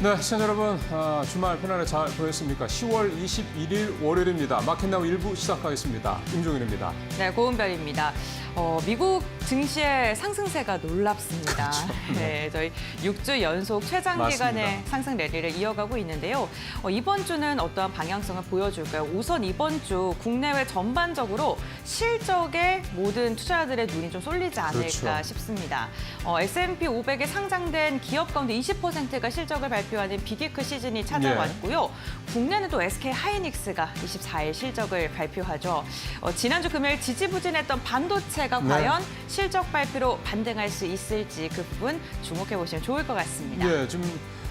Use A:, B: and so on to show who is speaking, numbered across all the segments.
A: 네, 시청자 여러분, 주말 편안하게 잘 보냈습니까? 10월 21일 월요일입니다. 마켓나우 1부 시작하겠습니다. 임종윤입니다.
B: 네, 고은별입니다. 미국 증시의 상승세가 놀랍습니다.
A: 그렇죠.
B: 네, 저희 6주 연속 최장 기간의
A: 맞습니다.
B: 상승 랠리를 이어가고 있는데요. 이번 주는 어떠한 방향성을 보여줄까요? 우선 이번 주 국내외 전반적으로 실적에 모든 투자자들의 눈이 좀 쏠리지 않을까
A: 그렇죠.
B: 싶습니다. S&P 500에 상장된 기업 가운데 20%가 실적을 발표하는 빅테크 시즌이 찾아왔고요. 국내는 또 SK 하이닉스가 24일 실적을 발표하죠. 지난주 금요일 지지부진했던 반도체가 과연 실적 발표로 반등할 수 있을지 그 부분 주목해 보시면 좋을 것 같습니다.
A: 예, 지금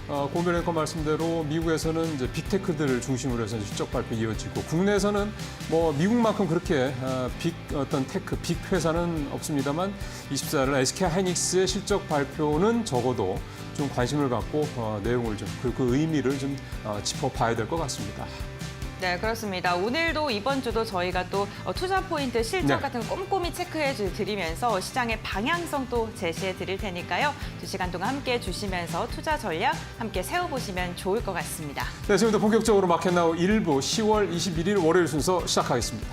A: 고은별 앵커 말씀대로 미국에서는 이제 빅테크들을 중심으로 해서 실적 발표 이어지고 국내에서는 뭐 미국만큼 그렇게 어떤 테크, 빅 회사는 없습니다만 24일 SK 하이닉스의 실적 발표는 적어도 좀 관심을 갖고 내용을 좀 그 의미를 좀 짚어봐야 될 것 같습니다.
B: 네, 그렇습니다. 오늘도 이번 주도 저희가 또 투자 포인트 실적 같은 거 꼼꼼히 체크해 드리면서 시장의 방향성도 제시해 드릴 테니까요. 2시간 동안 함께 해주시면서 투자 전략 함께 세워보시면 좋을 것 같습니다.
A: 네, 지금부터 본격적으로 마켓나우 1부 10월 21일 월요일 순서 시작하겠습니다.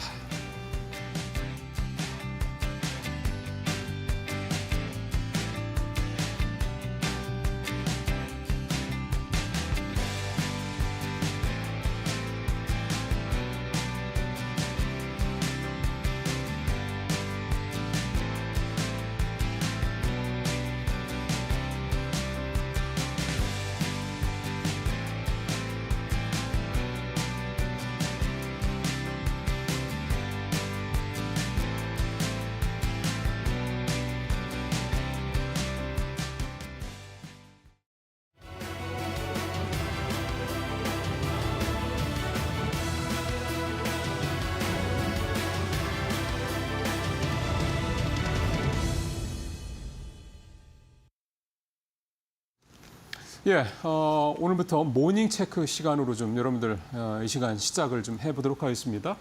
A: 예, 오늘부터 모닝 체크 시간으로 좀 여러분들 이 시간 시작을 좀 해보도록 하겠습니다.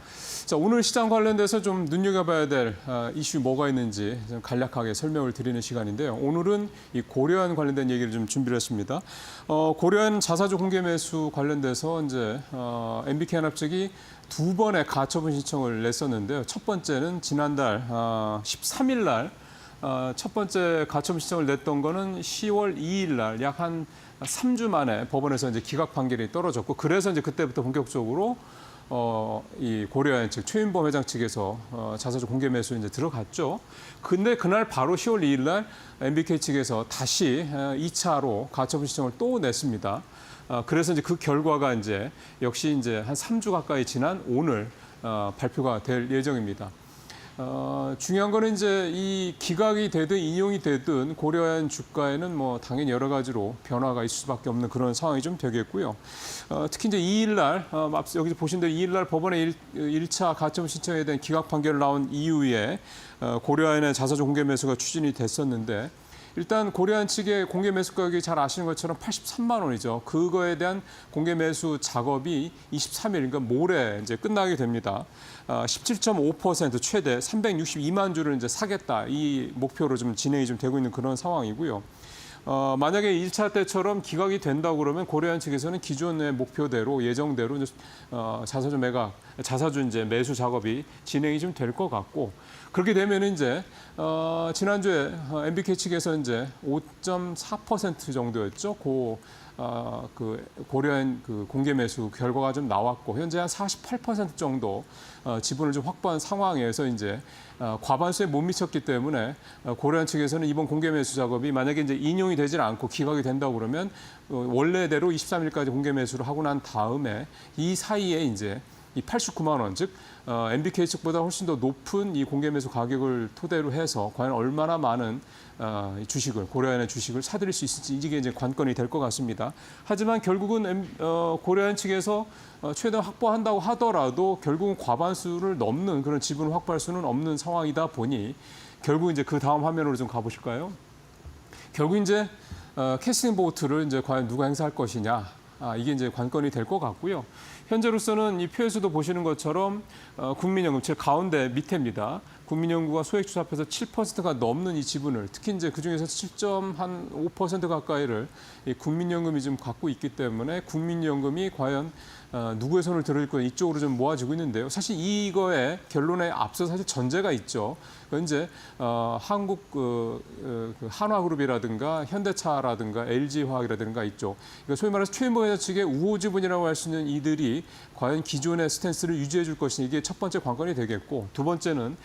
A: 자, 오늘 시장 관련돼서 좀 눈여겨봐야 될 이슈 뭐가 있는지 좀 간략하게 설명을 드리는 시간인데요. 오늘은 이 고려한 관련된 얘기를 좀 준비를 했습니다. 고려한 자사주 공개 매수 관련돼서 이제 MBK연합 측이 두 번의 가처분 신청을 냈었는데요. 첫 번째는 지난달 13일 날 첫 번째 가처분 신청을 냈던 거는 10월 2일 날 약 한 3주 만에 법원에서 이제 기각 판결이 떨어졌고 그래서 이제 그때부터 본격적으로 이 고려한 측 최윤범 회장 측에서 자사주 공개 매수 이제 들어갔죠. 근데 그날 바로 10월 2일 날 MBK 측에서 다시 2차로 가처분 신청을 또 냈습니다. 그래서 이제 그 결과가 이제 역시 이제 한 3주 가까이 지난 오늘 발표가 될 예정입니다. 중요한 거는 이제 이 기각이 되든 인용이 되든 고려한 주가에는 뭐 당연히 여러 가지로 변화가 있을 수밖에 없는 그런 상황이 좀 되겠고요. 특히 이제 2일 날, 여기서 보신 대로 2일 날 법원의 1차 가처분 신청에 대한 기각 판결 나온 이후에 고려한의 자사주 공개 매수가 추진이 됐었는데 일단 고려한 측의 공개 매수 가격이 잘 아시는 것처럼 83만 원이죠. 그거에 대한 공개 매수 작업이 23일, 그러니까 모레 이제 끝나게 됩니다. 17.5% 최대 362만 주를 이제 사겠다. 이 목표로 좀 진행이 좀 되고 있는 그런 상황이고요. 만약에 1차 때처럼 기각이 된다고 그러면 고려한 측에서는 기존의 목표대로 예정대로 이제 자사주 이제 매수 작업이 진행이 좀 될 것 같고 그렇게 되면 이제 지난주에 MBK 측에서 이제 5.4% 정도였죠. 그 고려한 그 공개 매수 결과가 좀 나왔고 현재 한 48% 정도 지분을 좀 확보한 상황에서 이제 과반수에 못 미쳤기 때문에 고려한 측에서는 이번 공개 매수 작업이 만약에 이제 인용이 되질 않고 기각이 된다고 그러면 원래대로 23일까지 공개 매수를 하고 난 다음에 이 사이에 이제 이 89만 원, 즉 MBK 측보다 훨씬 더 높은 이 공개 매수 가격을 토대로 해서 과연 얼마나 많은 주식을 고려한의 주식을 사들일 수 있을지 이게 이제 관건이 될 것 같습니다. 하지만 결국은 고려한 측에서 최대한 확보한다고 하더라도 결국은 과반수를 넘는 그런 지분을 확보할 수는 없는 상황이다 보니 결국 이제 그 다음 화면으로 좀 가보실까요? 결국 이제 캐스팅 보트를 이제 과연 누가 행사할 것이냐. 이게 이제 관건이 될 것 같고요. 현재로서는 이 표에서도 보시는 것처럼 국민연금, 즉 가운데 밑에입니다. 국민연구가 소액주주 합해서 7%가 넘는 이 지분을 특히 이제 그중에서 7.5% 가까이를 이 국민연금이 좀 갖고 있기 때문에 국민연금이 과연 누구의 손을 들을 거 이쪽으로 좀 모아지고 있는데요. 사실 이거의 결론에 앞서 사실 전제가 있죠. 그건 이제 한국 한화그룹이라든가 현대차라든가 LG화학이라든가 있죠. 그러니까 소위 말해서 최인보 회장 측의 우호 지분이라고 할 수 있는 이들이 과연 기존의 스탠스를 유지해 줄 것이냐 이게 첫 번째 관건이 되겠고 두 번째는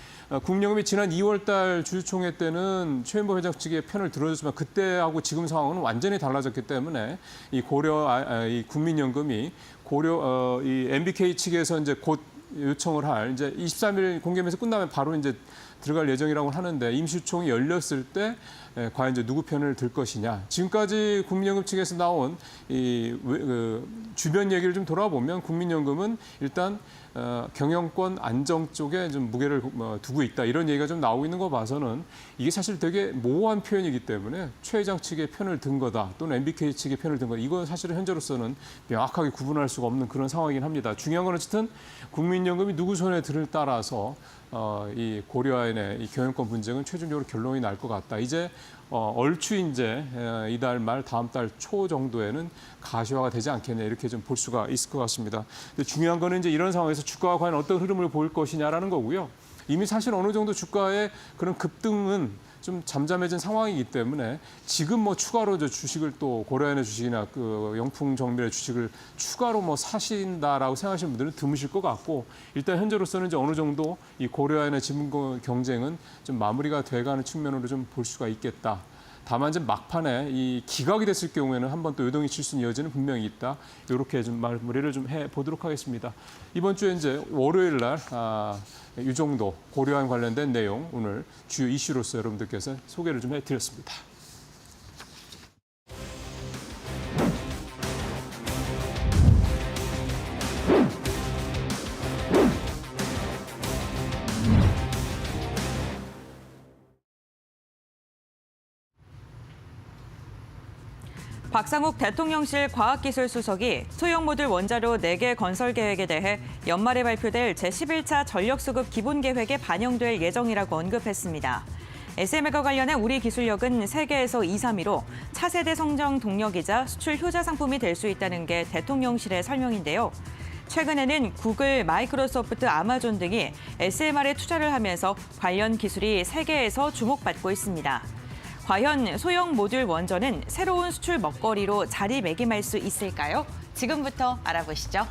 A: 국민연금이 지난 2월 달 주주총회 때는 최인보 회장 측의 편을 들어줬지만 그때하고 지금 상황은 완전히 달라졌기 때문에 이 이 국민연금이 이 MBK 측에서 이제 곧 요청을 할 이제 23일 공개면서 끝나면 바로 이제 들어갈 예정이라고 하는데 임시총이 열렸을 때 과연 이제 누구 편을 들 것이냐. 지금까지 국민연금 측에서 나온 주변 얘기를 좀 돌아보면 국민연금은 일단 경영권 안정 쪽에 좀 무게를 두고 있다. 이런 얘기가 좀 나오고 있는 거 봐서는 이게 사실 되게 모호한 표현이기 때문에 최 회장 측의 편을 든 거다. 또는 MBK 측의 편을 든 거다. 이건 사실은 현재로서는 명확하게 구분할 수가 없는 그런 상황이긴 합니다. 중요한 건 어쨌든 국민연금이 누구 손에 들을 따라서 이 고려아연의 이 경영권 분쟁은 최종적으로 결론이 날 것 같다. 이제 얼추 이제 이달 말 다음 달 초 정도에는 가시화가 되지 않겠냐 이렇게 좀 볼 수가 있을 것 같습니다. 근데 중요한 거는 이제 이런 상황에서 주가가 과연 어떤 흐름을 보일 것이냐라는 거고요. 이미 사실 어느 정도 주가의 그런 급등은 좀 잠잠해진 상황이기 때문에 지금 뭐 추가로 주식을 또 고려아연의 주식이나 그 영풍 정밀의 주식을 추가로 뭐 사신다라고 생각하시는 분들은 드무실 것 같고 일단 현재로서는 이제 어느 정도 이 고려아연의 지분 경쟁은 좀 마무리가 돼가는 측면으로 좀 볼 수가 있겠다. 다만 이제 막판에 이 기각이 됐을 경우에는 한번 또 요동이 칠 수 있는 여지는 분명히 있다. 이렇게 좀 마무리를 좀 해보도록 하겠습니다. 이번 주에 이제 월요일 날 이 정도 고려아연 관련된 내용 오늘 주요 이슈로서 여러분들께서 소개를 좀 해드렸습니다.
B: 박상욱 대통령실 과학기술수석이 소형 모듈 원자로 4개 건설 계획에 대해 연말에 발표될 제11차 전력수급 기본계획에 반영될 예정이라고 언급했습니다. SML과 관련해 우리 기술력은 세계에서 2, 3위로 차세대 성장 동력이자 수출 효자 상품이 될 수 있다는 게 대통령실의 설명인데요. 최근에는 구글, 마이크로소프트, 아마존 등이 SMR에 투자를 하면서 관련 기술이 세계에서 주목받고 있습니다. 과연 소형 모듈 원전은 새로운 수출 먹거리로 자리매김할 수 있을까요? 지금부터 알아보시죠.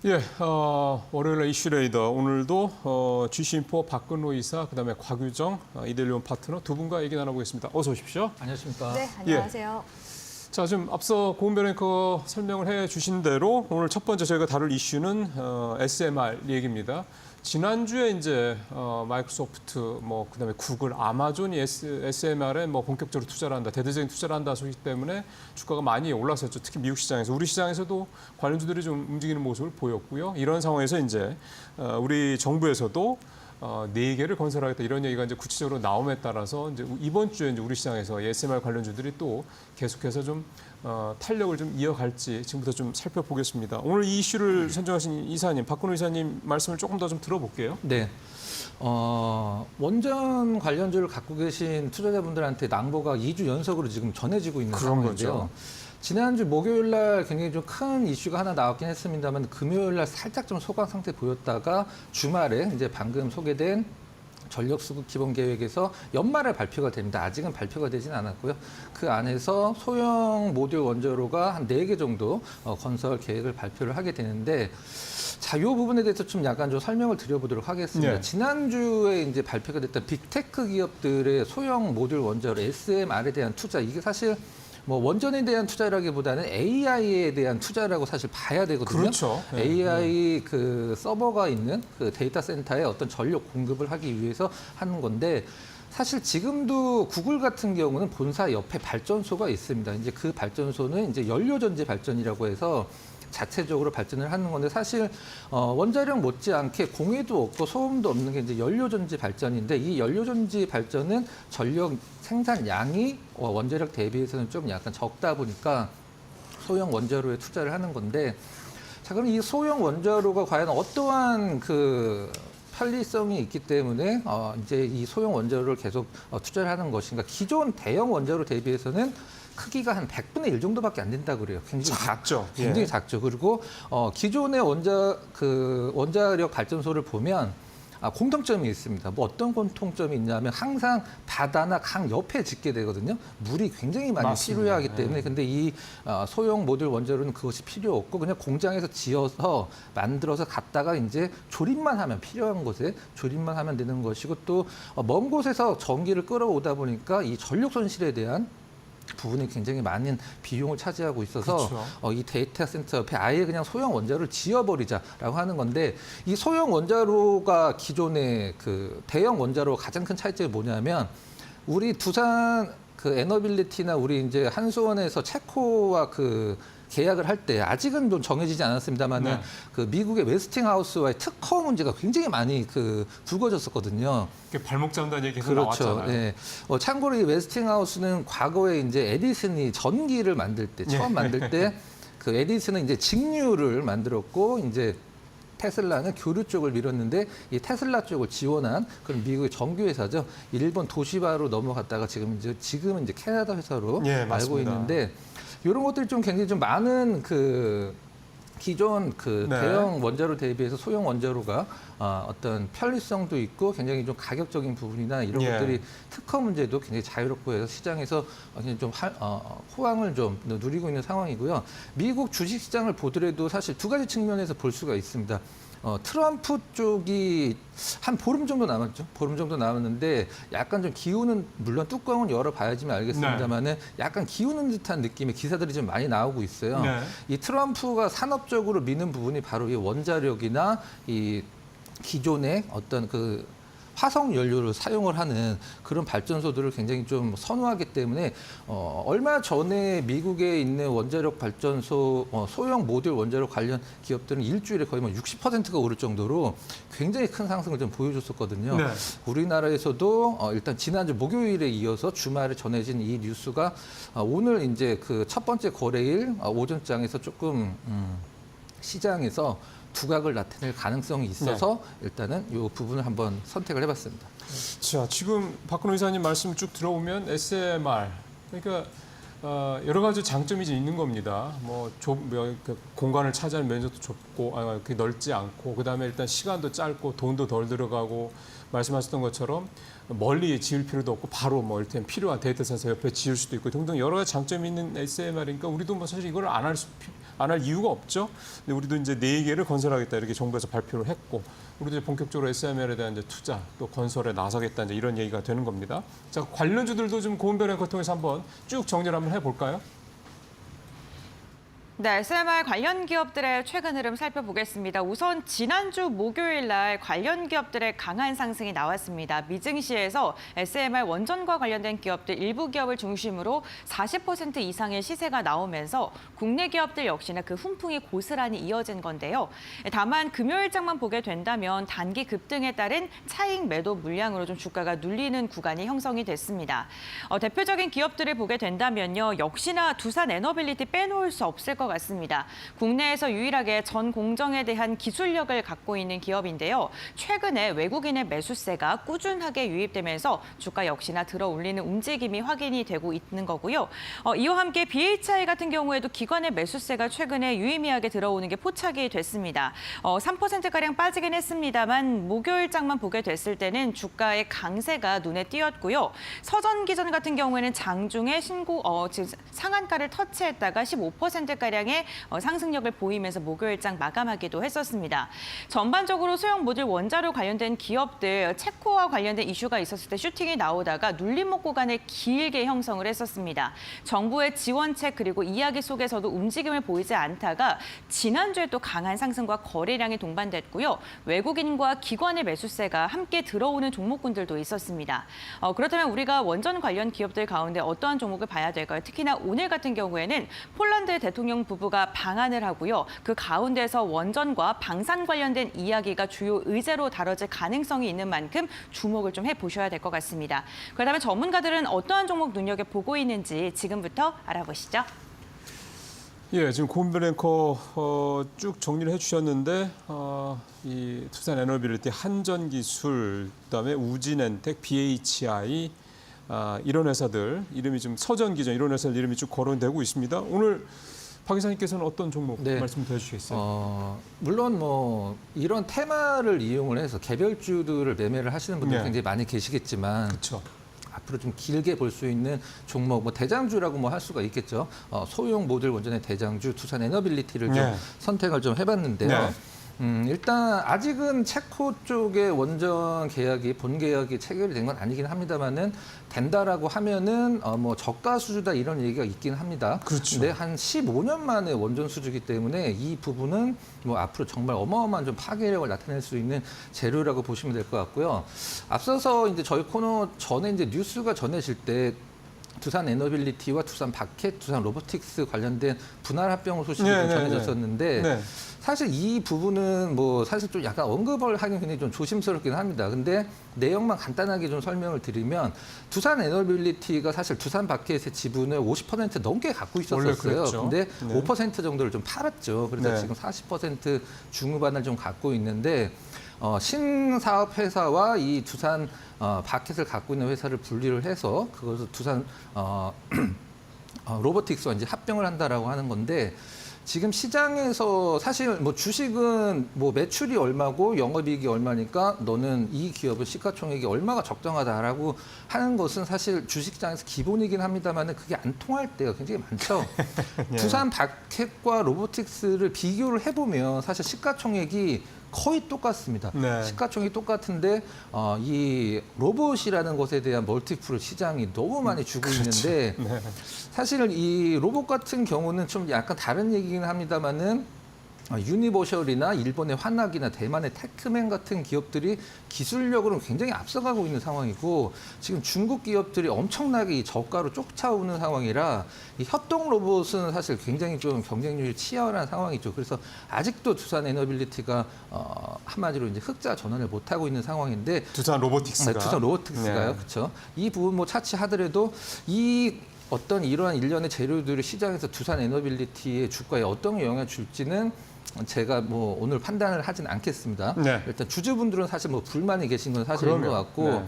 A: 예, 월요일에 이슈레이더 오늘도 GC인포 박근호 이사 그다음에 곽유정 이델리온 파트너 두 분과 얘기 나눠보겠습니다. 어서 오십시오.
C: 안녕하십니까?
D: 네, 안녕하세요.
A: 자, 지금 앞서 고은별 앵커가 설명을 해주신 대로 오늘 첫 번째 저희가 다룰 이슈는 SMR 얘기입니다. 지난주에 이제 마이크로소프트, 뭐 그다음에 구글, 아마존이 SMR에 뭐 본격적으로 투자를 한다, 대대적인 투자를 한다 소식 때문에 주가가 많이 올랐었죠. 특히 미국 시장에서, 우리 시장에서도 관련주들이 좀 움직이는 모습을 보였고요. 이런 상황에서 이제 우리 정부에서도 4개를 건설하겠다 이런 얘기가 이제 구체적으로 나옴에 따라서 이제 이번 주에 이제 우리 시장에서 SMR 관련주들이 또 계속해서 좀 탄력을 좀 이어갈지 지금부터 좀 살펴보겠습니다. 오늘 이 이슈를 선정하신 이사님, 박근호 이사님 말씀을 조금 더 좀 들어볼게요.
C: 네. 원전 관련주를 갖고 계신 투자자분들한테 낭보가 2주 연속으로 지금 전해지고 있는
A: 그런
C: 상황인데요.
A: 거죠.
C: 지난주 목요일 날 굉장히 좀 큰 이슈가 하나 나왔긴 했습니다만 금요일 날 살짝 좀 소강 상태 보였다가 주말에 이제 방금 소개된 전력수급 기본계획에서 연말에 발표가 됩니다. 아직은 발표가 되진 않았고요. 그 안에서 소형 모듈 원자로가 한 4개 정도 건설 계획을 발표를 하게 되는데 자, 이 부분에 대해서 좀 약간 좀 설명을 드려보도록 하겠습니다.
A: 네.
C: 지난주에 이제 발표가 됐던 빅테크 기업들의 소형 모듈 원자로 SMR에 대한 투자, 이게 사실 뭐 원전에 대한 투자라기보다는 AI에 대한 투자라고 사실 봐야 되거든요.
A: 그렇죠. 네.
C: AI 그 서버가 있는 그 데이터 센터에 어떤 전력 공급을 하기 위해서 하는 건데 사실 지금도 구글 같은 경우는 본사 옆에 발전소가 있습니다. 이제 그 발전소는 이제 연료전지 발전이라고 해서 자체적으로 발전을 하는 건데 사실 원자력 못지않게 공해도 없고 소음도 없는 게 이제 연료전지 발전인데 이 연료전지 발전은 전력 생산량이 원자력 대비해서는 좀 약간 적다 보니까 소형 원자로에 투자를 하는 건데 자, 그럼 이 소형 원자로가 과연 어떠한 그 편리성이 있기 때문에 이제 이 소형 원자로를 계속 투자를 하는 것인가? 기존 대형 원자로 대비해서는 크기가 한 100분의 1 정도밖에 안 된다고 그래요. 굉장히
A: 작죠.
C: 굉장히
A: 예.
C: 작죠. 그리고 기존의 원자력 발전소를 보면 공통점이 있습니다. 뭐 어떤 공통점이 있냐면 항상 바다나 강 옆에 짓게 되거든요. 물이 굉장히 많이
A: 맞습니다.
C: 필요하기 때문에.
A: 네.
C: 근데 이 소형 모듈 원자로는 그것이 필요 없고 그냥 공장에서 지어서 만들어서 갖다가 이제 조립만 하면 필요한 곳에 조립만 하면 되는 것이고 또 먼 곳에서 전기를 끌어오다 보니까 이 전력 손실에 대한 부분이 굉장히 많은 비용을 차지하고 있어서
A: 그렇죠.
C: 이 데이터 센터 옆에 아예 그냥 소형 원자로를 지어버리자라고 하는 건데 이 소형 원자로가 기존의 그 대형 원자로 가장 큰 차이점이 뭐냐면 우리 두산 그 에너빌리티나 우리 이제 한수원에서 체코와 그 계약을 할 때 아직은 좀 정해지지 않았습니다만은
A: 네.
C: 그 미국의 웨스팅하우스와의 특허 문제가 굉장히 많이 그 불거졌었거든요.
A: 이렇게 발목 잡는다는 얘기 계속
C: 그렇죠.
A: 나왔잖아요.
C: 네. 참고로 이 웨스팅하우스는 과거에 이제 에디슨이 전기를 만들 때 처음 만들 때 그 에디슨은 이제 직류를 만들었고 이제 테슬라는 교류 쪽을 밀었는데 이 테슬라 쪽을 지원한 그런 미국의 정규 회사죠. 일본 도시바로 넘어갔다가 지금은 이제 캐나다 회사로
A: 예,
C: 알고
A: 맞습니다.
C: 있는데 이런 것들이 좀 굉장히 좀 많은 그 기존 그
A: 네.
C: 대형 원자로 대비해서 소형 원자로가 어떤 편리성도 있고 굉장히 좀 가격적인 부분이나 이런
A: 예.
C: 것들이 특허 문제도 굉장히 자유롭고 해서 시장에서 굉장히 좀 호황을 좀 누리고 있는 상황이고요. 미국 주식시장을 보더라도 사실 두 가지 측면에서 볼 수가 있습니다. 트럼프 쪽이 한 보름 정도 남았죠. 보름 정도 남았는데 약간 좀 기우는 물론 뚜껑은 열어봐야지만 알겠습니다만은 약간 기우는 듯한 느낌의 기사들이 좀 많이 나오고 있어요.
A: 네.
C: 이 트럼프가 산업적으로 미는 부분이 바로 이 원자력이나 이 기존의 어떤 그 화석 연료를 사용을 하는 그런 발전소들을 굉장히 좀 선호하기 때문에 얼마 전에 미국에 있는 원자력 발전소 소형 모듈 원자력 관련 기업들은 일주일에 거의 뭐 60%가 오를 정도로 굉장히 큰 상승을 좀 보여줬었거든요.
A: 네.
C: 우리나라에서도 일단 지난주 목요일에 이어서 주말에 전해진 이 뉴스가 오늘 이제 그 첫 번째 거래일 오전장에서 조금 시장에서 두각을 나타낼 가능성이 있어서 일단은 이 부분을 한번 선택을 해봤습니다.
A: 자, 지금 박근호 이사님 말씀 쭉 들어보면 SMR 그러니까 여러 가지 장점이 이제 있는 겁니다. 그 공간을 차지하는 면적도 좁고 그게 넓지 않고 그다음에 일단 시간도 짧고 돈도 덜 들어가고 말씀하셨던 것처럼 멀리 지을 필요도 없고 바로 뭐 일단 필요한 데이터 센서 옆에 지을 수도 있고 등등 여러 가지 장점이 있는 SMR이니까 우리도 뭐 사실 이걸 안 할 이유가 없죠. 근데 우리도 이제 4개를 건설하겠다 이렇게 정부에서 발표를 했고 우리도 이제 본격적으로 SMR에 대한 이제 투자 또 건설에 나서겠다 이제 이런 얘기가 되는 겁니다. 자, 관련주들도 좀 고운 변화를 통해서 한번 쭉 정리를 한번 해볼까요?
B: 네, SMR 관련 기업들의 최근 흐름 살펴보겠습니다. 우선 지난주 목요일 날 관련 기업들의 강한 상승이 나왔습니다. 미증시에서 SMR 원전과 관련된 기업들 일부 기업을 중심으로 40% 이상의 시세가 나오면서 국내 기업들 역시나 그 훈풍이 고스란히 이어진 건데요. 다만 금요일장만 보게 된다면 단기 급등에 따른 차익 매도 물량으로 좀 주가가 눌리는 구간이 형성이 됐습니다. 대표적인 기업들을 보게 된다면요. 역시나 두산 에너빌리티 빼놓을 수 없을 것 같습니다. 국내에서 유일하게 전 공정에 대한 기술력을 갖고 있는 기업인데요. 최근에 외국인의 매수세가 꾸준하게 유입되면서 주가 역시나 들어 올리는 움직임이 확인이 되고 있는 거고요. 이와 함께 BHI 같은 경우에도 기관의 매수세가 최근에 유의미하게 들어오는 게 포착이 됐습니다. 3%가량 빠지긴 했습니다만 목요일장만 보게 됐을 때는 주가의 강세가 눈에 띄었고요. 서전기전 같은 경우에는 장중에 상한가를 터치했다가 15%가량의 상승력을 보이면서 목요일장 마감하기도 했었습니다. 전반적으로 소형 모듈 원자로 관련된 기업들 체코와 관련된 이슈가 있었을 때 슈팅이 나오다가 눌림목 구간을 길게 형성을 했었습니다. 정부의 지원책 그리고 이야기 속에서도 움직임을 보이지 않다가 지난주에 또 강한 상승과 거래량이 동반됐고요. 외국인과 기관의 매수세가 함께 들어오는 종목군들도 있었습니다. 그렇다면 우리가 원전 관련 기업들 가운데 어떠한 종목을 봐야 될까요? 특히나 오늘 같은 경우에는 폴란드 대통령 부부가 방한을 하고요. 그 가운데서 원전과 방산 관련된 이야기가 주요 의제로 다뤄질 가능성이 있는 만큼 주목을 좀 해보셔야 될 것 같습니다. 그렇다면 전문가들은 어떠한 종목 눈여겨보고 있는지 지금부터 알아보시죠.
A: 예, 지금 고은별 앵커 쭉 정리를 해주셨는데 이 투산 에너빌리티, 한전기술, 그다음에 우진엔텍, BHI 이런 회사들 이름이 좀 서전기전 이런 회사들 이름이 쭉 거론되고 있습니다. 오늘 박 기자님께서는 어떤 종목
C: 네.
A: 말씀 더 해주시겠어요?
C: 물론 뭐 이런 테마를 이용을 해서 개별주들을 매매를 하시는 분들
A: 네.
C: 굉장히 많이 계시겠지만
A: 그렇죠.
C: 앞으로 좀 길게 볼 수 있는 종목, 뭐 대장주라고 뭐 할 수가 있겠죠. 소형 모듈 원전의 대장주 투산 에너빌리티를 좀
A: 네.
C: 선택을 좀 해봤는데요.
A: 네.
C: 일단 아직은 체코 쪽의 원전 계약이 본 계약이 체결이 된 건 아니긴 합니다만은 된다라고 하면은 뭐 저가 수주다 이런 얘기가 있긴 합니다.
A: 그렇죠.
C: 근데 한 15년 만에 원전 수주기 때문에 이 부분은 뭐 앞으로 정말 어마어마한 좀 파괴력을 나타낼 수 있는 재료라고 보시면 될 것 같고요. 앞서서 이제 저희 코너 전에 이제 뉴스가 전해질 때 두산 에너빌리티와 두산 바켓, 두산 로보틱스 관련된 분할 합병 소식이 좀 전해졌었는데
A: 네.
C: 사실 이 부분은 뭐 사실 좀 약간 언급을 하긴 굉장히 좀 조심스럽긴 합니다. 근데 내용만 간단하게 좀 설명을 드리면 두산 에너빌리티가 사실 두산 바켓의 지분을 50% 넘게 갖고
A: 원래
C: 있었어요.
A: 그랬죠.
C: 근데
A: 네.
C: 5% 정도를 좀 팔았죠. 그래서
A: 네.
C: 지금 40% 중후반을 좀 갖고 있는데 신사업 회사와 이 두산 바켓을 갖고 있는 회사를 분리를 해서 그것을 두산 로보틱스와 이제 합병을 한다라고 하는 건데 지금 시장에서 사실 뭐 주식은 뭐 매출이 얼마고 영업이익이 얼마니까 너는 이 기업의 시가총액이 얼마가 적정하다라고 하는 것은 사실 주식시장에서 기본이긴 합니다만 그게 안 통할 때가 굉장히 많죠.
A: 예.
C: 두산 바켓과 로보틱스를 비교를 해보면 사실 시가총액이 거의 똑같습니다.
A: 네.
C: 시가총액이 똑같은데 이 로봇이라는 것에 대한 멀티플 시장이 너무 많이 주고 있는데
A: 네.
C: 사실 이 로봇 같은 경우는 좀 약간 다른 얘기긴 합니다만은 유니버셜이나 일본의 환학이나 대만의 테크맨 같은 기업들이 기술력으로는 굉장히 앞서가고 있는 상황이고 지금 중국 기업들이 엄청나게 이 저가로 쫓아오는 상황이라 이 협동 로봇은 사실 굉장히 좀 경쟁률이 치열한 상황이죠. 그래서 아직도 두산 에너빌리티가 한마디로 이제 흑자 전환을 못 하고 있는 상황인데
A: 두산 로보틱스가.
C: 네, 두산 로보틱스가요.
A: 네.
C: 그렇죠. 이 부분 뭐 차치하더라도 이 어떤 이러한 일련의 재료들이 시장에서 두산 에너빌리티의 주가에 어떤 영향을 줄지는 제가 뭐 오늘 판단을 하진 않겠습니다.
A: 네.
C: 일단 주주분들은 사실 뭐 불만이 계신 건 사실인
A: 그럼요.
C: 것 같고
A: 네.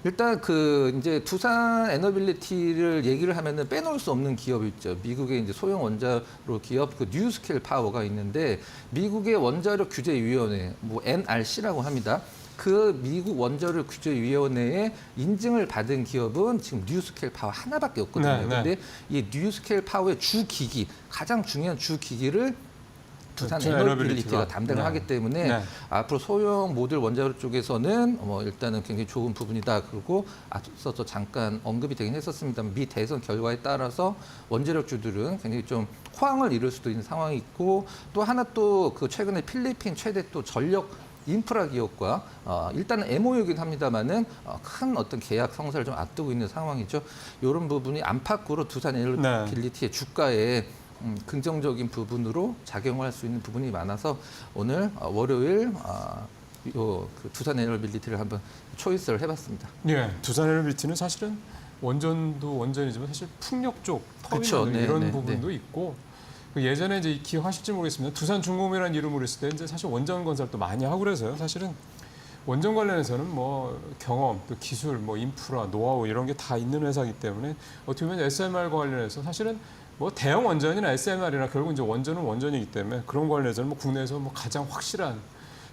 C: 일단 그 이제 두산 에너빌리티를 얘기를 하면은 빼놓을 수 없는 기업이 있죠. 미국의 이제 소형 원자로 기업 그 뉴스케일 파워가 있는데 미국의 원자력 규제 위원회 뭐 NRC라고 합니다. 그 미국 원자력 규제 위원회에 인증을 받은 기업은 지금 뉴스케일 파워 하나밖에 없거든요.
A: 네, 네.
C: 근데 이 뉴스케일 파워의 주 기기, 가장 중요한 주 기기를 두산 에너빌리티가 담당을
A: 네.
C: 하기 때문에
A: 네.
C: 앞으로 소형 모듈 원자로 쪽에서는 뭐 일단은 굉장히 좋은 부분이다. 그리고 앞서서 잠깐 언급이 되긴 했었습니다만 미 대선 결과에 따라서 원자력주들은 굉장히 좀 호황을 이룰 수도 있는 상황이 있고 또 하나 또 그 최근에 필리핀 최대 또 전력 인프라 기업과 일단은 MOU이긴 합니다만은 큰 어떤 계약 성사를 좀 앞두고 있는 상황이죠. 이런 부분이 안팎으로 두산 에너빌리티의 주가에 긍정적인 부분으로 작용을 할 수 있는 부분이 많아서 오늘 월요일 그 두산 에너빌리티를 한번 초이스를 해봤습니다.
A: 예, 두산 에너빌리티는 사실은 원전도 원전이지만 사실 풍력 쪽 터미널
C: 그쵸, 네,
A: 이런
C: 네,
A: 부분도
C: 네.
A: 있고 그 예전에 이제 기억하실지 모르겠습니다. 두산 중공업이라는 이름으로 있을 때 이제 사실 원전 건설도 많이 하고 그래서요. 사실은 원전 관련해서는 뭐 경험, 또 기술, 뭐 인프라, 노하우 이런 게 다 있는 회사이기 때문에 어떻게 보면 SMR 관련해서 사실은 뭐 대형 원전이나 SMR이나 결국 이제 원전은 원전이기 때문에 그런 관련해서는 뭐 국내에서 뭐 가장 확실한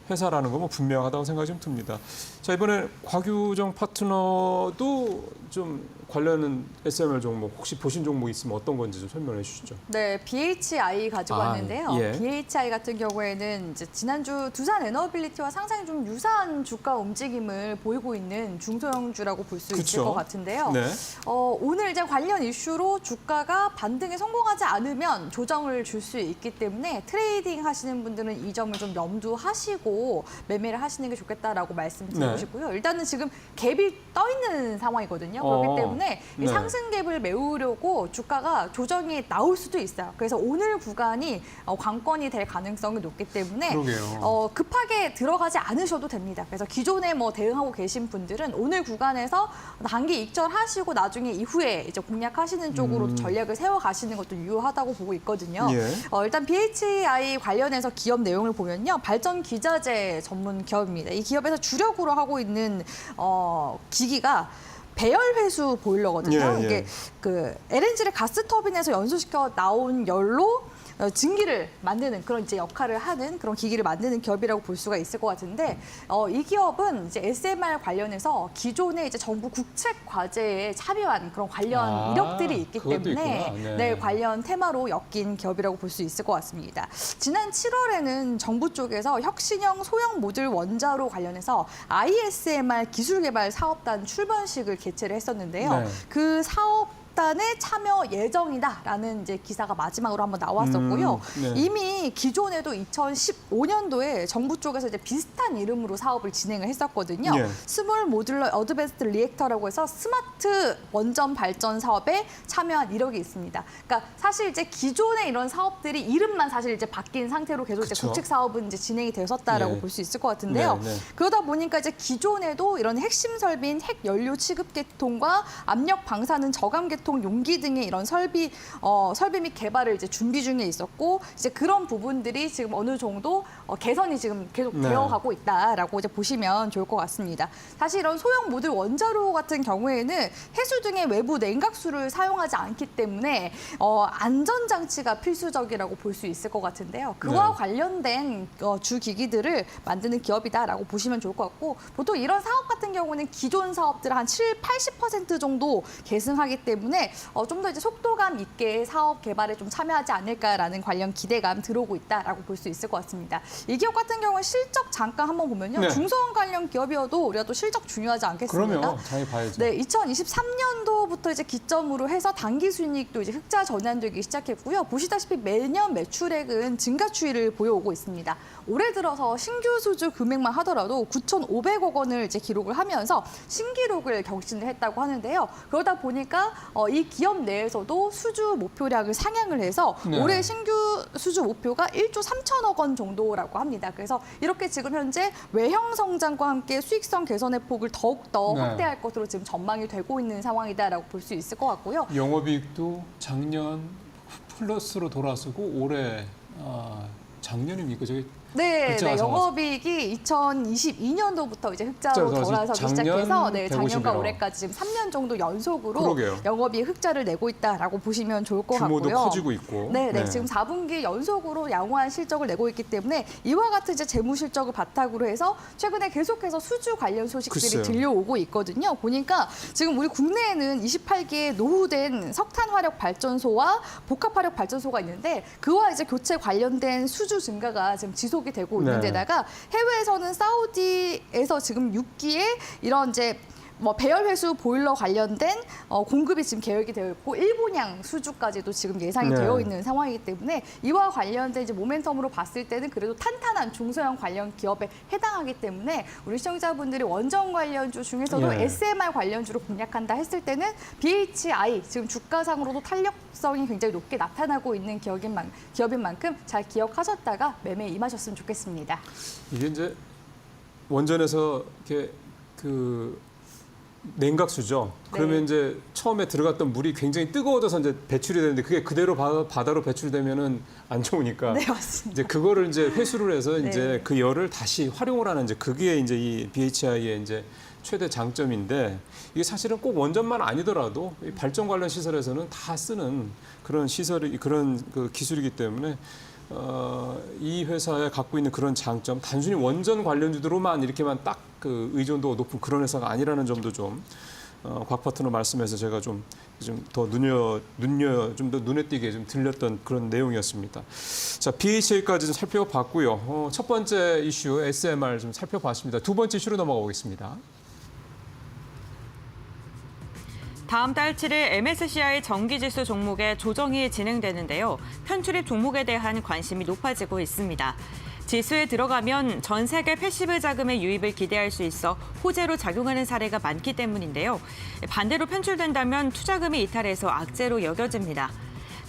A: 회사라는 거 뭐 분명하다고 생각이 좀 듭니다. 자, 이번에 곽유정 파트너도 좀 관련 SMR 종목 혹시 보신 종목 있으면 어떤 건지 좀 설명해 주시죠.
D: 네, BHI 가지고 왔는데요.
A: 예.
D: BHI 같은 경우에는 이제 지난주 두산 에너빌리티와 상당히 좀 유사한 주가 움직임을 보이고 있는 중소형주라고 볼 수 있을
A: 그쵸.
D: 것 같은데요.
A: 네.
D: 오늘 이제 관련 이슈로 주가가 반등에 성공하지 않으면 조정을 줄 수 있기 때문에 트레이딩 하시는 분들은 이 점을 좀 염두하시고 보시고 매매를 하시는 게 좋겠다라고 말씀드리고
A: 네.
D: 싶고요. 일단은 지금 갭이 떠 있는 상황이거든요. 그렇기 때문에 이
A: 네.
D: 상승 갭을 메우려고 주가가 조정이 나올 수도 있어요. 그래서 오늘 구간이 관건이 될 가능성이 높기 때문에
A: 그러게요.
D: 급하게 들어가지 않으셔도 됩니다. 그래서 기존에 뭐 대응하고 계신 분들은 오늘 구간에서 단기 익절하시고 나중에 이후에 이제 공략하시는 쪽으로 전략을 세워 가시는 것도 유효하다고 보고 있거든요.
A: 예.
D: 일단 BHI 관련해서 기업 내용을 보면요. 발전 기자재 전문 기업입니다. 이 기업에서 주력으로 하고 있는 기기가 배열 회수 보일러거든요.
A: 예, 예.
D: 이게 그 LNG를 가스 터빈에서 연소시켜 나온 열로 증기를 만드는 그런 이제 역할을 하는 그런 기기를 만드는 기업이라고 볼 수가 있을 것 같은데 이 기업은 이제 SMR 관련해서 기존의 이제 정부 국책 과제에 참여한 그런 관련 이력들이 있기
A: 그것도
D: 때문에
A: 있구나. 네.
D: 네, 관련 테마로 엮인 기업이라고 볼 수 있을 것 같습니다. 지난 7월에는 정부 쪽에서 혁신형 소형 모듈 원자로 관련해서 ISMR 기술 개발 사업단 출범식을 개최를 했었는데요.
A: 네.
D: 그 사업 단에 참여 예정이다라는 이제 기사가 마지막으로 한번 나왔었고요.
A: 네.
D: 이미 기존에도 2015년도에 정부 쪽에서 이제 비슷한 이름으로 사업을 진행을 했었거든요.
A: 예.
D: 스몰 모듈러 어드밴스드 리액터라고 해서 스마트 원전 발전 사업에 참여한 이력이 있습니다. 그러니까 사실 이제 기존의 이런 사업들이 이름만 사실 이제 바뀐 상태로 계속 이제
A: 그쵸.
D: 국책 사업은 이제 진행이 되었었다라고
A: 예.
D: 볼 수 있을 것 같은데요.
A: 네, 네.
D: 그러다 보니까 이제 기존에도 이런 핵심 설비인 핵 연료 취급 계통과 압력 방사능 저감 계통 용기 등의 이런 설비 및 개발을 이제 준비 중에 있었고 이제 그런 부분들이 지금 어느 정도 개선이 지금 계속
A: 네.
D: 되어가고 있다라고 이제 보시면 좋을 것 같습니다. 사실 이런 소형 모듈 원자로 같은 경우에는 해수 등의 외부 냉각수를 사용하지 않기 때문에 안전 장치가 필수적이라고 볼 수 있을 것 같은데요. 그와
A: 네.
D: 관련된 주 기기들을 만드는 기업이다라고 보시면 좋을 것 같고 보통 이런 사업 같은 경우는 기존 사업들 한 80% 정도 계승하기 때문에 좀 더 이제 속도감 있게 사업 개발에 좀 참여하지 않을까라는 관련 기대감 들어오고 있다라고 볼 수 있을 것 같습니다. 이 기업 같은 경우는 실적 잠깐 한번 보면요.
A: 네.
D: 중소형 관련 기업이어도 우리가 또 실적 중요하지 않겠습니까?
A: 그러면 당연히 봐야죠.
D: 네, 2023년도부터 이제 기점으로 해서 단기 순이익도 이제 흑자 전환되기 시작했고요. 보시다시피 매년 매출액은 증가 추이를 보여오고 있습니다. 올해 들어서 신규 수주 금액만 하더라도 9,500억 원을 이제 기록을 하면서 신기록을 경신을 했다고 하는데요. 그러다 보니까 이 기업 내에서도 수주 목표량을 상향을 해서
A: 네.
D: 올해 신규 수주 목표가 1조 3천억 원 정도라고 합니다. 그래서 이렇게 지금 현재 외형 성장과 함께 수익성 개선의 폭을 더욱더
A: 네.
D: 확대할 것으로 지금 전망이 되고 있는 상황이다라고 볼 수 있을 것 같고요.
A: 영업이익도 작년 플러스로 돌아서고 올해 작년입니까? 저기
D: 네,
A: 흑자가
D: 네,
A: 상승.
D: 영업이익이 2022년도부터 이제 흑자로
A: 흑자로
D: 돌아서기
A: 작년
D: 시작해서 네, 작년과
A: 151억.
D: 올해까지 지금 3년 정도 연속으로
A: 그러게요.
D: 영업이익 흑자를 내고 있다라고 보시면 좋을 것
A: 규모도
D: 같고요.
A: 커지고 있고.
D: 네, 네, 지금 4분기 연속으로 양호한 실적을 내고 있기 때문에 이와 같은 이제 재무 실적을 바탕으로 해서 최근에 계속해서 수주 관련 소식들이
A: 글쎄요.
D: 들려오고 있거든요. 보니까 지금 우리 국내에는 28개의 노후된 석탄 화력 발전소와 복합 화력 발전소가 있는데 그와 이제 교체 관련된 수주 증가가 지금 지속이 되고 있는
A: 네.
D: 데다가 해외에서는 사우디에서 지금 6기에 이런 이제 뭐 배열 회수 보일러 관련된 공급이 지금 계획이 되어 있고 일본양 수주까지도 지금 예상이
A: 네.
D: 되어 있는 상황이기 때문에 이와 관련된 이제 모멘텀으로 봤을 때는 그래도 탄탄한 중소형 관련 기업에 해당하기 때문에 우리 시청자분들이 원전 관련주 중에서도
A: 예.
D: SMR 관련주로 공략한다 했을 때는 BHI 지금 주가상으로도 탄력성이 굉장히 높게 나타나고 있는 기업인 만큼 잘 기억하셨다가 매매에 임하셨으면 좋겠습니다.
A: 이게 이제 원전에서 이렇게 냉각수죠. 그러면
D: 네.
A: 이제 처음에 들어갔던 물이 굉장히 뜨거워져서 이제 배출이 되는데 그게 그대로 바다로 배출되면은 안 좋으니까
D: 네, 맞습니다.
A: 이제 그거를 이제 회수를 해서
D: 네.
A: 이제 그 열을 다시 활용을 하는 이제 그게 이제 이 BHI의 이제 최대 장점인데 이게 사실은 꼭 원전만 아니더라도 이 발전 관련 시설에서는 다 쓰는 그런 시설이 그런 그 기술이기 때문에 이 회사에 갖고 있는 그런 장점, 단순히 원전 관련주들로만 이렇게만 딱 그 의존도가 높은 그런 회사가 아니라는 점도 좀 곽 파트너 말씀에서 제가 좀 더 좀 더 눈에 띄게 좀 들렸던 그런 내용이었습니다. 자, BHA까지 좀 살펴봤고요. 첫 번째 이슈 SMR 좀 살펴봤습니다. 두 번째 이슈로 넘어가 보겠습니다.
B: 다음 달 7일 MSCI 정기지수 종목에 조정이 진행되는데요. 편출입 종목에 대한 관심이 높아지고 있습니다. 지수에 들어가면 전 세계 패시브 자금의 유입을 기대할 수 있어 호재로 작용하는 사례가 많기 때문인데요. 반대로 편출된다면 투자금이 이탈해서 악재로 여겨집니다.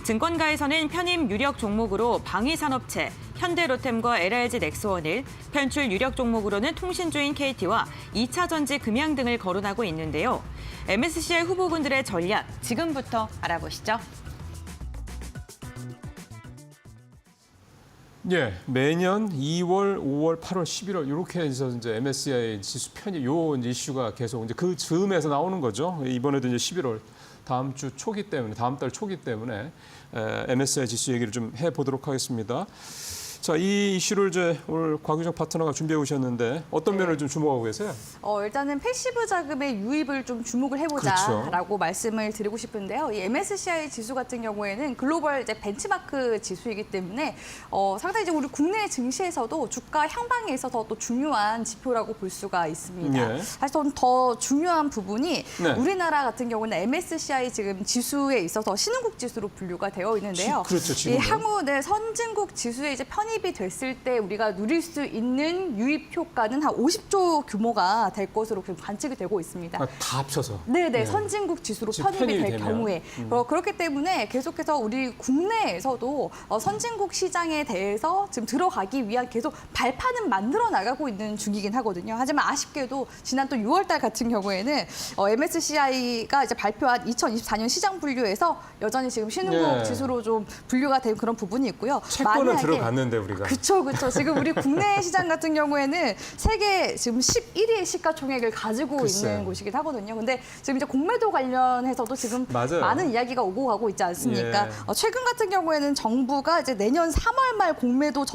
B: 증권가에서는 편입 유력 종목으로 방위산업체, 현대로템과 LRG 넥스원을, 편출 유력 종목으로는 통신주인 KT와 2차전지 금양 등을 거론하고 있는데요. MSCI 후보군들의 전략, 지금부터 알아보시죠.
A: 예, 매년 2월, 5월, 8월, 11월 이렇게 해서 이제 MSCI 지수 편입 요 이제 이슈가 계속 이제 그 즈음에서 나오는 거죠. 이번에도 이제 11월 다음 주 초기 때문에 다음 달 초기 때문에 MSCI 지수 얘기를 좀 해보도록 하겠습니다. 자, 이 이슈를 이제 오늘 곽유정 파트너가 준비해 오셨는데 어떤 면을 좀 주목하고 계세요?
D: 일단은 패시브 자금의 유입을 좀 주목을 해보자라고
A: 그렇죠.
D: 말씀을 드리고 싶은데요. 이 MSCI 지수 같은 경우에는 글로벌 이제 벤치마크 지수이기 때문에 상당히 이제 우리 국내 증시에서도 주가 향방에 있어서 또 중요한 지표라고 볼 수가 있습니다.
A: 예.
D: 사실 저는 더 중요한 부분이
A: 네.
D: 우리나라 같은 경우는 MSCI 지금 지수에 있어서 신흥국 지수로 분류가 되어 있는데요.
A: 그렇죠,
D: 이
A: 지금은.
D: 향후 선진국 지수에 이제 편입이 됐을 때 우리가 누릴 수 있는 유입 효과는 한 50조 규모가 될 것으로 지금 관측이 되고 있습니다.
A: 다 합쳐서.
D: 네네,
A: 네.
D: 선진국 지수로
A: 지금
D: 편입이
A: 편입이
D: 될
A: 되면.
D: 경우에 그렇기 때문에 계속해서 우리 국내에서도 선진국 시장에 대해서 지금 들어가기 위한 계속 발판은 만들어 나가고 있는 중이긴 하거든요. 하지만 아쉽게도 지난 또 6월달 같은 경우에는 MSCI가 이제 발표한 2024년 시장 분류에서 여전히 지금 신흥국
A: 네.
D: 지수로 좀 분류가 된 그런 부분이 있고요.
A: 채권은 들어갔는데 우리가.
D: 그렇죠. 지금 우리 국내 시장 같은 경우에는 세계 지금 11위의 시가총액을 가지고
A: 글쎄요.
D: 있는 곳이긴 하거든요. 근데 지금 이제 공매도 관련해서도 지금
A: 맞아요.
D: 많은 이야기가 오고 가고 있지 않습니까?
A: 예.
D: 최근 같은 경우에는 정부가 이제 내년 3월 말 공매도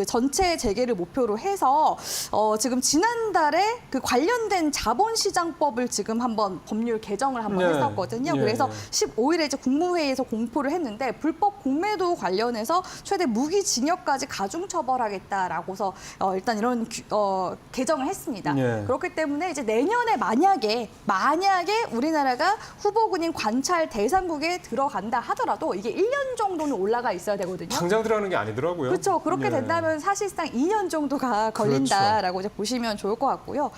D: 전체 재개를 목표로 해서 지금 지난달에 그 관련된 자본시장법을 지금 한번 법률 개정을 한번
A: 네.
D: 했었거든요.
A: 예.
D: 그래서 15일에 이제 국무회의에서 공포를 했는데 불법 공매도 관련해서 최대 무기징역까지 가중처벌하겠다라고서 일단 이런 개정을 했습니다.
A: 예.
D: 그렇기 때문에 이제 내년에 만약에 우리나라가 후보군인 관찰 대상국에 들어간다 하더라도 이게 1년 정도는 올라가 있어야 되거든요.
A: 당장 들어가는 게 아니더라고요.
D: 그렇죠. 그렇게
A: 예.
D: 된다면 사실상 2년 정도가 걸린다라고 이제 보시면 좋을 것 같고요.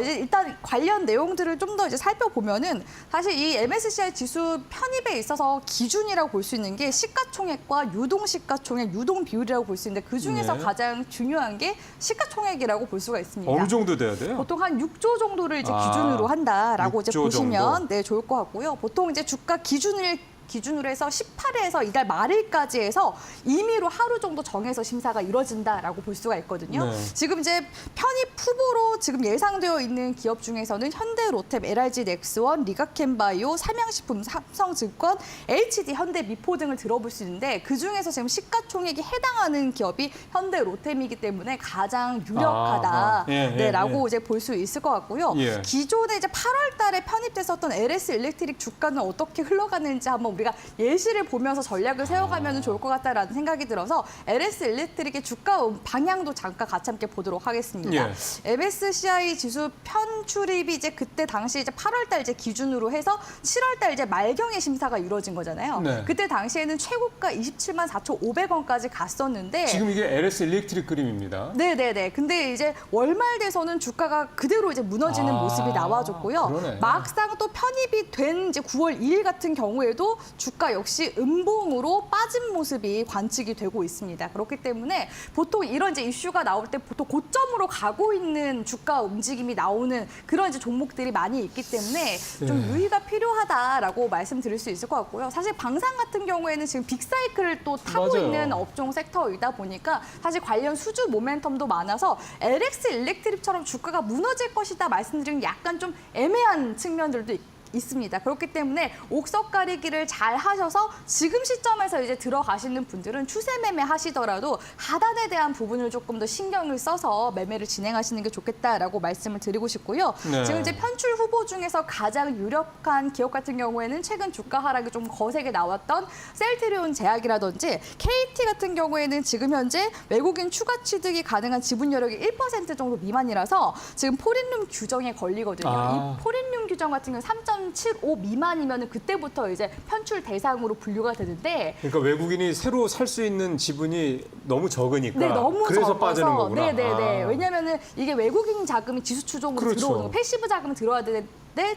D: 이제 일단 관련 내용들을 좀 더 이제 살펴보면은 사실 이 MSCI 지수 편입에 있어서 기준이라고 볼 수 있는 게 시가총액과 유동 시가총액, 유동 비율이라고 볼 수 있는데 그 중에서
A: 네.
D: 가장 중요한 게 시가총액이라고 볼 수가 있습니다.
A: 어느 정도 돼야 돼요?
D: 보통 한 6조 정도를 이제 기준으로 한다라고 이제
A: 6조
D: 보시면
A: 정도?
D: 네, 좋을 것 같고요. 보통 이제 주가 기준으로 해서 18일에서 이달 말일까지 해서 임의로 하루 정도 정해서 심사가 이루어진다라고 볼 수가 있거든요.
A: 네.
D: 지금 이제 편입 후보로 지금 예상되어 있는 기업 중에서는 현대로템, LRG 넥스원, 리가캠바이오, 삼양식품, 삼성증권, HD 현대미포 등을 들어볼 수 있는데 그 중에서 지금 시가총액이 해당하는 기업이 현대로템이기 때문에 가장 유력하다.
A: 예,
D: 네, 라고
A: 예.
D: 이제 볼 수 있을 것 같고요.
A: 예.
D: 기존에 이제 8월달에 편입됐었던 LS 일렉트릭 주가는 어떻게 흘러가는지 한번 우리가 예시를 보면서 전략을 세워가면 좋을 것 같다라는 생각이 들어서 LS 일렉트릭의 주가 방향도 잠깐 같이 함께 보도록 하겠습니다.
A: 예.
D: MSCI 지수 편출입이 이제 그때 당시 이제 8월달 이제 기준으로 해서 7월달 이제 말경의 심사가 이루어진 거잖아요.
A: 네.
D: 그때 당시에는 최고가 27만 4,500원까지 갔었는데
A: 지금 이게 LS 일렉트릭 그림입니다.
D: 네네네. 근데 이제 월말 돼서는 주가가 그대로 이제 무너지는 모습이 나와줬고요.
A: 그러네.
D: 막상 또 편입이 된 이제 9월 2일 같은 경우에도 주가 역시 음봉으로 빠진 모습이 관측이 되고 있습니다. 그렇기 때문에 보통 이런 이제 이슈가 나올 때 보통 고점으로 가고 있는 주가 움직임이 나오는 그런 이제 종목들이 많이 있기 때문에 좀
A: 네.
D: 유의가 필요하다라고 말씀드릴 수 있을 것 같고요. 사실 방산 같은 경우에는 지금 빅사이클을 또 타고
A: 맞아요.
D: 있는 업종 섹터이다 보니까 사실 관련 수주 모멘텀도 많아서 LX 일렉트릭처럼 주가가 무너질 것이다 말씀드리는 약간 좀 애매한 측면들도 있습니다. 그렇기 때문에 옥석 가리기를 잘 하셔서 지금 시점에서 이제 들어가시는 분들은 추세 매매 하시더라도 하단에 대한 부분을 조금 더 신경을 써서 매매를 진행하시는 게 좋겠다라고 말씀을 드리고 싶고요.
A: 네.
D: 지금 이제 편출 후보 중에서 가장 유력한 기업 같은 경우에는 최근 주가 하락이 좀 거세게 나왔던 셀트리온 제약이라든지 KT 같은 경우에는 지금 현재 외국인 추가 취득이 가능한 지분 여력이 1% 정도 미만이라서 지금 포린룸 규정에 걸리거든요.
A: 아.
D: 이 포린룸 규정 같은 경우는 3.75 미만이면 그때부터 이제 편출 대상으로 분류가 되는데
A: 그러니까 외국인이 새로 살 수 있는 지분이 너무 적으니까
D: 네, 너무
A: 그래서
D: 적어서
A: 빠지는 거구나.
D: 네네네.
A: 아.
D: 왜냐면은 이게 외국인 자금이 지수 추종으로
A: 그렇죠.
D: 들어오는 거, 패시브 자금이 들어와야 되는데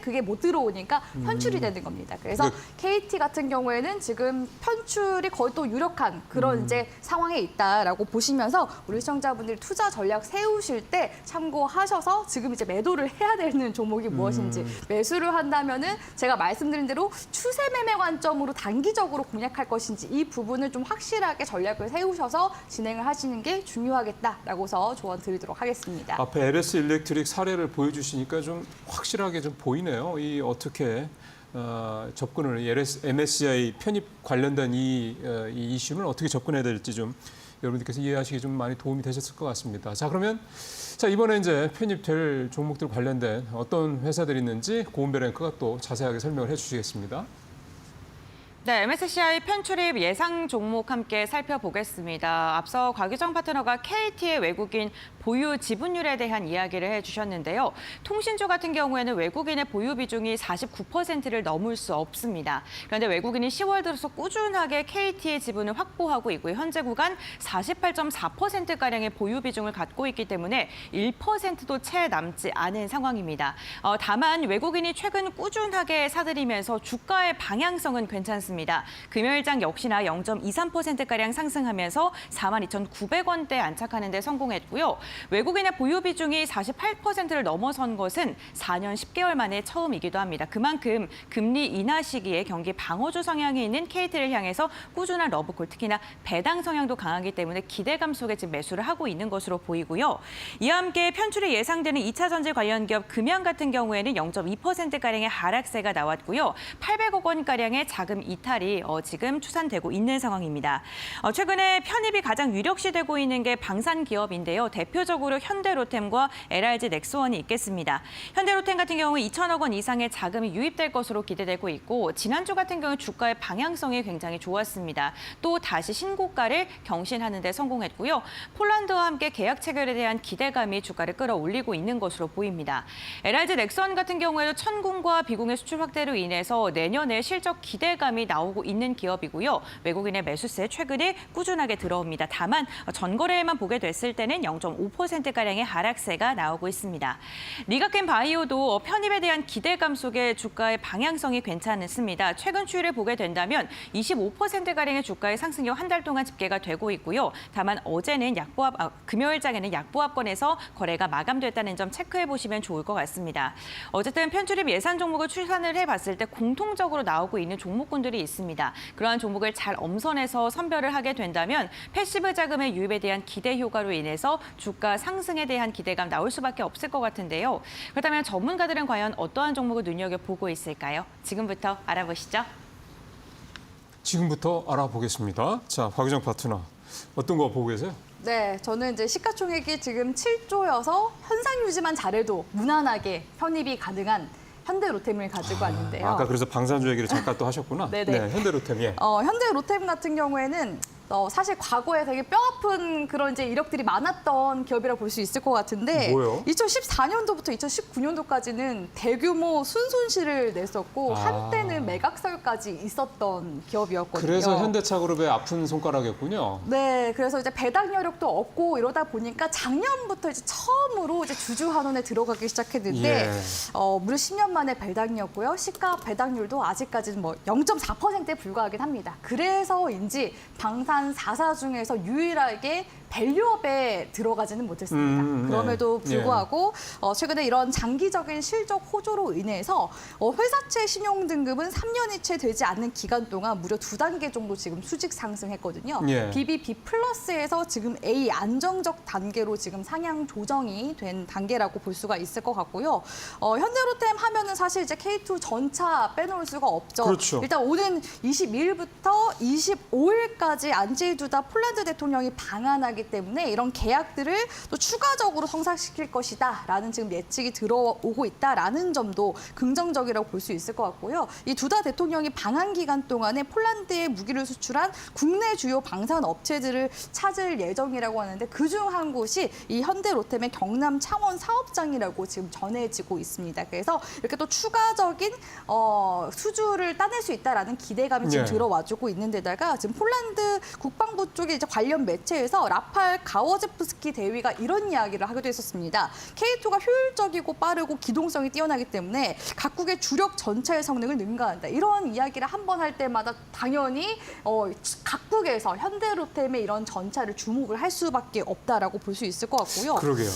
D: 그게 못 들어오니까 편출이 되는 겁니다. 그래서 KT 같은 경우에는 지금 편출이 거의 또 유력한 그런 이제 상황에 있다라고 보시면서 우리 시청자분들이 투자 전략 세우실 때 참고하셔서 지금 이제 매도를 해야 되는 종목이 무엇인지 매수를 한다면은 제가 말씀드린 대로 추세 매매 관점으로 단기적으로 공략할 것인지 이 부분을 좀 확실하게 전략을 세우셔서 진행을 하시는 게 중요하겠다라고서 조언 드리도록 하겠습니다.
A: 앞에 LS 일렉트릭 사례를 보여주시니까 좀 확실하게 좀 보이네요. 이 어떻게 접근을 MSCI 편입 관련된 이 이슈는 어떻게 접근해야 될지 좀 여러분들께서 이해하시기 좀 많이 도움이 되셨을 것 같습니다. 자, 그러면 이번에 이제 편입될 종목들 관련된 어떤 회사들이 있는지 고은별 앵커가 또 자세하게 설명을 해주시겠습니다.
B: 네, MSCI 편출입 예상 종목 함께 살펴보겠습니다. 앞서 곽유정 파트너가 KT의 외국인 보유 지분율에 대한 이야기를 해주셨는데요. 통신주 같은 경우에는 외국인의 보유 비중이 49%를 넘을 수 없습니다. 그런데 외국인이 10월 들어서 꾸준하게 KT의 지분을 확보하고 있고요. 현재 구간 48.4%가량의 보유 비중을 갖고 있기 때문에 1%도 채 남지 않은 상황입니다. 다만 외국인이 최근 꾸준하게 사들이면서 주가의 방향성은 괜찮습니다. 금요일장 역시나 0.23%가량 상승하면서 42,900원대 안착하는 데 성공했고요. 외국인의 보유 비중이 48%를 넘어선 것은 4년 10개월 만에 처음이기도 합니다. 그만큼 금리 인하 시기에 경기 방어주 성향이 있는 KT를 향해서 꾸준한 러브콜, 특히나 배당 성향도 강하기 때문에 기대감 속에 지금 매수를 하고 있는 것으로 보이고요. 이와 함께 편출이 예상되는 2차 전지 관련 기업 금양 같은 경우에는 0.2%가량의 하락세가 나왔고요. 800억 원가량의 자금 이탈이 지금 추산되고 있는 상황입니다. 최근에 편입이 가장 유력시되고 있는 게 방산 기업인데요. 대표적으로 현대로템과 LRG 넥스원이 있겠습니다. 현대로템 같은 경우 2천억 원 이상의 자금이 유입될 것으로 기대되고 있고 지난주 같은 경우 주가의 방향성이 굉장히 좋았습니다. 또 다시 신고가를 경신하는 데 성공했고요. 폴란드와 함께 계약 체결에 대한 기대감이 주가를 끌어올리고 있는 것으로 보입니다. LRG 넥스원 같은 경우에도 천궁과 비공의 수출 확대로 인해서 내년에 실적 기대감이 나오고 있는 기업이고요. 외국인의 매수세 최근에 꾸준하게 들어옵니다. 다만 전거래일만 보게 됐을 때는 0.5%가량의 하락세가 나오고 있습니다. 리가켄 바이오도 편입에 대한 기대감 속에 주가의 방향성이 괜찮습니다. 최근 추이를 보게 된다면 25%가량의 주가의 상승이 한 달 동안 집계가 되고 있고요. 다만 어제는 금요일장에는 약보합권에서 거래가 마감됐다는 점 체크해 보시면 좋을 것 같습니다. 어쨌든 편출입 예산 종목을 추산을 해봤을 때 공통적으로 나오고 있는 종목군들이 있습니다. 그러한 종목을 잘 엄선해서 선별을 하게 된다면 패시브 자금의 유입에 대한 기대 효과로 인해서 주가 상승에 대한 기대감 나올 수밖에 없을 것 같은데요. 그렇다면 전문가들은 과연 어떠한 종목을 눈여겨보고 있을까요? 지금부터 알아보시죠.
A: 지금부터 알아보겠습니다. 자, 곽유정 파트너, 어떤 거 보고 계세요?
D: 네, 저는 이제 시가총액이 지금 7조여서 현상 유지만 잘해도 무난하게 편입이 가능한 현대로템을 가지고 왔는데요.
A: 아까 그래서 방산주 얘기를 잠깐 또 하셨구나.
D: 네네.
A: 네, 현대로템. 예.
D: 현대로템 같은 경우에는 사실 과거에 되게 뼈아픈 그런 이제 이력들이 많았던 기업이라 볼 수 있을 것 같은데
A: 뭐요?
D: 2014년도부터 2019년도까지는 대규모 순손실을 냈었고 한때는 매각설까지 있었던 기업이었거든요.
A: 그래서 현대차그룹의 아픈 손가락이었군요.
D: 네, 그래서 이제 배당 여력도 없고 이러다 보니까 작년부터 이제 처음으로 이제 주주환원에 들어가기 시작했는데
A: 예.
D: 무려 10년 만에 배당이었고요. 시가 배당률도 아직까지는 뭐 0.4%에 불과하긴 합니다. 그래서인지 방산 4사 중에서 유일하게 밸류업에 들어가지는 못했습니다. 그럼에도 불구하고 최근에 이런 장기적인 실적 호조로 인해서 회사채 신용 등급은 3년이 채 되지 않는 기간 동안 무려 2단계 정도 지금 수직 상승했거든요.
A: 예.
D: BB 플러스에서 지금 A 안정적 단계로 지금 상향 조정이 된 단계라고 볼 수가 있을 것 같고요. 현대로템 하면은 사실 이제 K2 전차 빼놓을 수가 없죠.
A: 그렇죠.
D: 일단 오는 22일부터 25일까지 안제이 두다 폴란드 대통령이 방한하기 나기 때문에 이런 계약들을 또 추가적으로 성사시킬 것이다라는 지금 예측이 들어오고 있다라는 점도 긍정적이라고 볼 수 있을 것 같고요. 이 두다 대통령이 방한 기간 동안에 폴란드에 무기를 수출한 국내 주요 방산 업체들을 찾을 예정이라고 하는데 그중 한 곳이 이 현대 로템의 경남 창원 사업장이라고 지금 전해지고 있습니다. 그래서 이렇게 또 추가적인 수주를 따낼 수 있다라는 기대감이 지금
A: 예.
D: 들어와주고 있는 데다가 지금 폴란드 국방부 쪽에 이제 관련 매체에서 라팔 가워제프스키 대위가 이런 이야기를 하기도 했었습니다. K2가 효율적이고 빠르고 기동성이 뛰어나기 때문에 각국의 주력 전차의 성능을 능가한다. 이런 이야기를 한 번 할 때마다 당연히 각국에서 현대로템의 이런 전차를 주목을 할 수밖에 없다라고 볼 수 있을 것 같고요.
A: 그러게요.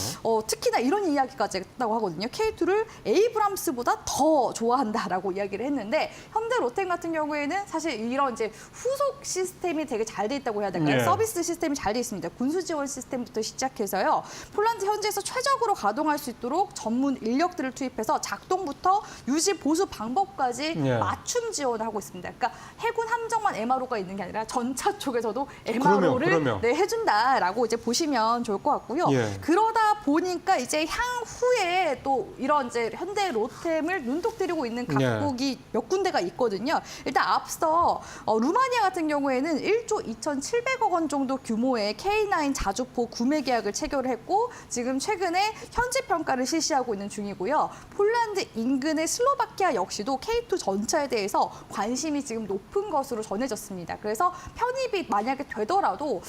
D: 특히나 이런 이야기까지 했다고 하거든요. K2를 에이브람스보다 더 좋아한다라고 이야기를 했는데 현대로템 같은 경우에는 사실 이런 이제 후속 시스템이 되게 잘 돼 있다고 해야 될까요?
A: 예.
D: 서비스 시스템이 잘 돼 있습니다. 군수 지원 시스템부터 시작해서요. 폴란드 현지에서 최적으로 가동할 수 있도록 전문 인력들을 투입해서 작동부터 유지 보수 방법까지
A: 예.
D: 맞춤 지원을 하고 있습니다. 그러니까 해군 함정만 MRO가 있는 게 아니라 전차 쪽에서도 MRO를
A: 그럼요.
D: 네, 해준다라고 이제 보시면 좋을 것 같고요.
A: 예.
D: 그러다 보니까 이제 향후에 또 이런 이제 현대 로템을 눈독 들이고 있는 각국이 몇 군데가 있거든요. 일단 앞서 루마니아 같은 경우에는 1조 2,700억 원 정도 규모의 K9 자주포 구매 계약을 체결을 했고 지금 최근에 현지 평가를 실시하고 있는 중이고요. 폴란드 인근의 슬로바키아 역시도 K2 전차에 대해서 관심이 지금 높은 것으로 전해졌습니다. 그래서 편입이 만약에 되더라도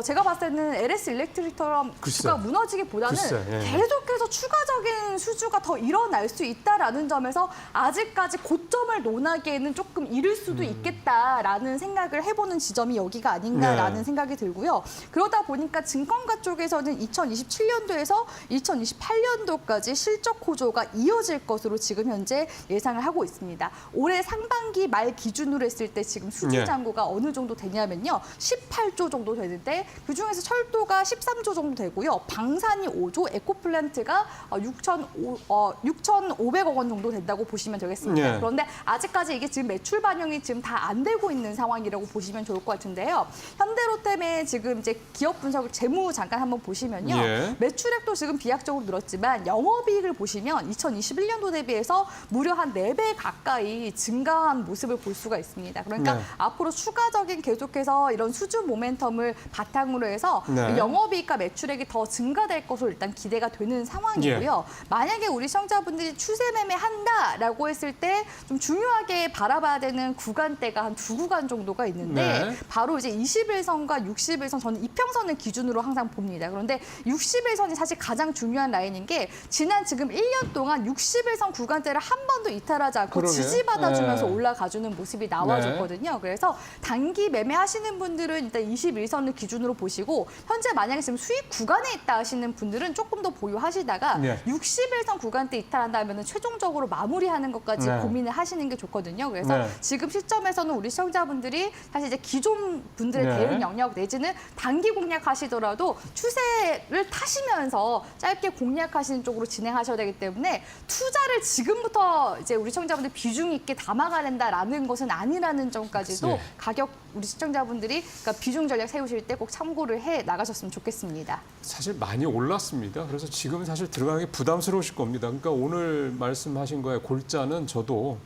D: 제가 봤을 때는 LS 일렉트릭처럼 주가 무너지기보다는 계속해서 추가적인 수주가 더 일어날 수 있다라는 점에서 아직까지 고점을 논하기에는 조금 이를 수도 있겠다라는 생각을 해보는 지점이 여기가 아닌가라는 생각이 들고요. 그러다 보니까 증권가 쪽에서는 2027년도에서 2028년도까지 실적 호조가 이어질 것으로 지금 현재 예상을 하고 있습니다. 올해 상반기 말 기준으로 했을 때 지금 수주 잔고가 어느 정도 되냐면요. 18조 정도 되는데 그중에서 철도가 13조 정도 되고요. 방산이 5조, 에코플랜트가 6,500억 원 정도 된다고 보시면 되겠습니다. 그런데 아직까지 이게 지금 매출 반영이 지금 다 안 되고 있는 상황이라고 보시면 좋을 것 같은데요. 현대로템의 지금 이제 기업 분석을 재무 잠깐 한번 보시면요. 매출액도 지금 비약적으로 늘었지만 영업이익을 보시면 2021년도 대비해서 무려 한 4배 가까이 증가한 모습을 볼 수가 있습니다. 그러니까 앞으로 추가적인 계속해서 이런 수주 모멘텀을 바탕으로 해서 영업이익과 매출액이 더 증가될 것으로 일단 기대가 되는 상황이고요. 만약에 우리 시청자분들이 추세 매매 한다라고 했을 때 좀 중요하게 바라봐야 되는 구간대가 한 2구간 정도가 있는데 바로 이제 21선과 61선 저는 이평선을 기준으로 항상 봅니다. 그런데 61선이 사실 가장 중요한 라인인 게 지난 지금 1년 동안 61선 구간대를 한 번도 이탈하지 않고 지지받아주면서 올라가주는 모습이 나와줬거든요. 그래서 단기 매매하시는 분들은 일단 21선을 기준으로 보시고 현재 만약에 지금 수익 구간에 있다 하시는 분들은 조금 더 보유하시다가 61선 구간대 이탈한다면 최종적으로 마무리하는 것까지 고민을 하시는 게 좋거든요. 그래서 지금 시점에서는 우리 시청자분들이 사실 이제 기존 분들의 대응 영역 내지는 단기 공략하시더라도 추세를 타시면서 짧게 공략하시는 쪽으로 진행하셔야 되기 때문에 투자를 지금부터 이제 우리 시청자분들 비중 있게 담아가야 된다라는 것은 아니라는 점까지도 가격 우리 시청자분들이 그러니까 비중 전략 세우실 때 꼭 참고를 해 나가셨으면 좋겠습니다.
A: 사실 많이 올랐습니다. 그래서 지금 사실 들어가기 부담스러우실 겁니다. 그러니까 오늘 말씀하신 거에 골자는 저도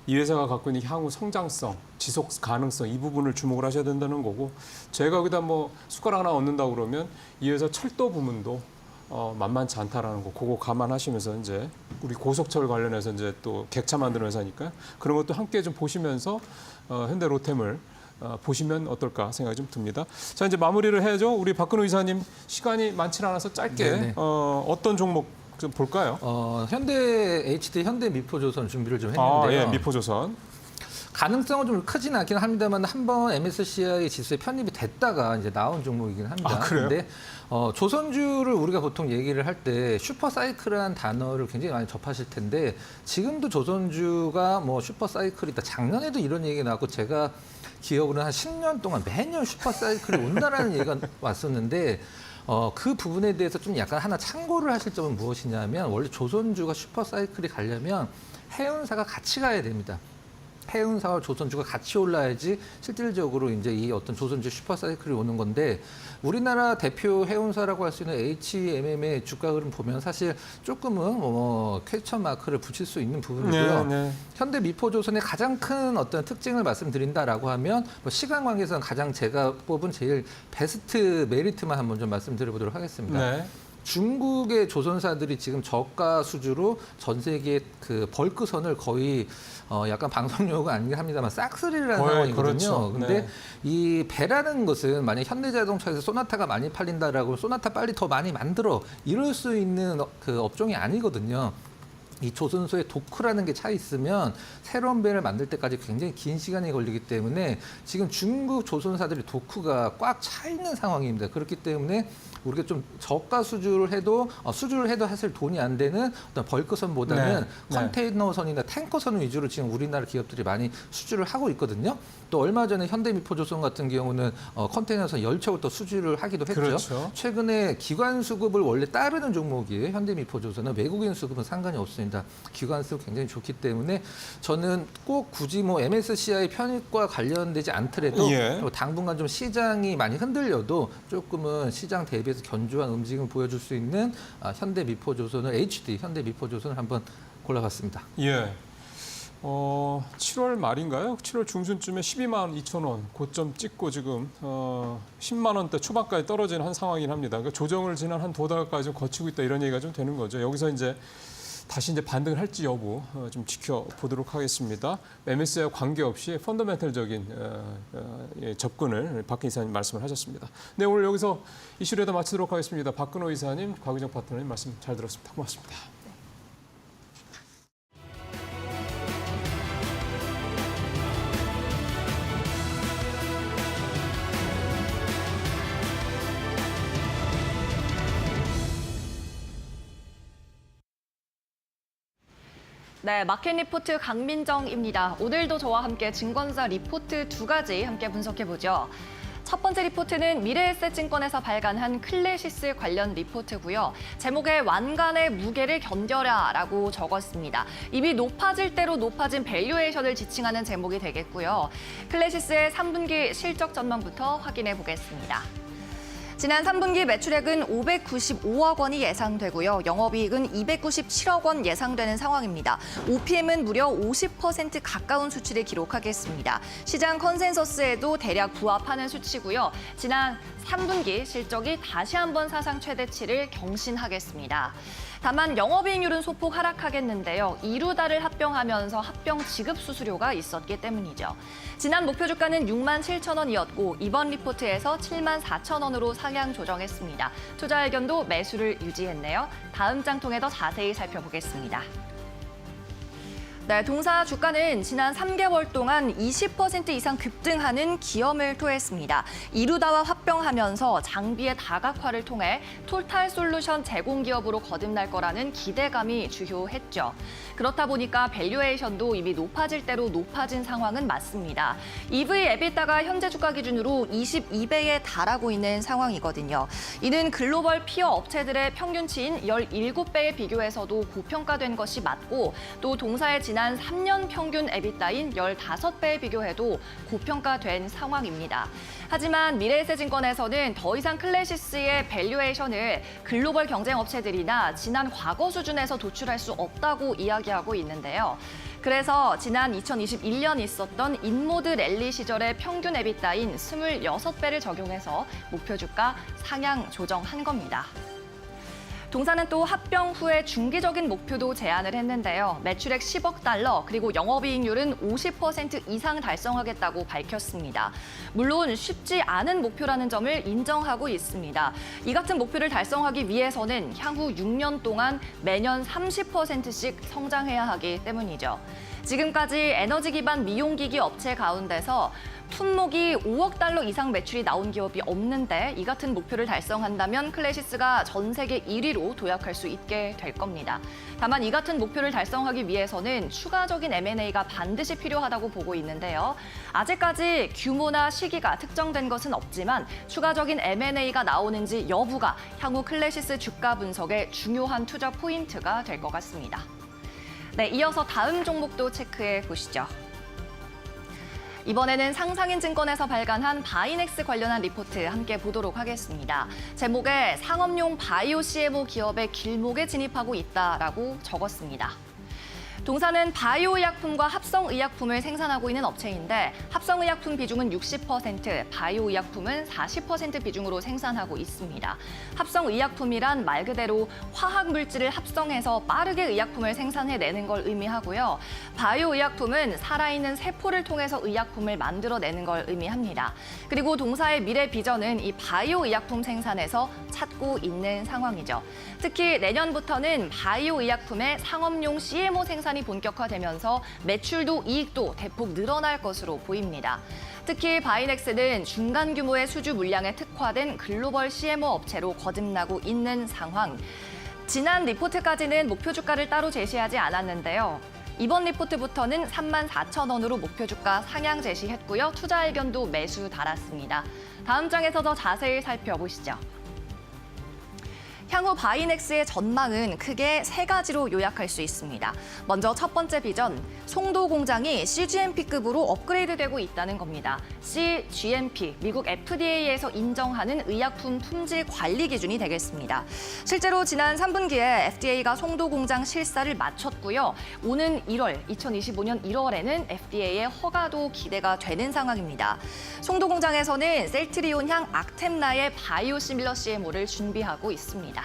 A: 이 회사가 갖고 있는 향후 성장성, 지속 가능성 이 부분을 주목을 하셔야 된다는 거고 제가 여기다 뭐 숟가락 하나 얹는다고 그러면 이 회사 철도 부문도 만만치 않다라는 거 그거 감안하시면서 이제 우리 고속철 관련해서 이제 또 객차 만드는 회사니까 그런 것도 함께 좀 보시면서 현대로템을 보시면 어떨까 생각이 좀 듭니다. 자 이제 마무리를 해야죠. 우리 박근호 이사님 시간이 많지 않아서 짧게 어떤 종목 좀 볼까요?
C: 현대 HD, 현대 미포조선 준비를 좀 했는데요.
A: 미포조선.
C: 가능성은 좀 크지는 않긴 합니다만 한번 MSCI 지수에 편입이 됐다가 이제 나온 종목이긴 합니다. 그런데 조선주를 우리가 보통 얘기를 할 때 슈퍼사이클이라는 단어를 굉장히 많이 접하실 텐데 지금도 조선주가 뭐 슈퍼사이클이다. 작년에도 이런 얘기가 나왔고 제가 기억으로는 한 10년 동안 매년 슈퍼사이클이 온다라는 얘기가 왔었는데 그 부분에 대해서 좀 약간 하나 참고를 하실 점은 무엇이냐면 원래 조선주가 슈퍼사이클이 가려면 해운사가 같이 가야 됩니다. 해운사와 조선주가 같이 올라야지 실질적으로 이제 이 어떤 조선주 슈퍼사이클이 오는 건데 우리나라 대표 해운사라고 할 수 있는 HMM의 주가 흐름 보면 사실 조금은 퀘스천 마크를 붙일 수 있는 부분이고요. 현대 미포조선의 가장 큰 어떤 특징을 말씀드린다라고 하면 시간 관계에서는 가장 제가 뽑은 제일 베스트 메리트만 한번 좀 말씀드려보도록 하겠습니다. 중국의 조선사들이 지금 저가 수주로 전 세계 그 벌크선을 거의 약간 방송용어가 아니긴 합니다만 싹쓸이라는 상황이거든요.
A: 그렇죠.
C: 근데 이 배라는 것은 만약 현대자동차에서 소나타가 많이 팔린다라고 소나타 빨리 더 많이 만들어 이럴 수 있는 그 업종이 아니거든요. 이 조선소에 도크라는 게 차 있으면 새로운 배를 만들 때까지 굉장히 긴 시간이 걸리기 때문에 지금 중국 조선사들이 도크가 꽉 차 있는 상황입니다. 그렇기 때문에 우리가 좀 저가 수주를 해도 사실 돈이 안 되는 어떤 벌크선보다는 컨테이너선이나 탱커선 위주로 지금 우리나라 기업들이 많이 수주를 하고 있거든요. 또 얼마 전에 현대미포조선 같은 경우는 컨테이너선 열척을 또 수주를 하기도 했죠.
A: 그렇죠.
C: 최근에 기관 수급을 원래 따르는 종목이에요. 현대미포조선은 외국인 수급은 상관이 없습니다. 기관 수급 굉장히 좋기 때문에 저는 꼭 굳이 MSCI 편입과 관련되지 않더라도 당분간 좀 시장이 많이 흔들려도 조금은 시장 대비해서 견조한 움직임을 보여줄 수 있는 현대미포조선을 현대미포조선을 한번 골라봤습니다.
A: 7월 말인가요? 7월 중순쯤에 12만 2천 원 고점 찍고 지금 10만 원대 초반까지 떨어지는 한 상황이긴 합니다. 그러니까 조정을 지난 한 2달까지 좀 거치고 있다 이런 얘기가 좀 되는 거죠. 여기서 이제 다시 반등을 할지 여부 좀 지켜보도록 하겠습니다. MSCI와 관계없이 펀더멘털적인 접근을 박근 이사님 말씀을 하셨습니다. 네, 오늘 여기서 이슈를 다 마치도록 하겠습니다. 박근호 이사님, 곽유정 파트너님 말씀 잘 들었습니다. 고맙습니다.
E: 네, 마켓 리포트 강민정입니다. 오늘도 저와 함께 증권사 리포트 2가지 함께 분석해보죠. 첫 번째 리포트는 미래에셋증권에서 발간한 클래시스 관련 리포트고요. 제목에 완간의 무게를 견뎌라라고 적었습니다. 이미 높아질 대로 높아진 밸류에이션을 지칭하는 제목이 되겠고요. 클래시스의 3분기 실적 전망부터 확인해 보겠습니다. 지난 3분기 매출액은 595억 원이 예상되고요. 영업이익은 297억 원 예상되는 상황입니다. OPM은 무려 50% 가까운 수치를 기록하겠습니다. 시장 컨센서스에도 대략 부합하는 수치고요. 지난 3분기 실적이 다시 한번 사상 최대치를 경신하겠습니다. 다만 영업이익률은 소폭 하락하겠는데요. 이루다를 합병하면서 합병 지급 수수료가 있었기 때문이죠. 지난 목표 주가는 6만 7천 원이었고 이번 리포트에서 7만 4천 원으로 상향 조정했습니다. 투자 의견도 매수를 유지했네요. 다음 장 통해 더 자세히 살펴보겠습니다. 네, 동사 주가는 지난 3개월 동안 20% 이상 급등하는 기염을 토했습니다. 이루다와 합병하면서 장비의 다각화를 통해 토탈 솔루션 제공 기업으로 거듭날 거라는 기대감이 주요했죠. 그렇다 보니까 밸류에이션도 이미 높아질 대로 높아진 상황은 맞습니다. EV 에비타가 현재 주가 기준으로 22배에 달하고 있는 상황이거든요. 이는 글로벌 피어 업체들의 평균치인 17배에 비교해서도 고평가된 것이 맞고 또 동사의 지난 3년 평균 에비타인 15배에 비교해도 고평가된 상황입니다. 하지만 미래에셋증권에서는 더 이상 클래시스의 밸류에이션을 글로벌 경쟁 업체들이나 지난 과거 수준에서 도출할 수 없다고 이야기하고 있는데요. 그래서 지난 2021년 있었던 인모드 랠리 시절의 평균 에비타인 26배를 적용해서 목표 주가 상향 조정한 겁니다. 동사는 또 합병 후에 중기적인 목표도 제안을 했는데요. 매출액 10억 달러 그리고 영업이익률은 50% 이상 달성하겠다고 밝혔습니다. 물론 쉽지 않은 목표라는 점을 인정하고 있습니다. 이 같은 목표를 달성하기 위해서는 향후 6년 동안 매년 30%씩 성장해야 하기 때문이죠. 지금까지 에너지 기반 미용기기 업체 가운데서 품목이 5억 달러 이상 매출이 나온 기업이 없는데 이 같은 목표를 달성한다면 클래시스가 전 세계 1위로 도약할 수 있게 될 겁니다. 다만 이 같은 목표를 달성하기 위해서는 추가적인 M&A가 반드시 필요하다고 보고 있는데요. 아직까지 규모나 시기가 특정된 것은 없지만 추가적인 M&A가 나오는지 여부가 향후 클래시스 주가 분석의 중요한 투자 포인트가 될 것 같습니다. 네, 이어서 다음 종목도 체크해 보시죠. 이번에는 상상인 증권에서 발간한 바이넥스 관련한 리포트 함께 보도록 하겠습니다. 제목에 상업용 바이오 CMO 기업의 길목에 진입하고 있다라고 적었습니다. 동사는 바이오의약품과 합성의약품을 생산하고 있는 업체인데 합성의약품 비중은 60%, 바이오의약품은 40% 비중으로 생산하고 있습니다. 합성의약품이란 말 그대로 화학물질을 합성해서 빠르게 의약품을 생산해내는 걸 의미하고요. 바이오의약품은 살아있는 세포를 통해서 의약품을 만들어내는 걸 의미합니다. 그리고 동사의 미래 비전은 이 바이오의약품 생산에서 찾고 있는 상황이죠. 특히 내년부터는 바이오의약품의 상업용 CMO 생산이 본격화되면서 매출도 이익도 대폭 늘어날 것으로 보입니다. 특히 바이넥스는 중간 규모의 수주 물량에 특화된 글로벌 CMO 업체로 거듭나고 있는 상황. 지난 리포트까지는 목표 주가를 따로 제시하지 않았는데요. 이번 리포트부터는 34,000원으로 목표 주가 상향 제시했고요. 투자 의견도 매수 달았습니다. 다음 장에서 더 자세히 살펴보시죠. 향후 바이넥스의 전망은 크게 세 가지로 요약할 수 있습니다. 먼저 첫 번째 비전, 송도 공장이 CGMP급으로 업그레이드되고 있다는 겁니다. CGMP, 미국 FDA에서 인정하는 의약품 품질 관리 기준이 되겠습니다. 실제로 지난 3분기에 FDA가 송도 공장 실사를 마쳤고요. 오는 2025년 1월에는 FDA의 허가도 기대가 되는 상황입니다. 송도 공장에서는 셀트리온향 악템라의 바이오시밀러 CMO를 준비하고 있습니다.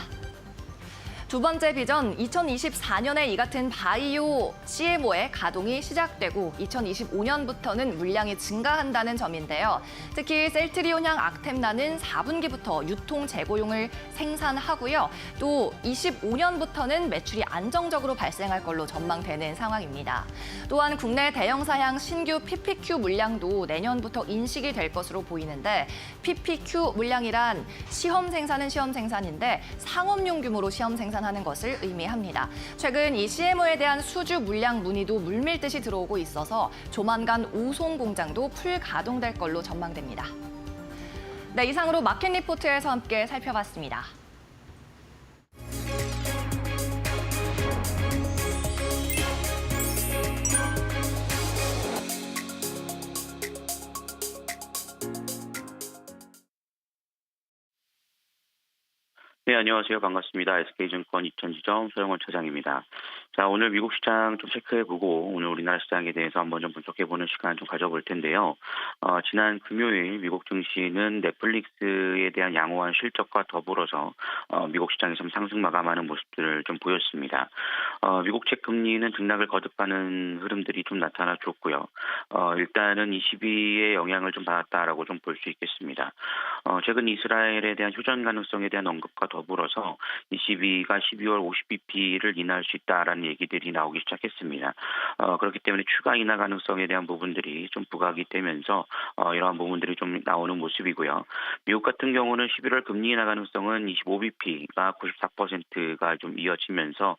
E: 두 번째 비전, 2024년에 이 같은 바이오 CMO의 가동이 시작되고 2025년부터는 물량이 증가한다는 점인데요. 특히 셀트리온향 악템라는 4분기부터 유통 재고용을 생산하고요. 또 25년부터는 매출이 안정적으로 발생할 걸로 전망되는 상황입니다. 또한 국내 대형사양 신규 PPQ 물량도 내년부터 인식이 될 것으로 보이는데 PPQ 물량이란 시험 생산은 시험 생산인데 상업용 규모로 시험 생산하는 것을 의미합니다. 최근 이 CMO에 대한 수주 물량 문의도 물밀듯이 들어오고 있어서 조만간 오송 공장도 풀 가동될 걸로 전망됩니다. 네, 이상으로 마켓 리포트에서 함께 살펴봤습니다.
F: 네, 안녕하세요. 반갑습니다. SK증권 이천지점 소영원 차장입니다. 자, 오늘 미국 시장 좀 체크해보고 오늘 우리나라 시장에 대해서 한번 좀 분석해보는 시간 좀 가져볼 텐데요. 지난 금요일 미국 증시는 넷플릭스에 대한 양호한 실적과 더불어서 미국 시장에서 좀 상승 마감하는 모습들을 좀 보였습니다. 미국 채 금리는 등락을 거듭하는 흐름들이 좀 나타나줬고요. 일단은 22의 영향을 좀 받았다라고 좀 볼 수 있겠습니다. 최근 이스라엘에 대한 휴전 가능성에 대한 언급과 더불어서 22가 12월 50bp를 인하할 수 있다라는 얘기들이 나오기 시작했습니다. 그렇기 때문에 추가 인하 가능성에 대한 부분들이 좀 부각이 되면서 이러한 부분들이 좀 나오는 모습이고요. 미국 같은 경우는 11월 금리 인하 가능성은 25bp가 94%가 좀 이어지면서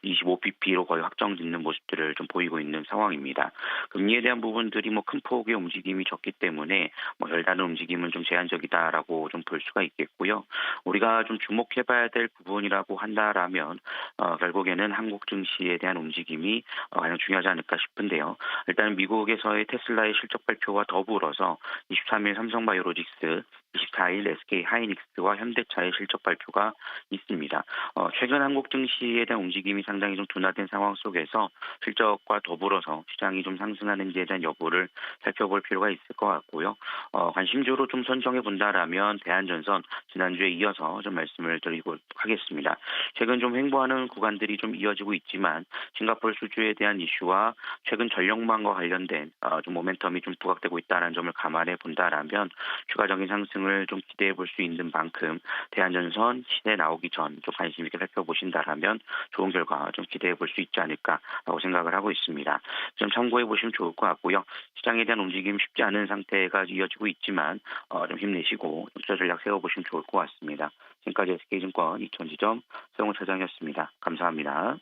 F: 25bp로 거의 확정짓는 모습들을 좀 보이고 있는 상황입니다. 금리에 대한 부분들이 뭐 큰 폭의 움직임이 적기 때문에 뭐 별다른 움직임은 좀 제한적이다라고 좀 볼 수가 있겠고요. 우리가 좀 주목해봐야 될 부분이라고 한다라면 결국에는 한국 증시에 대한 움직임이 가장 중요하지 않을까 싶은데요. 일단 미국에서의 테슬라의 실적 발표와 더불어서 23일 삼성바이오로직스, 24일 SK 하이닉스와 현대차의 실적 발표가 있습니다. 최근 한국 증시에 대한 움직임이 상당히 좀 둔화된 상황 속에서 실적과 더불어서 시장이 좀 상승하는지에 대한 여부를 살펴볼 필요가 있을 것 같고요. 관심주로 좀 선정해 본다라면 대한전선 지난주에 이어서 좀 말씀을 드리고 하겠습니다. 최근 좀 횡보하는 구간들이 좀 이어지고 있지만 싱가포르 수주에 대한 이슈와 최근 전력망과 관련된 좀 모멘텀이 좀 부각되고 있다는 점을 감안해 본다라면 추가적인 상승을 좀 기대해 볼 수 있는 만큼 대한전선 시대 나오기 전 좀 관심 있게 살펴보신다라면 좋은 결과 좀 기대해 볼 수 있지 않을까라고 생각을 하고 있습니다. 좀 참고해 보시면 좋을 것 같고요. 시장에 대한 움직임 쉽지 않은 상태가 이어지고 있지만 좀 힘내시고 투자 전략 세워보시면 좋을 것 같습니다. 지금까지 SK증권 이천지점 소영원 차장이었습니다. 감사합니다.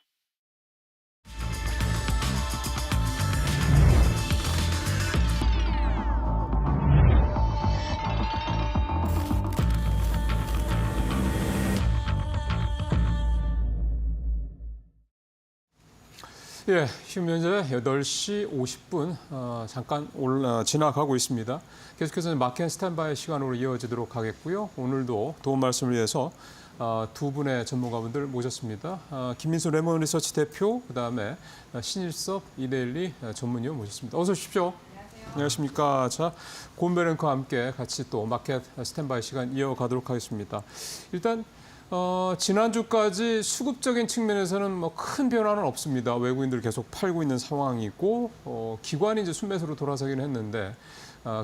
A: 예, 지금 현재 8시 50분 잠깐 지나가고 있습니다. 계속해서 마켓 스탠바이 시간으로 이어지도록 하겠고요. 오늘도 도움 말씀을 위해서 두 분의 전문가분들 모셨습니다. 김민수 레몬 리서치 대표, 그다음에 신일섭 이데일리 전문위원 모셨습니다. 어서 오십시오. 안녕하십니까. 자, 곰베랭크와 함께 같이 또 마켓 스탠바이 시간 이어가도록 하겠습니다. 일단 지난주까지 수급적인 측면에서는 뭐 큰 변화는 없습니다. 외국인들 계속 팔고 있는 상황이고 기관이 이제 순매수로 돌아서긴 했는데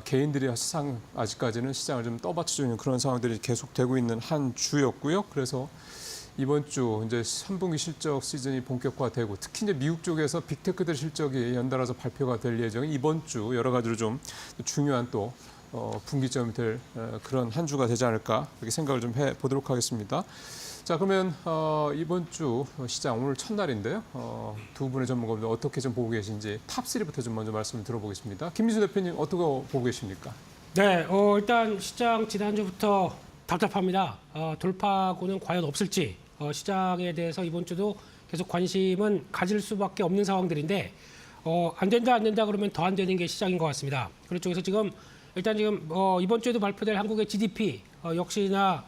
A: 개인들이 사실상 아직까지는 시장을 좀 떠받쳐주는 그런 상황들이 계속되고 있는 한 주였고요. 그래서 이번 주 이제 3분기 실적 시즌이 본격화되고 특히 이제 미국 쪽에서 빅테크들 실적이 연달아서 발표가 될 예정인 이번 주 여러 가지로 좀 중요한 또 분기점이 될 그런 한 주가 되지 않을까 그렇게 생각을 좀 해보도록 하겠습니다. 자, 그러면 이번 주 시장 오늘 첫날인데요. 두 분의 전문가분들 어떻게 좀 보고 계신지 탑3부터 좀 먼저 말씀을 들어보겠습니다. 김민수 대표님 어떻게 보고 계십니까?
G: 네, 일단 시장 지난주부터 답답합니다. 돌파구는 과연 없을지 시장에 대해서 이번 주도 계속 관심은 가질 수밖에 없는 상황들인데 안 된다 그러면 더 안 되는 게 시장인 것 같습니다. 그쪽에서 지금 이번 주에도 발표될 한국의 GDP 역시나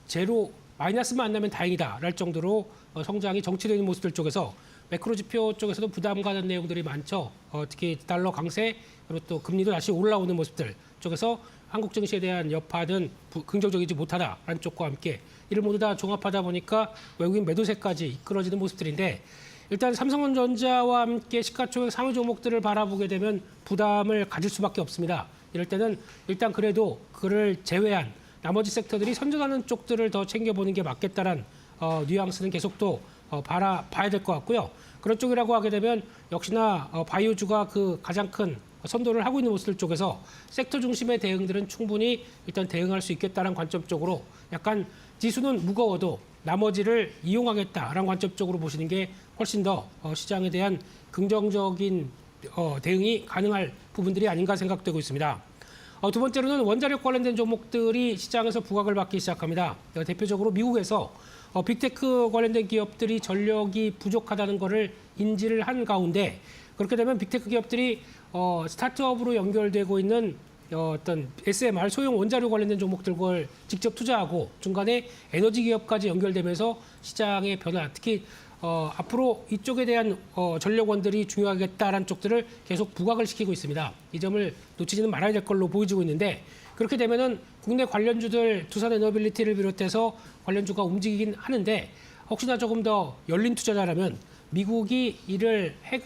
G: 제로 마이너스만 안 나면 다행이다랄 정도로 성장이 정체되는 모습들 쪽에서 매크로 지표 쪽에서도 부담 가는 내용들이 많죠. 특히 달러 강세 그리고 또 금리도 다시 올라오는 모습들 쪽에서 한국 증시에 대한 여파는 긍정적이지 못하다라는 쪽과 함께 이를 모두 다 종합하다 보니까 외국인 매도세까지 이끌어지는 모습들인데 일단 삼성전자와 함께 시가총액 상위 종목들을 바라보게 되면 부담을 가질 수밖에 없습니다. 이럴 때는 일단 그래도 그를 제외한 나머지 섹터들이 선전하는 쪽들을 더 챙겨보는 게 맞겠다란 뉘앙스는 계속 또 봐야 될 것 같고요. 그런 쪽이라고 하게 되면 역시나 바이오주가 그 가장 큰 선도를 하고 있는 모습들 쪽에서 섹터 중심의 대응들은 충분히 일단 대응할 수 있겠다는 관점 쪽으로 약간 지수는 무거워도 나머지를 이용하겠다라는 관점 쪽으로 보시는 게 훨씬 더 시장에 대한 긍정적인 대응이 가능할 부분들이 아닌가 생각되고 있습니다. 두 번째로는 원자력 관련된 종목들이 시장에서 부각을 받기 시작합니다. 대표적으로 미국에서 빅테크 관련된 기업들이 전력이 부족하다는 것을 인지를 한 가운데 그렇게 되면 빅테크 기업들이 스타트업으로 연결되고 있는 어떤 SMR 소형 원자료 관련된 종목들을 직접 투자하고 중간에 에너지 기업까지 연결되면서 시장의 변화, 특히 앞으로 이쪽에 대한 전력원들이 중요하겠다라는 쪽들을 계속 부각을 시키고 있습니다. 이 점을 놓치지는 말아야 될 걸로 보여지고 있는데 그렇게 되면은 국내 관련주들 두산 에너빌리티를 비롯해서 관련주가 움직이긴 하는데 혹시나 조금 더 열린 투자자라면 미국이 이를 핵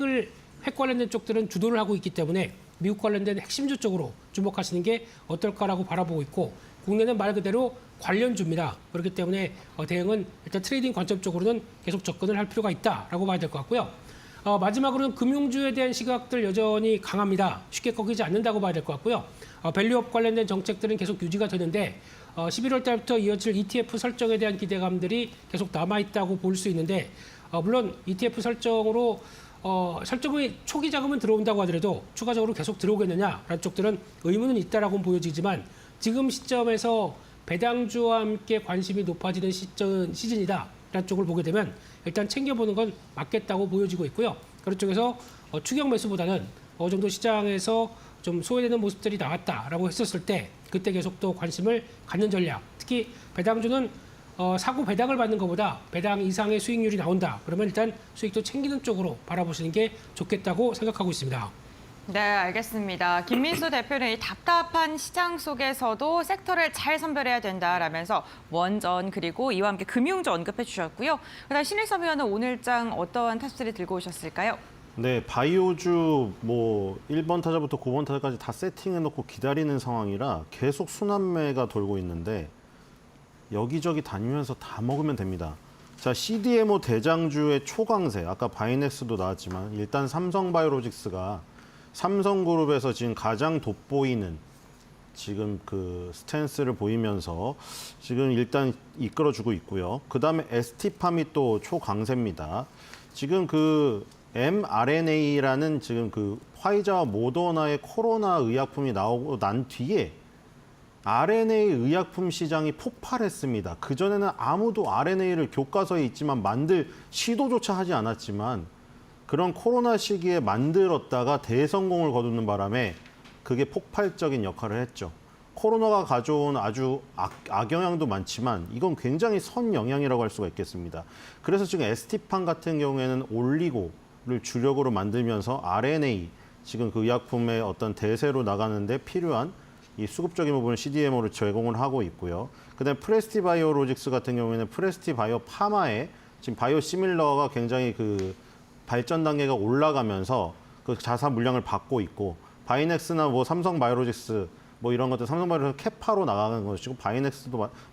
G: 관련된 쪽들은 주도를 하고 있기 때문에 미국 관련된 핵심주 쪽으로 주목하시는 게 어떨까라고 바라보고 있고 국내는 말 그대로 관련주입니다. 그렇기 때문에 대응은 일단 트레이딩 관점 쪽으로는 계속 접근을 할 필요가 있다라고 봐야 될 것 같고요. 마지막으로는 금융주에 대한 시각들 여전히 강합니다. 쉽게 꺾이지 않는다고 봐야 될 것 같고요. 밸류업 관련된 정책들은 계속 유지가 되는데 11월 달부터 이어질 ETF 설정에 대한 기대감들이 계속 남아있다고 볼 수 있는데 물론 ETF 설정으로 설정의 초기 자금은 들어온다고 하더라도 추가적으로 계속 들어오겠느냐라는 쪽들은 의문은 있다라고 보여지지만 지금 시점에서 배당주와 함께 관심이 높아지는 시즌이다라는 쪽을 보게 되면 일단 챙겨보는 건 맞겠다고 보여지고 있고요. 그런 쪽에서 추격 매수보다는 어느 정도 시장에서 좀 소외되는 모습들이 나왔다라고 했었을 때 그때 계속 또 관심을 갖는 전략. 특히 배당주는 사고 배당을 받는 것보다 배당 이상의 수익률이 나온다. 그러면 일단 수익도 챙기는 쪽으로 바라보시는 게 좋겠다고 생각하고 있습니다.
B: 네, 알겠습니다. 김민수 대표는 이 답답한 시장 속에서도 섹터를 잘 선별해야 된다라면서 원전 그리고 이와 함께 금융주 언급해 주셨고요. 그다음 신일섭 의원은 오늘장 어떤 탑3 들고 오셨을까요?
H: 네, 바이오주 1번 타자부터 9번 타자까지 다 세팅해놓고 기다리는 상황이라 계속 순환매가 돌고 있는데 여기저기 다니면서 다 먹으면 됩니다. 자, CDMO 대장주의 초강세, 아까 바이넥스도 나왔지만 일단 삼성바이오로직스가 삼성그룹에서 지금 가장 돋보이는 지금 그 스탠스를 보이면서 지금 일단 이끌어주고 있고요. 그 다음에 ST팜이 또 초강세입니다. 지금 그 mRNA라는 지금 그 화이자와 모더나의 코로나 의약품이 나오고 난 뒤에 RNA 의약품 시장이 폭발했습니다. 그전에는 아무도 RNA를 교과서에 있지만 만들 시도조차 하지 않았지만 그런 코로나 시기에 만들었다가 대성공을 거두는 바람에 그게 폭발적인 역할을 했죠. 코로나가 가져온 아주 악영향도 많지만 이건 굉장히 선영향이라고 할 수가 있겠습니다. 그래서 지금 ST판 같은 경우에는 올리고를 주력으로 만들면서 RNA, 지금 그 의약품의 어떤 대세로 나가는데 필요한 이 수급적인 부분을 CDMO로 제공을 하고 있고요. 그다음에 프레스티바이오로직스 같은 경우에는 프레스티바이오 파마의 지금 바이오시밀러가 굉장히 그 발전 단계가 올라가면서 그 자사 물량을 받고 있고, 바이넥스나 뭐 삼성바이오로직스 뭐 이런 것들, 삼성바이오로직스 캐파로 나가는 것이고,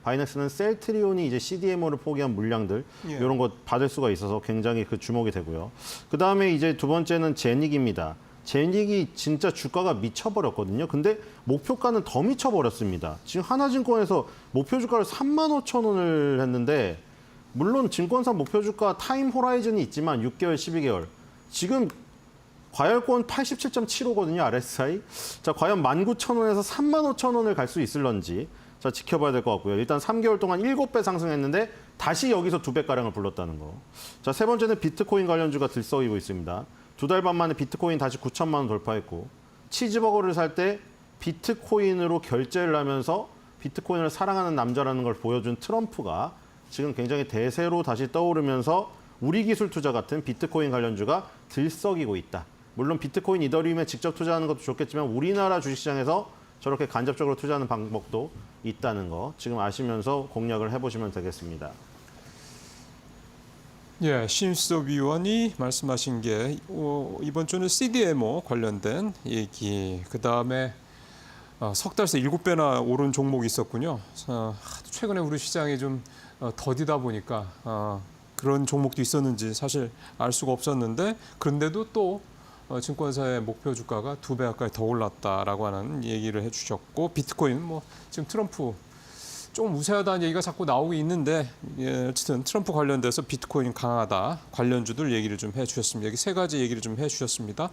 H: 바이넥스는 셀트리온이 이제 CDMO를 포기한 물량들 이런 거 받을 수가 있어서 굉장히 그 주목이 되고요. 그 다음에 이제 두 번째는 제닉입니다. 제닉이 진짜 주가가 미쳐버렸거든요. 근데 목표가는 더 미쳐버렸습니다. 지금 하나증권에서 목표 주가를 35,000원을 했는데, 물론 증권사 목표 주가 타임 호라이즌이 있지만 6개월, 12개월. 지금 과열권 87.75거든요, RSI. 자, 과연 19,000원에서 35,000원을 갈 수 있을런지 자, 지켜봐야 될 것 같고요. 일단 3개월 동안 7배 상승했는데 다시 여기서 2배가량을 불렀다는 거. 자, 세 번째는 비트코인 관련주가 들썩이고 있습니다. 2달 반 만에 비트코인 다시 9천만 원 돌파했고, 치즈버거를 살 때 비트코인으로 결제를 하면서 비트코인을 사랑하는 남자라는 걸 보여준 트럼프가 지금 굉장히 대세로 다시 떠오르면서 우리 기술 투자 같은 비트코인 관련주가 들썩이고 있다. 물론 비트코인, 이더리움에 직접 투자하는 것도 좋겠지만 우리나라 주식시장에서 저렇게 간접적으로 투자하는 방법도 있다는 거 지금 아시면서 공략을 해보시면 되겠습니다.
A: 예, 신수섭 위원이 말씀하신 게 이번 주는 CDMO 관련된 얘기, 그다음에 석 달 새 7배나 오른 종목이 있었군요. 최근에 우리 시장이 좀 더디다 보니까 그런 종목도 있었는지 사실 알 수가 없었는데, 그런데도 또 증권사의 목표 주가가 2배 가까이 더 올랐다라고 하는 얘기를 해주셨고, 비트코인 뭐 지금 트럼프 좀 우세하다는 얘기가 자꾸 나오고 있는데, 예, 어쨌든 트럼프 관련돼서 비트코인 강하다 관련주들 얘기를 좀 해주셨습니다. 여기 세 가지 얘기를 좀 해주셨습니다.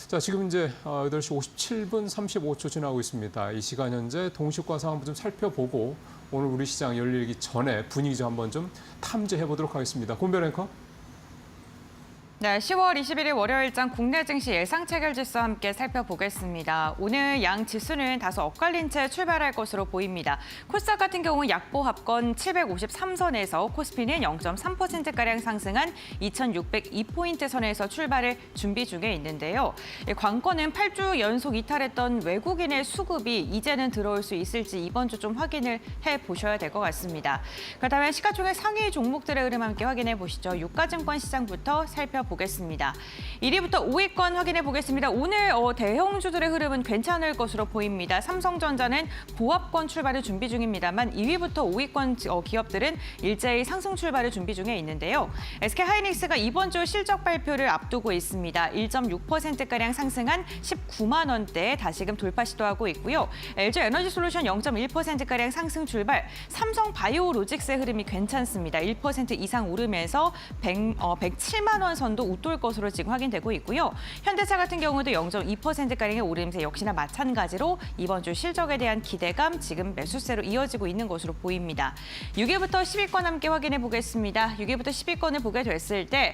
A: 자, 지금 이제 8시 57분 35초 지나고 있습니다. 이 시간 현재 동시과 상황 좀 살펴보고 오늘 우리 시장 열리기 전에 분위기 좀 한번 좀 탐지해 보도록 하겠습니다. 권별 앵커.
B: 네, 10월 21일 월요일장 국내 증시 예상 체결 지수 함께 살펴보겠습니다. 오늘 양 지수는 다소 엇갈린 채 출발할 것으로 보입니다. 코스닥 같은 경우 약보합권 753선에서 코스피는 0.3%가량 상승한 2,602포인트 선에서 출발을 준비 중에 있는데요. 관건은 8주 연속 이탈했던 외국인의 수급이 이제는 들어올 수 있을지 이번 주 좀 확인을 해보셔야 될 것 같습니다. 그렇다면 시가총액 상위 종목들의 흐름 함께 확인해 보시죠. 유가증권 시장부터 살펴보겠습니다. 1위부터 5위권 확인해 보겠습니다. 오늘 대형주들의 흐름은 괜찮을 것으로 보입니다. 삼성전자는 보합권 출발을 준비 중입니다만 2위부터 5위권 기업들은 일제히 상승 출발을 준비 중에 있는데요. SK하이닉스가 이번 주 실적 발표를 앞두고 있습니다. 1.6%가량 상승한 19만 원대에 다시금 돌파 시도하고 있고요. LG에너지솔루션 0.1%가량 상승 출발, 삼성바이오로직스의 흐름이 괜찮습니다. 1% 이상 오르면서 107만 원 선도 웃돌 것으로 지금 확인되고 있고요. 현대차 같은 경우도 0.2%가량의 오름세 역시나 마찬가지로 이번 주 실적에 대한 기대감 지금 매수세로 이어지고 있는 것으로 보입니다. 6위부터 10위권 함께 확인해 보겠습니다. 6위부터 10위권을 보게 됐을 때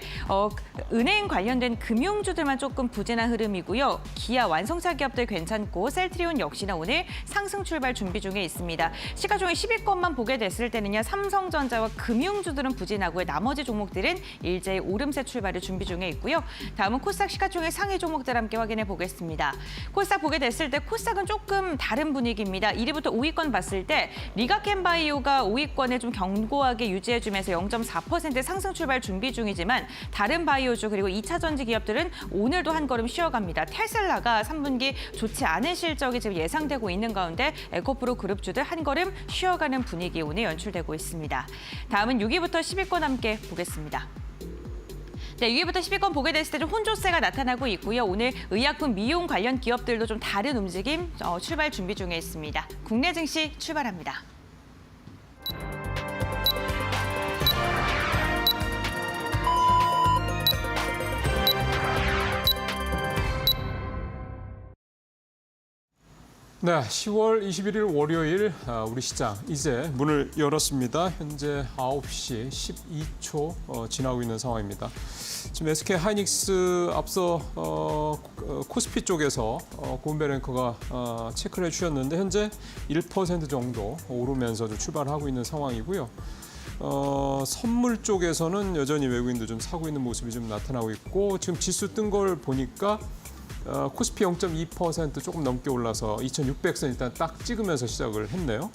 B: 은행 관련된 금융주들만 조금 부진한 흐름이고요. 기아, 완성차 기업들 괜찮고 셀트리온 역시나 오늘 상승 출발 준비 중에 있습니다. 시가총액 10위권만 보게 됐을 때는요. 삼성전자와 금융주들은 부진하고요. 나머지 종목들은 일제히 오름세 출발을 준비 중에 있고요. 다음은 코스닥 시가총액 상위 종목들 함께 확인해 보겠습니다. 코스닥 보게 됐을 때 코스닥은 조금 다른 분위기입니다. 1위부터 5위권 봤을 때 리가켄바이오가 5위권을 좀 견고하게 유지해주면서 0.4% 상승 출발 준비 중이지만 다른 바이오주 그리고 2차 전지 기업들은 오늘도 한 걸음 쉬어갑니다. 테슬라가 3분기 좋지 않은 실적이 지금 예상되고 있는 가운데 에코프로 그룹주들 한 걸음 쉬어가는 분위기 오늘 연출되고 있습니다. 다음은 6위부터 10위권 함께 보겠습니다. 네, 6위부터 10위권 보게 됐을 때 좀 혼조세가 나타나고 있고요. 오늘 의약품 미용 관련 기업들도 좀 다른 움직임 출발 준비 중에 있습니다. 국내 증시 출발합니다.
A: 네, 10월 21일 월요일 우리 시장 이제 문을 열었습니다. 현재 9시 12초 지나고 있는 상황입니다. 지금 SK 하이닉스 앞서 코스피 쪽에서 고은벨 앵커가 체크를 해주셨는데 현재 1% 정도 오르면서 좀 출발하고 있는 상황이고요. 선물 쪽에서는 여전히 외국인도 좀 사고 있는 모습이 좀 나타나고 있고 지금 지수 뜬 걸 보니까 코스피 0.2% 조금 넘게 올라서 2,600선 일단 딱 찍으면서 시작을 했네요.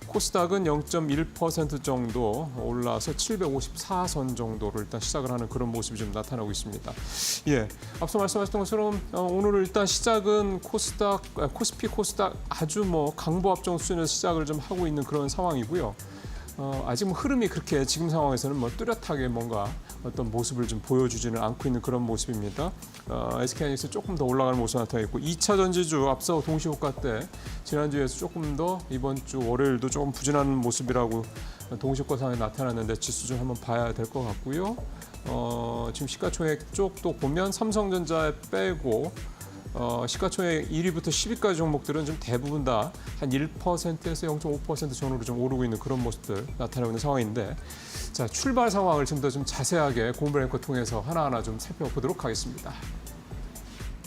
A: 코스닥은 0.1% 정도 올라서 754선 정도로 일단 시작을 하는 그런 모습이 좀 나타나고 있습니다. 예, 앞서 말씀하셨던 것처럼 오늘 일단 시작은 코스피 코스닥 아주 강보합정 수준에서 시작을 좀 하고 있는 그런 상황이고요. 아직 흐름이 그렇게 지금 상황에서는 뚜렷하게 뭔가 어떤 모습을 좀 보여주지는 않고 있는 그런 모습입니다. SK하이닉스 조금 더 올라가는 모습이 나타나 있고 2차 전지주 앞서 동시호가 때 지난주에서 조금 더 이번 주 월요일도 조금 부진한 모습이라고 동시호가상에 나타났는데 지수 좀 한번 봐야 될 것 같고요. 지금 시가총액 쪽도 보면 삼성전자 빼고 시가총액 1위부터 10위까지 종목들은 좀 대부분 다 한 1%에서 0.5% 정도로 좀 오르고 있는 그런 모습들 나타나고 있는 상황인데 자, 출발 상황을 좀 더 좀 자세하게 고은벨 앵커 통해서 하나하나 좀 살펴보도록 하겠습니다.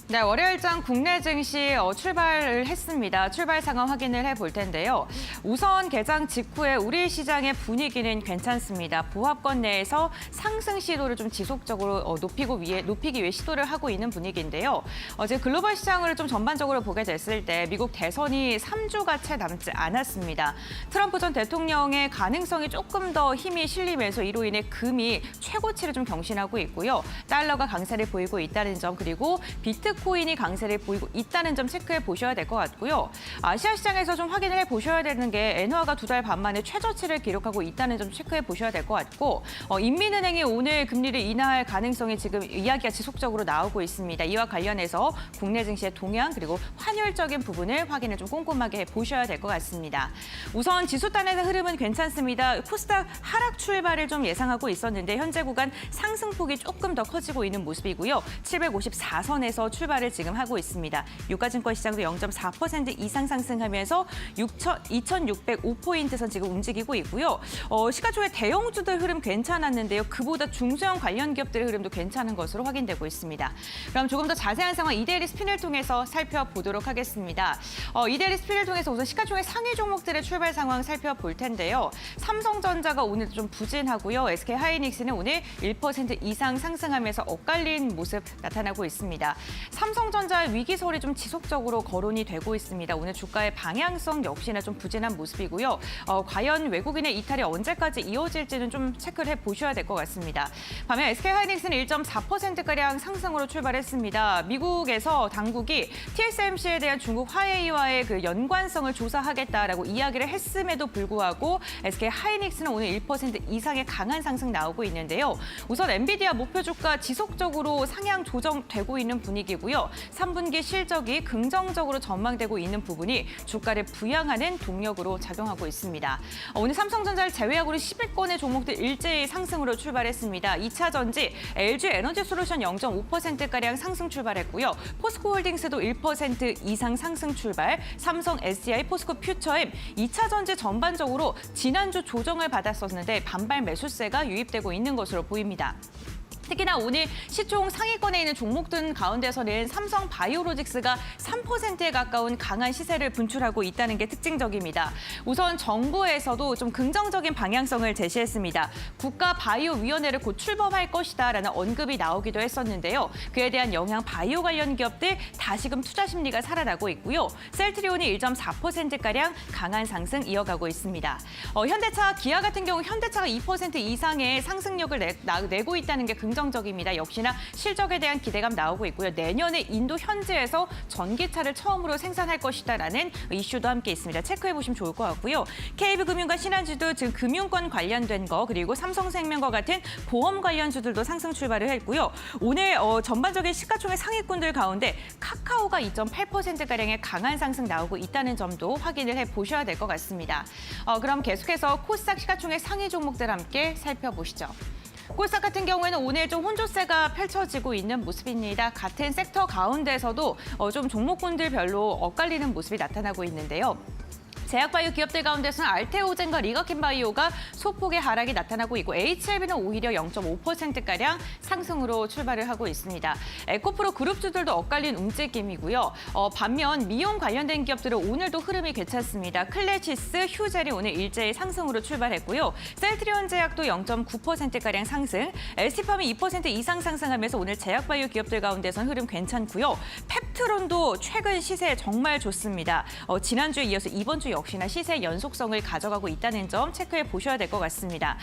B: 네, 월요일장 국내 증시 출발을 했습니다. 출발 상황 확인을 해볼 텐데요. 우선 개장 직후에 우리 시장의 분위기는 괜찮습니다. 보합권 내에서 상승 시도를 좀 지속적으로 높이기 위해 시도를 하고 있는 분위기인데요. 어제 글로벌 시장을 좀 전반적으로 보게 됐을 때 미국 대선이 3주가 채 남지 않았습니다. 트럼프 전 대통령의 가능성이 조금 더 힘이 실리면서 이로 인해 금이 최고치를 좀 경신하고 있고요. 달러가 강세를 보이고 있다는 점 그리고 비트코인이 강세를 보이고 있다는 점 체크해 보셔야 될 것 같고요. 아시아 시장에서 좀 확인을 해 보셔야 되는 게 엔화가 2달 반 만에 최저치를 기록하고 있다는 점 체크해 보셔야 될 것 같고 인민은행이 오늘 금리를 인하할 가능성이 지금 이야기가 지속적으로 나오고 있습니다. 이와 관련해서 국내 증시의 동향 그리고 환율적인 부분을 확인을 좀 꼼꼼하게 해 보셔야 될 것 같습니다. 우선 지수단에서 흐름은 괜찮습니다. 코스닥 하락 출발을 좀 예상하고 있었는데 현재 구간 상승폭이 조금 더 커지고 있는 모습이고요. 754선에서 출발을 지금 하고 있습니다. 유가증권 시장도 0.4% 이상 상승하면서 2,605포인트 선 지금 움직이고 있고요. 시가총액 대형주들 흐름 괜찮았는데요. 그보다 중소형 관련 기업들의 흐름도 괜찮은 것으로 확인되고 있습니다. 그럼 조금 더 자세한 상황 이데일리 스핀을 통해서 살펴보도록 하겠습니다. 이데일리 스핀을 통해서 우선 시가총액 상위 종목들의 출발 상황 살펴볼 텐데요. 삼성전자가 오늘 좀 부진하고요. SK 하이닉스는 오늘 1% 이상 상승하면서 엇갈린 모습 나타나고 있습니다. 삼성전자의 위기설이 좀 지속적으로 거론이 되고 있습니다. 오늘 주가의 방향성 역시나 좀 부진한 모습이고요. 과연 외국인의 이탈이 언제까지 이어질지는 좀 체크를 해보셔야 될 것 같습니다. 반면 SK하이닉스는 1.4%가량 상승으로 출발했습니다. 미국에서 당국이 TSMC에 대한 중국 화웨이와의 그 연관성을 조사하겠다라고 이야기를 했음에도 불구하고 SK하이닉스는 오늘 1% 이상의 강한 상승 나오고 있는데요. 우선 엔비디아 목표 주가 지속적으로 상향 조정되고 있는 분위기고요. 3분기 실적이 긍정적으로 전망되고 있는 부분이 주가를 부양하는 동력으로 작용하고 있습니다. 오늘 삼성전자를 제외하고는 10위권의 종목들 일제히 상승으로 출발했습니다. 2차 전지, LG 에너지솔루션 0.5%가량 상승 출발했고요. 포스코홀딩스도 1% 이상 상승 출발, 삼성, SDI, 포스코 퓨처엠 2차 전지 전반적으로 지난주 조정을 받았었는데 반발 매수세가 유입되고 있는 것으로 보입니다. 특히나 오늘 시총 상위권에 있는 종목들 가운데서는 삼성 바이오로직스가 3%에 가까운 강한 시세를 분출하고 있다는 게 특징적입니다. 우선 정부에서도 좀 긍정적인 방향성을 제시했습니다. 국가바이오위원회를 곧 출범할 것이다라는 언급이 나오기도 했었는데요. 그에 대한 영향 바이오 관련 기업들 다시금 투자 심리가 살아나고 있고요. 셀트리온이 1.4%가량 강한 상승 이어가고 있습니다. 현대차, 기아 같은 경우 현대차가 2% 이상의 상승력을 내고 있다는 게 긍정적입니다. 역시나 실적에 대한 기대감 나오고 있고요. 내년에 인도 현지에서 전기차를 처음으로 생산할 것이다라는 이슈도 함께 있습니다. 체크해 보시면 좋을 것 같고요. KB금융과 신한주도 지금 금융권 관련된 거 그리고 삼성생명과 같은 보험 관련주들도 상승 출발을 했고요. 오늘 전반적인 시가총액 상위권들 가운데 카카오가 2.8%가량의 강한 상승 나오고 있다는 점도 확인을 해보셔야 될 것 같습니다. 그럼 계속해서 코스닥 시가총액 상위 종목들 함께 살펴보시죠. 코스닥 같은 경우에는 오늘 좀 혼조세가 펼쳐지고 있는 모습입니다. 같은 섹터 가운데서도 좀 종목군들 별로 엇갈리는 모습이 나타나고 있는데요. 제약바이오 기업들 가운데서는 알테오젠과 리가켄바이오가 소폭의 하락이 나타나고 있고 HLB는 오히려 0.5%가량 상승으로 출발을 하고 있습니다. 에코프로 그룹주들도 엇갈린 움직임이고요. 반면 미용 관련된 기업들은 오늘도 흐름이 괜찮습니다. 클래시스, 휴젤이 오늘 일제히 상승으로 출발했고요. 셀트리온 제약도 0.9%가량 상승, LC팜이 2% 이상 상승하면서 오늘 제약바이오 기업들 가운데서는 흐름 괜찮고요. 펩트론도 최근 시세 정말 좋습니다. 지난주에 이어서 이번 주 역시나 시세 연속성을 가져가고 있다는 점 체크해 보셔야 될 것 같습니다.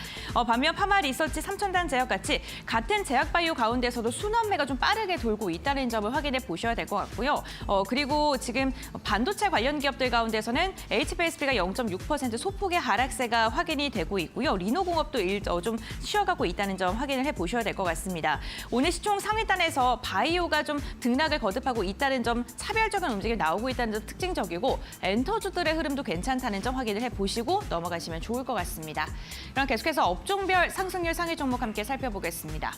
B: 반면 파마리서치, 삼천단 제약같이 같은 제약바이오 가운데서도 순환매가 좀 빠르게 돌고 있다는 점을 확인해 보셔야 될 것 같고요. 그리고 지금 반도체 관련 기업들 가운데서는 HBSP가 0.6% 소폭의 하락세가 확인이 되고 있고요. 리노공업도 좀 쉬어가고 있다는 점 확인을 해 보셔야 될 것 같습니다. 오늘 시총 상위단에서 바이오가 좀 등락을 거듭하고 있다는 점, 차별적인 움직임이 나오고 있다는 점 특징적이고 엔터주들의 흐름도 괜찮다는 점 확인을 해보시고 넘어가시면 좋을 것 같습니다. 그럼 계속해서 업종별 상승률 상위 종목 함께 살펴보겠습니다.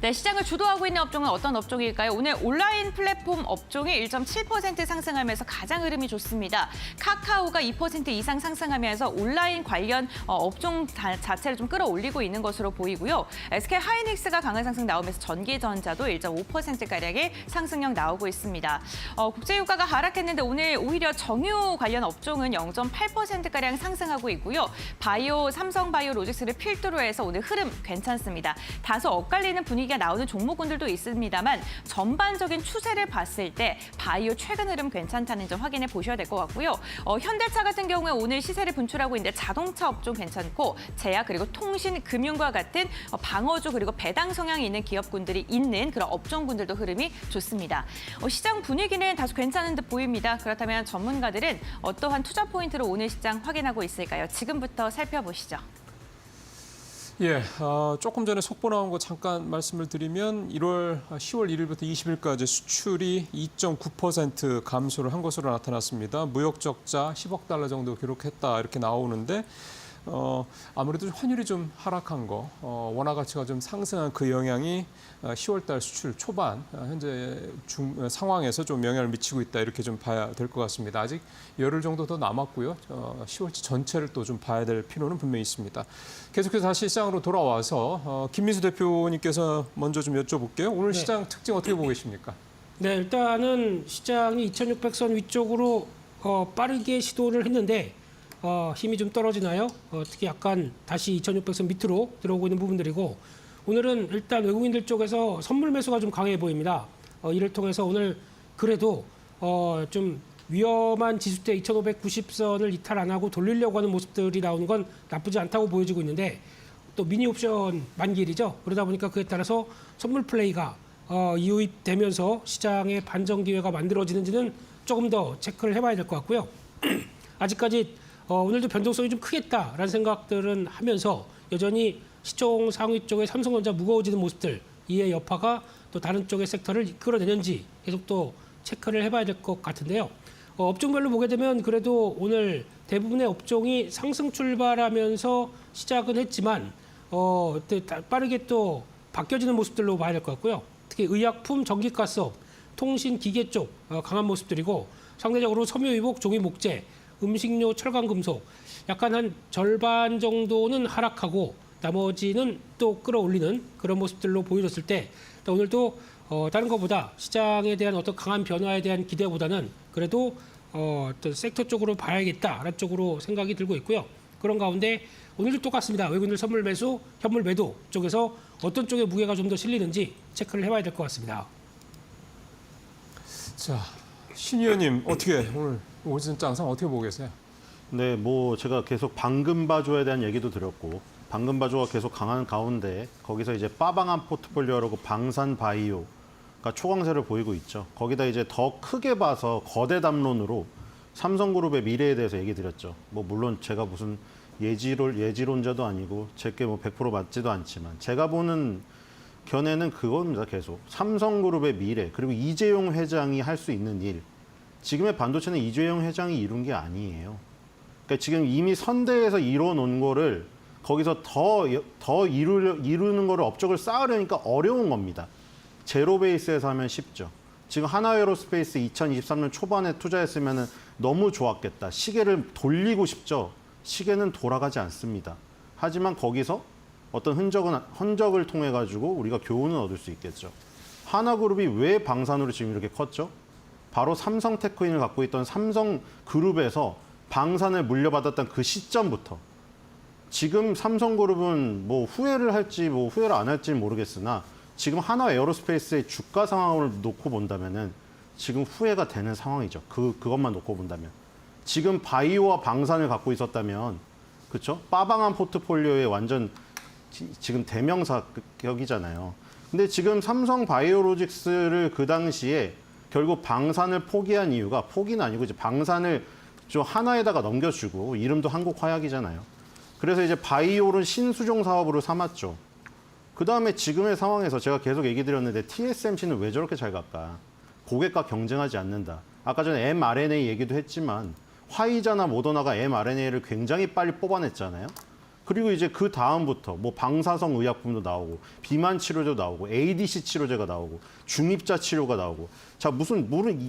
B: 네, 시장을 주도하고 있는 업종은 어떤 업종일까요? 오늘 온라인 플랫폼 업종이 1.7% 상승하면서 가장 흐름이 좋습니다. 카카오가 2% 이상 상승하면서 온라인 관련 업종 자체를 좀 끌어올리고 있는 것으로 보이고요. SK 하이닉스가 강한 상승 나오면서 전기전자도 1.5%가량의 상승력 나오고 있습니다. 국제유가가 하락했는데 오늘 오히려 정유 관련 업종은 0.8%가량 상승하고 있고요. 바이오, 삼성바이오로직스를 필두로 해서 오늘 흐름 괜찮습니다. 다소 엇갈리는 분위기가 나오는 종목군들도 있습니다만 전반적인 추세를 봤을 때 바이오 최근 흐름 괜찮다는 점 확인해 보셔야 될 것 같고요. 현대차 같은 경우에 오늘 시세를 분출하고 있는데 자동차 업종 괜찮고 제약 그리고 통신, 금융과 같은 방어주 그리고 배당 성향이 있는 기업군들이 있는 그런 업종군들도 흐름이 좋습니다. 시장 분위기는 다소 괜찮은 듯 보입니다. 그렇다면 전문가들은 어떠한 투자 포인트로 오늘 시장 확인하고 있을까요? 지금부터 살펴보시죠.
A: 예, 조금 전에 속보 나온 거 잠깐 말씀을 드리면 10월 1일부터 20일까지 수출이 2.9% 감소를 한 것으로 나타났습니다. 무역 적자 10억 달러 정도 기록했다 이렇게 나오는데 아무래도 환율이 좀 하락한 거, 원화 가치가 좀 상승한 그 영향이 10월 달 수출 초반 현재 상황에서 좀 영향을 미치고 있다 이렇게 좀 봐야 될 것 같습니다. 아직 열흘 정도 더 남았고요. 10월치 전체를 또 좀 봐야 될 필요는 분명히 있습니다. 계속해서 다시 시장으로 돌아와서 김민수 대표님께서 먼저 좀 여쭤볼게요. 오늘 시장 특징 어떻게 보고 계십니까?
G: 네, 일단은 시장이 2600선 위쪽으로 빠르게 시도를 했는데 힘이 좀 떨어지나요? 특히 약간 다시 2600선 밑으로 들어오고 있는 부분들이고 오늘은 일단 외국인들 쪽에서 선물 매수가 좀 강해 보입니다. 이를 통해서 오늘 그래도 좀 위험한 지수대 2590선을 이탈 안 하고 돌리려고 하는 모습들이 나오는 건 나쁘지 않다고 보여지고 있는데 또 미니 옵션 만기일이죠. 그러다 보니까 그에 따라서 선물 플레이가 유입되면서 시장의 반전 기회가 만들어지는지는 조금 더 체크를 해봐야 될 것 같고요. 아직까지 오늘도 변동성이 좀 크겠다라는 생각들은 하면서 여전히 시총 상위 쪽에 삼성전자 무거워지는 모습들 이의 여파가 또 다른 쪽의 섹터를 이끌어내는지 계속 또 체크를 해봐야 될 것 같은데요. 업종별로 보게 되면 그래도 오늘 대부분의 업종이 상승 출발하면서 시작은 했지만 빠르게 또 바뀌어지는 모습들로 봐야 될 것 같고요. 특히 의약품, 전기가스업, 통신, 기계 쪽 강한 모습들이고 상대적으로 섬유유복, 종이목재, 음식료, 철강금속 약간 한 절반 정도는 하락하고 나머지는 또 끌어올리는 그런 모습들로 보여줬을 때 오늘도 다른 것보다 시장에 대한 어떤 강한 변화에 대한 기대보다는 그래도 어떤 섹터 쪽으로 봐야겠다라는 쪽으로 생각이 들고 있고요. 그런 가운데 오늘도 똑같습니다. 외국인들 선물 매수, 현물 매도 쪽에서 어떤 쪽에 무게가 좀 더 실리는지 체크를 해봐야 될 것 같습니다.
A: 자, 신 의원님 어떻게 오늘 오전 장상 어떻게 보고 계세요?
H: 네, 뭐 제가 계속 방금바조에 대한 얘기도 드렸고 방금바조가 계속 강한 가운데 거기서 이제 빠방한 포트폴리오라고 방산바이오가 초강세를 보이고 있죠. 거기다 이제 더 크게 봐서 거대 담론으로 삼성그룹의 미래에 대해서 얘기 드렸죠. 뭐 물론 제가 무슨 예지론자도 아니고 제게 뭐 100% 맞지도 않지만 제가 보는 견해는 그겁니다. 계속 삼성그룹의 미래 그리고 이재용 회장이 할 수 있는 일. 지금의 반도체는 이재용 회장이 이룬 게 아니에요. 그러니까 지금 이미 선대에서 이뤄놓은 거를 거기서 더 이루는 거를 업적을 쌓으려니까 어려운 겁니다. 제로 베이스에서 하면 쉽죠. 지금 하나에어로스페이스 2023년 초반에 투자했으면 너무 좋았겠다. 시계를 돌리고 싶죠. 시계는 돌아가지 않습니다. 하지만 거기서 어떤 흔적을 통해 가지고 우리가 교훈을 얻을 수 있겠죠. 하나그룹이 왜 방산으로 지금 이렇게 컸죠? 바로 삼성테크인을 갖고 있던 삼성그룹에서 방산을 물려받았던 그 시점부터 지금 삼성그룹은 뭐 후회를 할지 뭐 후회를 안 할지 모르겠으나 지금 하나에어로스페이스의 주가 상황을 놓고 본다면은 지금 후회가 되는 상황이죠. 그것만 놓고 본다면 지금 바이오와 방산을 갖고 있었다면 그렇죠? 빠방한 포트폴리오의 완전 지금 대명사격이잖아요. 근데 지금 삼성 바이오로직스를 그 당시에 결국 방산을 포기한 이유가 포기는 아니고 이제 방산을 좀 하나에다가 넘겨주고 이름도 한국화약이잖아요. 그래서 이제 바이오를 신수종 사업으로 삼았죠. 그 다음에 지금의 상황에서 제가 계속 얘기 드렸는데 TSMC는 왜 저렇게 잘 갈까? 고객과 경쟁하지 않는다. 아까 전에 mRNA 얘기도 했지만 화이자나 모더나가 mRNA를 굉장히 빨리 뽑아냈잖아요. 그리고 이제 그 다음부터 뭐 방사성 의약품도 나오고 비만 치료제도 나오고 ADC 치료제가 나오고 중입자 치료가 나오고 자 무슨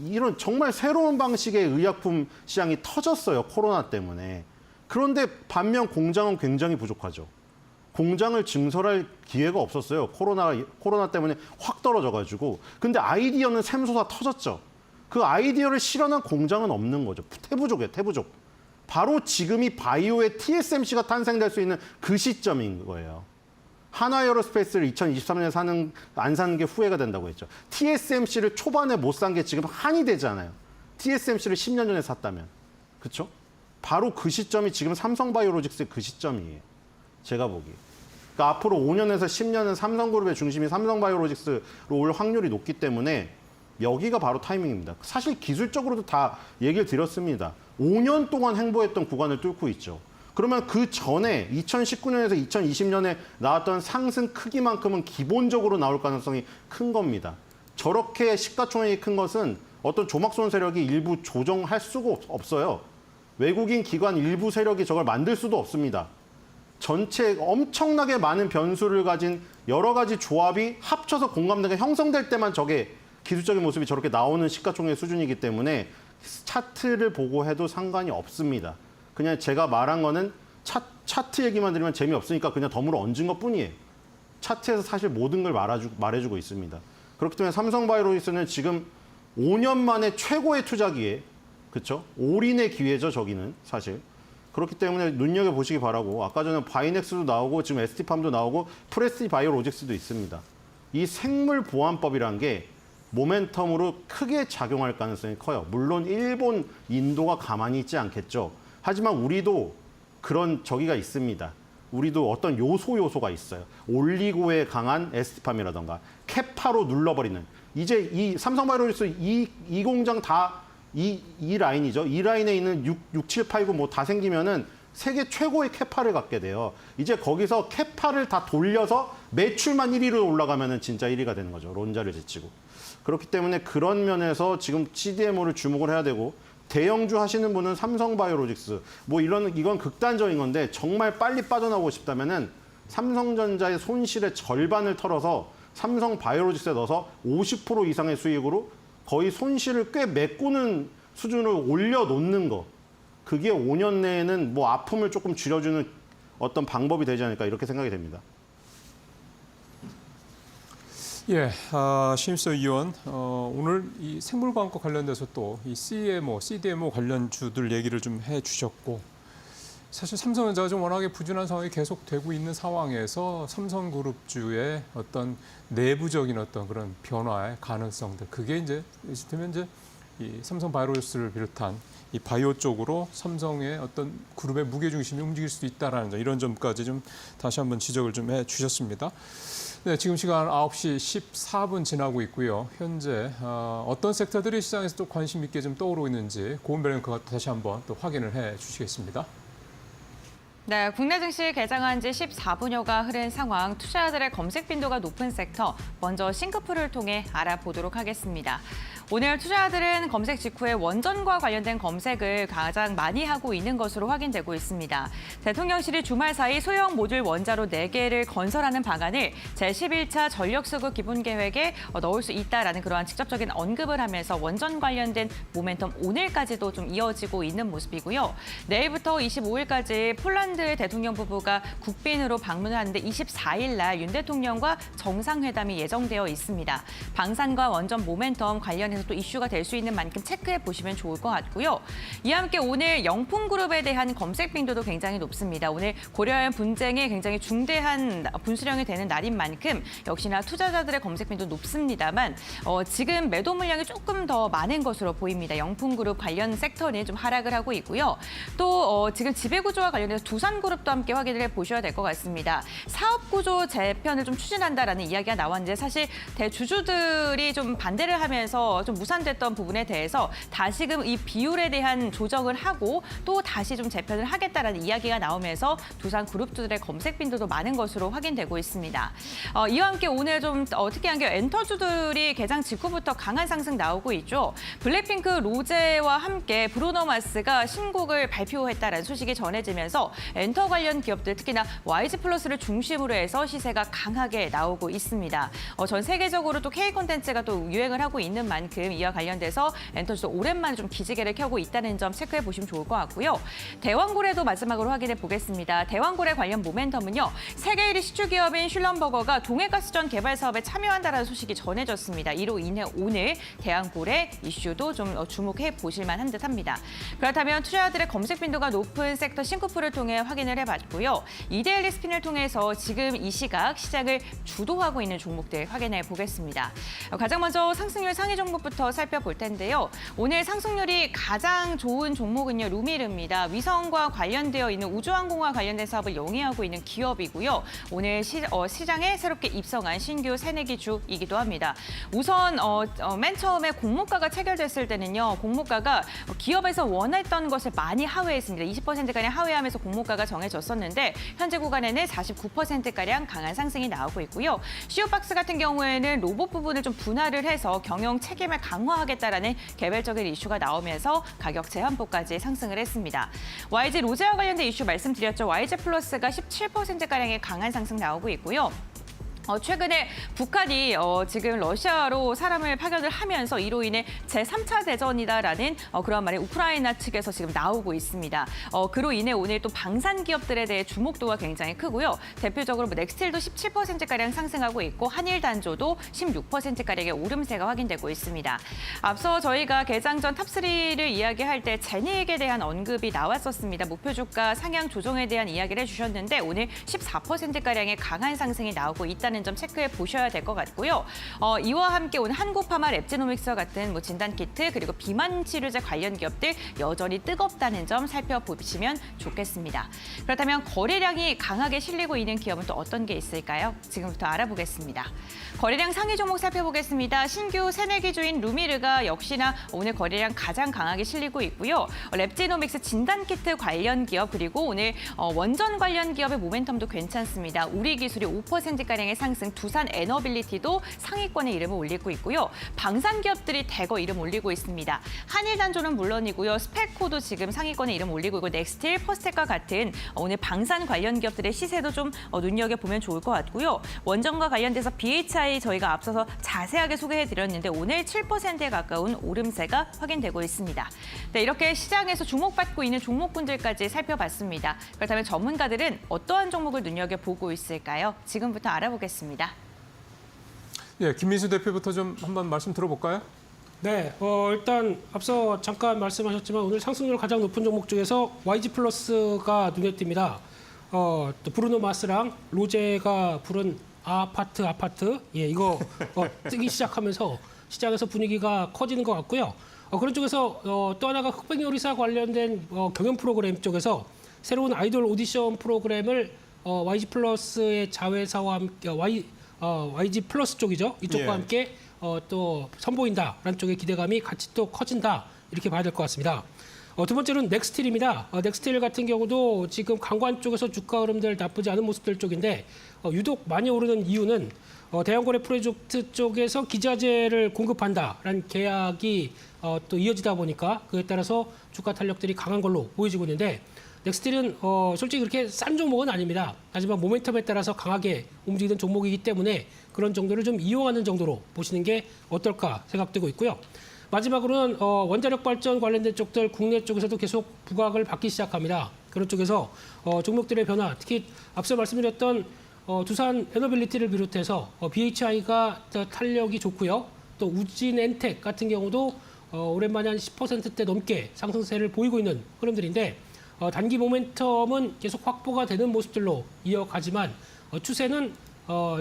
H: 이런 정말 새로운 방식의 의약품 시장이 터졌어요. 코로나 때문에. 그런데 반면 공장은 굉장히 부족하죠. 공장을 증설할 기회가 없었어요. 코로나 때문에 확 떨어져가지고. 근데 아이디어는 샘솟아 터졌죠. 그 아이디어를 실현한 공장은 없는 거죠. 태부족이에요, 태부족. 바로 지금이 바이오의 TSMC가 탄생될 수 있는 그 시점인 거예요. 하나에어로스페이스를 2023년에 안 사는 게 후회가 된다고 했죠. TSMC를 초반에 못 산 게 지금 한이 되잖아요. TSMC를 10년 전에 샀다면. 그렇죠? 바로 그 시점이 지금 삼성바이오로직스의 그 시점이에요. 제가 보기. 그러니까 앞으로 5년에서 10년은 삼성그룹의 중심이 삼성바이오로직스로 올 확률이 높기 때문에 여기가 바로 타이밍입니다. 사실 기술적으로도 다 얘기를 드렸습니다. 5년 동안 행보했던 구간을 뚫고 있죠. 그러면 그 전에 2019년에서 2020년에 나왔던 상승 크기만큼은 기본적으로 나올 가능성이 큰 겁니다. 저렇게 시가총액이 큰 것은 어떤 조막손 세력이 일부 조정할 수가 없어요. 외국인 기관 일부 세력이 저걸 만들 수도 없습니다. 전체 엄청나게 많은 변수를 가진 여러 가지 조합이 합쳐서 공감대가 형성될 때만 저게 기술적인 모습이 저렇게 나오는 시가총액 수준이기 때문에 차트를 보고 해도 상관이 없습니다. 그냥 제가 말한 거는 차트 얘기만 들으면 재미없으니까 그냥 덤으로 얹은 것뿐이에요. 차트에서 사실 모든 걸 말해주고 있습니다. 그렇기 때문에 삼성바이오로직스는 지금 5년 만에 최고의 투자기에 그렇죠? 올인의 기회죠, 저기는 사실. 그렇기 때문에 눈여겨보시기 바라고 아까 전에 바이넥스도 나오고 지금 ST팜도 나오고 프레스티 바이오로직스도 있습니다. 이 생물보안법이란 게 모멘텀으로 크게 작용할 가능성이 커요. 물론 일본, 인도가 가만히 있지 않겠죠. 하지만 우리도 그런 저기가 있습니다. 우리도 어떤 요소가 있어요. 올리고에 강한 ST팜이라던가 캐파로 눌러버리는. 이제 이 삼성바이오로직스 이 공장 다 이 라인이죠. 이 라인에 있는 6, 7, 8, 9 뭐 다 생기면은 세계 최고의 캐파를 갖게 돼요. 이제 거기서 캐파를 다 돌려서 매출만 1위로 올라가면은 진짜 1위가 되는 거죠. 론자를 제치고. 그렇기 때문에 그런 면에서 지금 CDMO를 주목을 해야 되고 대형주 하시는 분은 삼성바이오로직스 뭐 이건 극단적인 건데 정말 빨리 빠져나오고 싶다면은 삼성전자의 손실의 절반을 털어서 삼성바이오로직스에 넣어서 50% 이상의 수익으로 거의 손실을 꽤 메꾸는 수준을 올려놓는 거. 그게 5년 내에는 뭐 아픔을 조금 줄여주는 어떤 방법이 되지 않을까 이렇게 생각이 됩니다.
A: 예, 심수 의원, 오늘 이 생물과학과 관련돼서 또 이 CDMO 관련주들 얘기를 좀 해주셨고, 사실 삼성전자가 좀 워낙에 부진한 상황이 계속되고 있는 상황에서 삼성그룹주의 어떤 내부적인 어떤 그런 변화의 가능성들, 그게 이제 이 삼성바이오로직스를 비롯한 이 바이오 쪽으로 삼성의 어떤 그룹의 무게중심이 움직일 수도 있다라는 점, 이런 점까지 좀 다시 한번 지적을 좀 해주셨습니다. 네, 지금 시간 9시 14분 지나고 있고요. 현재 어떤 섹터들이 시장에서 또 관심 있게 좀 떠오르고 있는지 고은별 앵커가 다시 한번 또 확인을 해 주시겠습니다.
B: 네, 국내 증시 개장한 지 14분여가 흐른 상황, 투자자들의 검색 빈도가 높은 섹터, 먼저 싱크풀을 통해 알아보도록 하겠습니다. 오늘 투자자들은 검색 직후에 원전과 관련된 검색을 가장 많이 하고 있는 것으로 확인되고 있습니다. 대통령실이 주말 사이 소형 모듈 원자로 4개를 건설하는 방안을 제11차 전력수급 기본계획에 넣을 수 있다라는 그러한 직접적인 언급을 하면서 원전 관련된 모멘텀 오늘까지도 좀 이어지고 있는 모습이고요. 내일부터 25일까지 폴란드의 대통령 부부가 국빈으로 방문을 하는데 24일 날 윤 대통령과 정상회담이 예정되어 있습니다. 방산과 원전 모멘텀 관련해서 또 이슈가 될 수 있는 만큼 체크해 보시면 좋을 것 같고요. 이와 함께 오늘 영풍그룹에 대한 검색 빈도도 굉장히 높습니다. 오늘 고려한 분쟁이 굉장히 중대한 분수령이 되는 날인 만큼 역시나 투자자들의 검색 빈도 높습니다만 지금 매도 물량이 조금 더 많은 것으로 보입니다. 영풍그룹 관련 섹터는 좀 하락을 하고 있고요. 또 지금 지배구조와 관련해서 두산그룹도 함께 확인을 해보셔야 될 것 같습니다. 사업구조 재편을 좀 추진한다라는 이야기가 나왔는데 사실 대주주들이 좀 반대를 하면서 좀 무산됐던 부분에 대해서 다시금 이 비율에 대한 조정을 하고 또 다시 좀 재편을 하겠다라는 이야기가 나오면서 두산그룹주들의 검색 빈도도 많은 것으로 확인되고 있습니다. 이와 함께 오늘 좀 특이한 게 엔터주들이 개장 직후부터 강한 상승 나오고 있죠. 블랙핑크 로제와 함께 브루노 마스가 신곡을 발표했다라는 소식이 전해지면서 엔터 관련 기업들 특히나 YG 플러스를 중심으로 해서 시세가 강하게 나오고 있습니다. 전 세계적으로 또 K 콘텐츠가 또 유행을 하고 있는 만큼 이와 관련돼서 엔터주도 오랜만에 좀 기지개를 켜고 있다는 점 체크해 보시면 좋을 것 같고요. 대왕고래도 마지막으로 확인해 보겠습니다. 대왕고래 관련 모멘텀은요. 세계 1위 시추 기업인 슐럼버거가 동해가스전 개발 사업에 참여한다는 소식이 전해졌습니다. 이로 인해 오늘 대왕고래 이슈도 좀 주목해 보실 만한 듯합니다. 그렇다면 투자자들의 검색 빈도가 높은 섹터 싱크풀을 통해 확인을 해봤고요. 이데일리 스핀을 통해서 지금 이 시각 시장을 주도하고 있는 종목들 확인해 보겠습니다. 가장 먼저 상승률 상위 종목부터 살펴볼 텐데요. 오늘 상승률이 가장 좋은 종목은요. 루미르입니다. 위성과 관련되어 있는 우주항공과 관련된 사업을 영위하고 있는 기업이고요. 오늘 시장에 새롭게 입성한 신규 새내기주이기도 합니다. 우선 맨 처음에 공모가가 체결됐을 때는요. 공모가가 기업에서 원했던 것을 많이 하회했습니다. 20%가량 하회하면서 공모가가 정해졌었는데 현재 구간에는 49%가량 강한 상승이 나오고 있고요. 시오박스 같은 경우에는 로봇 부분을 좀 분할을 해서 경영 책임을 강화하겠다라는 개별적인 이슈가 나오면서 가격 제한폭까지 상승을 했습니다. YG 로제와 관련된 이슈 말씀드렸죠. YG 플러스가 17%가량의 강한 상승 나오고 있고요. 최근에 북한이 지금 러시아로 사람을 파견을 하면서 이로 인해 제3차 대전이다라는 그런 말이 우크라이나 측에서 지금 나오고 있습니다. 그로 인해 오늘 또 방산 기업들에 대해 주목도가 굉장히 크고요. 대표적으로 넥스틸도 17%가량 상승하고 있고 한일단조도 16%가량의 오름세가 확인되고 있습니다. 앞서 저희가 개장 전 탑3를 이야기할 때 제니액에 대한 언급이 나왔었습니다. 목표 주가 상향 조정에 대한 이야기를 해주셨는데 오늘 14%가량의 강한 상승이 나오고 있다는 점 체크해 보셔야 될 것 같고요. 이와 함께 오늘 한국파마 랩지노믹스와 같은 진단키트 그리고 비만 치료제 관련 기업들 여전히 뜨겁다는 점 살펴보시면 좋겠습니다. 그렇다면 거래량이 강하게 실리고 있는 기업은 또 어떤 게 있을까요? 지금부터 알아보겠습니다. 거래량 상위 종목 살펴보겠습니다. 신규 새내기주인 루미르가 역시나 오늘 거래량 가장 강하게 실리고 있고요. 랩지노믹스 진단키트 관련 기업 그리고 오늘 원전 관련 기업의 모멘텀도 괜찮습니다. 우리 기술이 5%가량의 상승, 두산 에너빌리티도 상위권에 이름을 올리고 있고요. 방산 기업들이 대거 이름 올리고 있습니다. 한일단조는 물론이고요. 스페코도 지금 상위권에 이름 올리고 있고 넥스틸, 퍼스텍과 같은 오늘 방산 관련 기업들의 시세도 좀 눈여겨보면 좋을 것 같고요. 원전과 관련돼서 BHI 저희가 앞서서 자세하게 소개해드렸는데 오늘 7%에 가까운 오름세가 확인되고 있습니다. 네, 이렇게 시장에서 주목받고 있는 종목군들까지 살펴봤습니다. 그렇다면 전문가들은 어떠한 종목을 눈여겨보고 있을까요? 지금부터 알아보겠습니다.
A: 예, 김민수 대표부터 좀 한번 말씀 들어볼까요?
G: 네, 일단 앞서 잠깐 말씀하셨지만 오늘 상승률 가장 높은 종목 중에서 YG 플러스가 눈에 띕니다. 또 브루노 마스랑 로제가 부른 아파트, 예, 이거 뜨기 시작하면서 시장에서 분위기가 커지는 것 같고요. 그런 쪽에서 또 하나가 흑백요리사 관련된 경연 프로그램 쪽에서 새로운 아이돌 오디션 프로그램을 YG 플러스의 자회사와 함께 YG 플러스 쪽이죠. 이쪽과
A: 예.
G: 함께 또 선보인다라는 쪽의 기대감이 같이 또 커진다 이렇게 봐야 될 것 같습니다. 두 번째는 넥스틸입니다. 넥스틸 같은 경우도 지금 강관 쪽에서 주가 흐름들 나쁘지 않은 모습들 쪽인데 유독 많이 오르는 이유는 대형거래 프로젝트 쪽에서 기자재를 공급한다라는 계약이 또 이어지다 보니까 그에 따라서 주가 탄력들이 강한 걸로 보여지고 있는데 넥스틸은 솔직히 그렇게 싼 종목은 아닙니다. 하지만 모멘텀에 따라서 강하게 움직이는 종목이기 때문에 그런 정도를 좀 이용하는 정도로 보시는 게 어떨까 생각되고 있고요. 마지막으로는 원자력 발전 관련된 쪽들 국내 쪽에서도 계속 부각을 받기 시작합니다. 그런 쪽에서 종목들의 변화, 특히 앞서 말씀드렸던 두산 에너빌리티를 비롯해서 BHI가 탄력이 좋고요. 또 우진엔텍 같은 경우도 오랜만에 한 10%대 넘게 상승세를 보이고 있는 흐름들인데 단기 모멘텀은 계속 확보가 되는 모습들로 이어가지만 추세는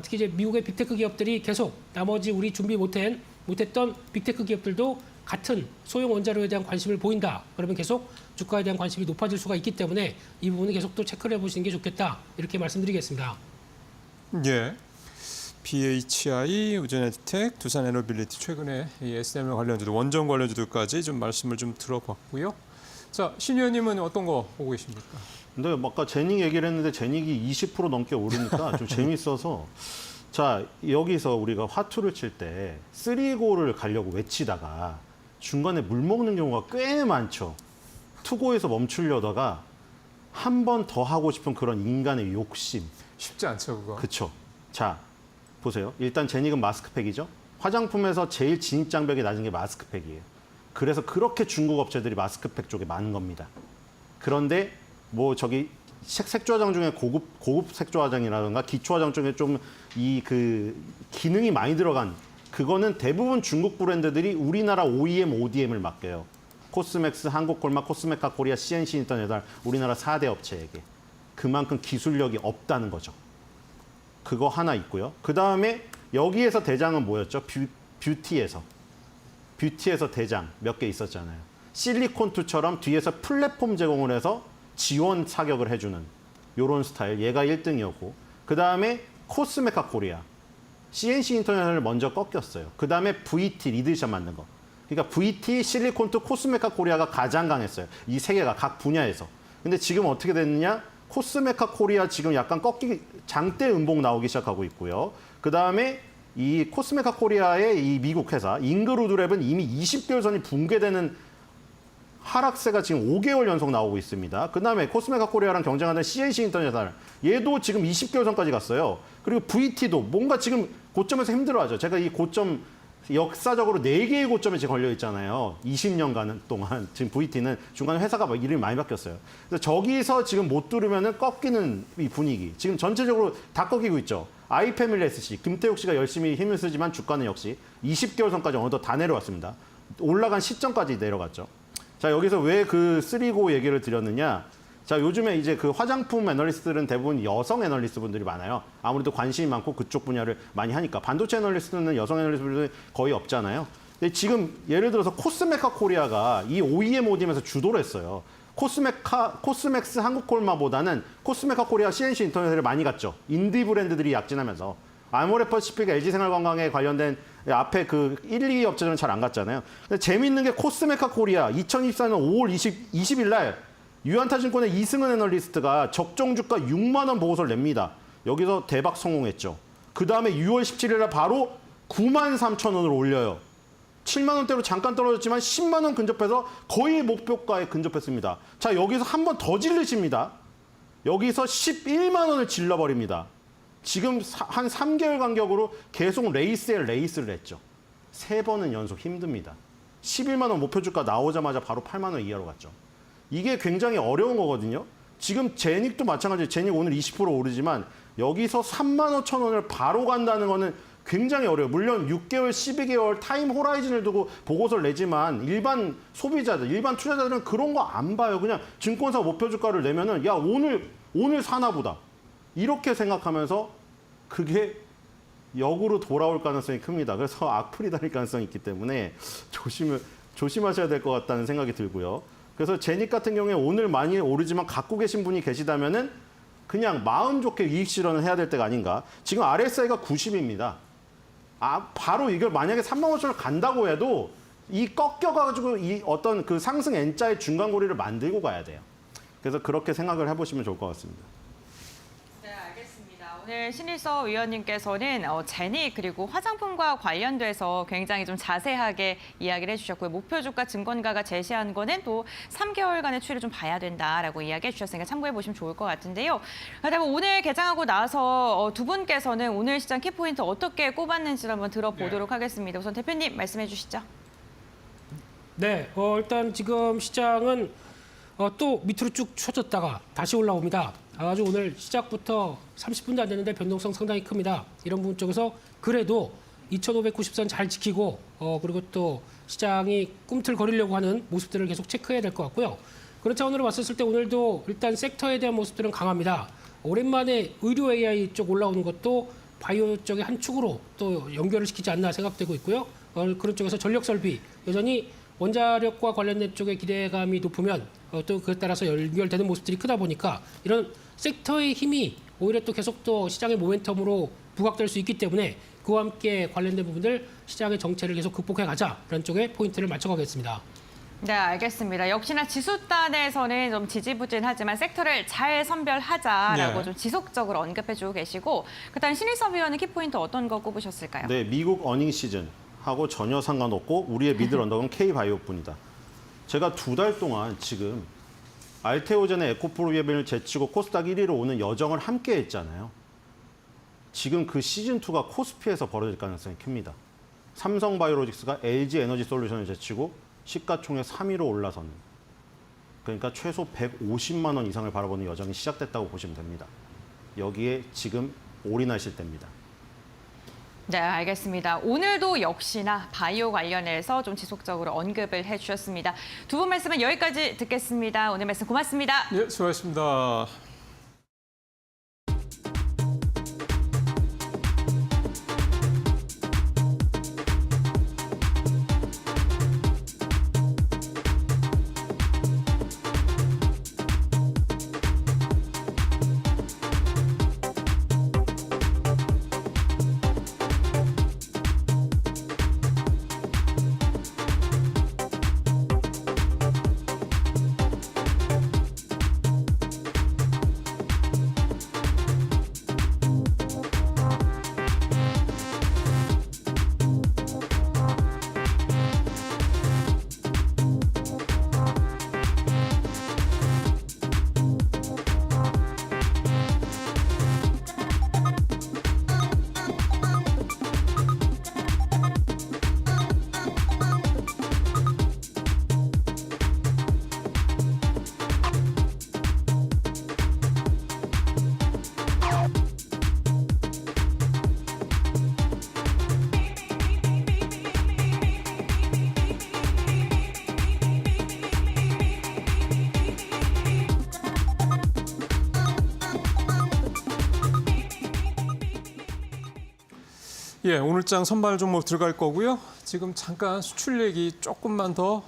G: 특히 이제 미국의 빅테크 기업들이 계속 나머지 우리 준비 못했던 빅테크 기업들도 같은 소형 원자로에 대한 관심을 보인다. 그러면 계속 주가에 대한 관심이 높아질 수가 있기 때문에 이 부분은 계속 또 체크를 해보시는 게 좋겠다. 이렇게 말씀드리겠습니다.
A: 예. BHI, 우진엔텍, 두산에너빌리티 최근에 이 SML 관련주들, 원전 관련주들까지 좀 말씀을 좀 들어봤고요. 자, 신 의원님은 어떤 거 보고 계십니까?
H: 근데 아까 제닉 얘기를 했는데 제닉이 20% 넘게 오르니까 좀 재밌어서 자, 여기서 우리가 화투를 칠 때 3고를 가려고 외치다가 중간에 물 먹는 경우가 꽤 많죠. 투고에서 멈추려다가 한 번 더 하고 싶은 그런 인간의 욕심.
A: 쉽지 않죠, 그거.
H: 그렇죠. 자, 보세요. 일단 제닉은 마스크팩이죠. 화장품에서 제일 진입 장벽이 낮은 게 마스크팩이에요. 그래서 그렇게 중국 업체들이 마스크팩 쪽에 많은 겁니다. 그런데 뭐 저기 색조 화장 중에 고급 색조 화장이라든가 기초 화장 중에 좀 이 기능이 많이 들어간 그거는 대부분 중국 브랜드들이 우리나라 OEM, ODM을 맡겨요. 코스맥스, 한국콜마, 코스메카 코리아, CNC 인터내셔널 우리나라 4대 업체에게. 그만큼 기술력이 없다는 거죠. 그거 하나 있고요. 그 다음에 여기에서 대장은 뭐였죠? 뷰티에서 대장 몇 개 있었잖아요. 실리콘투처럼 뒤에서 플랫폼 제공을 해서 지원 사격을 해주는 요런 스타일. 얘가 1등이었고 그 다음에 코스메카 코리아, CNC 인터내셔널을 먼저 꺾였어요. 그 다음에 VT, 리드샷 만든 거. 그러니까 VT, 실리콘투, 코스메카 코리아가 가장 강했어요. 이 세 개가 각 분야에서. 근데 지금 어떻게 됐느냐? 코스메카 코리아 지금 약간 장대 음봉 나오기 시작하고 있고요. 그 다음에 이 코스메카 코리아의 이 미국 회사 잉그루드랩은 이미 20개월 전이 붕괴되는 하락세가 지금 5개월 연속 나오고 있습니다. 그 다음에 코스메카 코리아랑 경쟁하는 CNC 인터내셔널 얘도 지금 20개월 전까지 갔어요. 그리고 VT도 뭔가 지금 고점에서 힘들어하죠. 제가 이 고점 역사적으로 4개의 고점에 지금 걸려 있잖아요. 20년간 동안 지금 VT는 중간에 회사가 막 이름이 많이 바뀌었어요. 그래서 저기서 지금 못 뚫으면은 꺾이는 이 분위기. 지금 전체적으로 다 꺾이고 있죠. 아이패밀리 SC 김태욱 씨가 열심히 힘을 쓰지만 주가는 역시 20개월 선까지 어느덧 다 내려왔습니다. 올라간 시점까지 내려갔죠. 자, 여기서 왜 그 3고 얘기를 드렸느냐? 자, 요즘에 이제 그 화장품 애널리스트들은 대부분 여성 애널리스트 분들이 많아요. 아무래도 관심이 많고 그쪽 분야를 많이 하니까. 반도체 애널리스트는 여성 애널리스트 분들이 거의 없잖아요. 근데 지금 예를 들어서 코스메카 코리아가 이 OEM, ODM에서 주도를 했어요. 코스맥스 한국콜마보다는 코스메카 코리아, CNC 인터넷을 많이 갔죠. 인디 브랜드들이 약진하면서. 아모레퍼시픽, LG생활건강에 관련된 앞에 그 1, 2위 업체들은 잘 안 갔잖아요. 근데 재미있는 게 코스메카 코리아 2024년 5월 20일 날 유한타증권의 이승은 애널리스트가 적정 주가 6만 원 보고서를 냅니다. 여기서 대박 성공했죠. 그 다음에 6월 17일 날 바로 9만 3천 원을 올려요. 7만 원대로 잠깐 떨어졌지만 10만 원 근접해서 거의 목표가에 근접했습니다. 자, 여기서 한 번 더 질르십니다. 여기서 11만 원을 질러버립니다. 지금 한 3개월 간격으로 계속 레이스를 했죠. 3번은 연속 힘듭니다. 11만 원 목표 주가 나오자마자 바로 8만 원 이하로 갔죠. 이게 굉장히 어려운 거거든요. 지금 제닉도 마찬가지예요. 제닉 오늘 20% 오르지만 여기서 3만 5천 원을 바로 간다는 거는 굉장히 어려워요. 물론 6개월, 12개월 타임 호라이즌을 두고 보고서를 내지만 일반 소비자들, 일반 투자자들은 그런 거 안 봐요. 그냥 증권사 목표 주가를 내면은 야, 오늘 사나 보다. 이렇게 생각하면서 그게 역으로 돌아올 가능성이 큽니다. 그래서 악플이 달릴 가능성이 있기 때문에 조심하셔야 될 것 같다는 생각이 들고요. 그래서 제닉 같은 경우에 오늘 많이 오르지만 갖고 계신 분이 계시다면은 그냥 마음 좋게 이익 실현을 해야 될 때가 아닌가. 지금 RSI가 90입니다. 바로 이걸 만약에 3만 5천을 간다고 해도 이 꺾여가지고 이 어떤 그 상승 N자의 중간고리를 만들고 가야 돼요. 그래서 그렇게 생각을 해보시면 좋을 것 같습니다.
B: 네, 알겠습니다. 오늘 신일서 위원님께서는 제닉 그리고 화장품과 관련돼서 굉장히 좀 자세하게 이야기를 해주셨고요. 목표 주가 증권가가 제시한 거는 또 3개월간의 추이를 좀 봐야 된다라고 이야기해 주셨으니까 참고해 보시면 좋을 것 같은데요. 그다음에 오늘 개장하고 나서 두 분께서는 오늘 시장 키포인트 어떻게 꼽았는지를 한번 들어보도록 하겠습니다. 우선 대표님 말씀해 주시죠.
G: 네, 일단 지금 시장은 또 밑으로 쭉 쳐졌다가 다시 올라옵니다. 아주 오늘 시작부터 30분도 안 됐는데 변동성 상당히 큽니다. 이런 부분 쪽에서 그래도 2,590선 잘 지키고 그리고 또 시장이 꿈틀거리려고 하는 모습들을 계속 체크해야 될 것 같고요. 그런 차원으로 봤었을 때 오늘도 일단 섹터에 대한 모습들은 강합니다. 오랜만에 의료 AI 쪽 올라오는 것도 바이오 쪽의 한 축으로 또 연결을 시키지 않나 생각되고 있고요. 그런 쪽에서 전력 설비 여전히 원자력과 관련된 쪽의 기대감이 높으면 또 그에 따라서 연결되는 모습들이 크다 보니까 이런 섹터의 힘이 오히려 또 계속 또 시장의 모멘텀으로 부각될 수 있기 때문에 그와 함께 관련된 부분들 시장의 정체를 계속 극복해 가자 이런 쪽에 포인트를 맞춰가겠습니다.
B: 네, 알겠습니다. 역시나 지수단에서는 좀 지지부진하지만 섹터를 잘 선별하자라고
A: 네.
B: 좀 지속적으로 언급해주고 계시고 그다음 신일서 위원은 키포인트 어떤 거 꼽으셨을까요?
H: 네, 미국 어닝 시즌하고 전혀 상관없고 우리의 미들 언덕은 K바이오뿐이다. 제가 2달 동안 지금 알테오젠의 에코프로비아빈을 제치고 코스닥 1위로 오는 여정을 함께 했잖아요. 지금 그 시즌2가 코스피에서 벌어질 가능성이 큽니다. 삼성바이오로직스가 LG에너지솔루션을 제치고 시가총액 3위로 올라서는 그러니까 최소 150만 원 이상을 바라보는 여정이 시작됐다고 보시면 됩니다. 여기에 지금 올인하실 때입니다.
B: 네, 알겠습니다. 오늘도 역시나 바이오 관련해서 좀 지속적으로 언급을 해주셨습니다. 두 분 말씀은 여기까지 듣겠습니다. 오늘 말씀 고맙습니다.
A: 예, 수고하셨습니다. 예, 오늘장 선발 종목 들어갈 거고요. 지금 잠깐 수출 얘기 조금만 더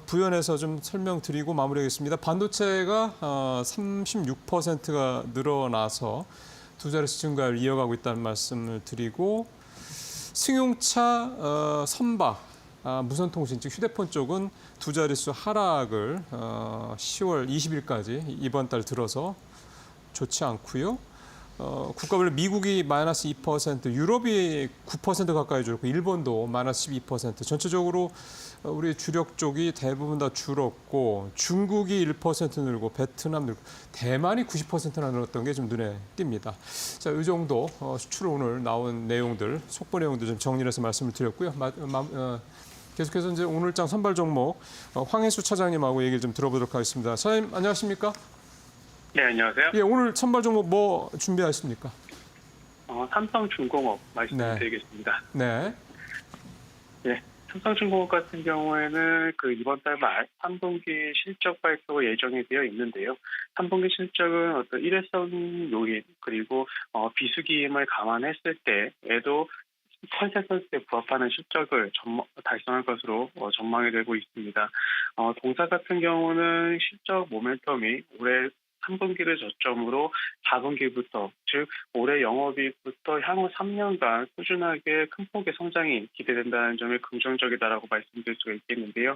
A: 부연해서 좀 설명드리고 마무리하겠습니다. 반도체가 36%가 늘어나서 두 자릿수 증가를 이어가고 있다는 말씀을 드리고 승용차, 선박, 무선통신, 즉 휴대폰 쪽은 두 자릿수 하락을 10월 20일까지 이번 달 들어서 좋지 않고요. 국가별로 미국이 마이너스 2%, 유럽이 9% 가까이 줄었고 일본도 마이너스 12%. 전체적으로 우리 주력 쪽이 대부분 다 줄었고 중국이 1% 늘고 베트남 늘고 대만이 90%나 늘었던 게 좀 눈에 띕니다. 자, 이 정도 수출 오늘 나온 내용들, 속보 내용들 좀 정리를 해서 말씀을 드렸고요. 계속해서 이제 오늘장 선발 종목 황혜수 차장님하고 얘기를 좀 들어보도록 하겠습니다. 차장님 안녕하십니까?
I: 네, 안녕하세요.
A: 예, 오늘 선발 종목 뭐 준비하십니까?
I: 삼성중공업 말씀드리겠습니다.
A: 네.
I: 네, 삼성중공업 같은 경우에는 그 이번 달 말 3분기 실적 발표가 예정이 되어 있는데요. 3분기 실적은 어떤 일회성 요인 그리고 비수기임을 감안했을 때에도 컨센서스에 부합하는 실적을 달성할 것으로 전망이 되고 있습니다. 동사 같은 경우는 실적 모멘텀이 올해 3분기를 저점으로 4분기부터 즉 올해 영업이익부터 향후 3년간 꾸준하게 큰 폭의 성장이 기대된다는 점이 긍정적이다라고 말씀드릴 수가 있겠는데요.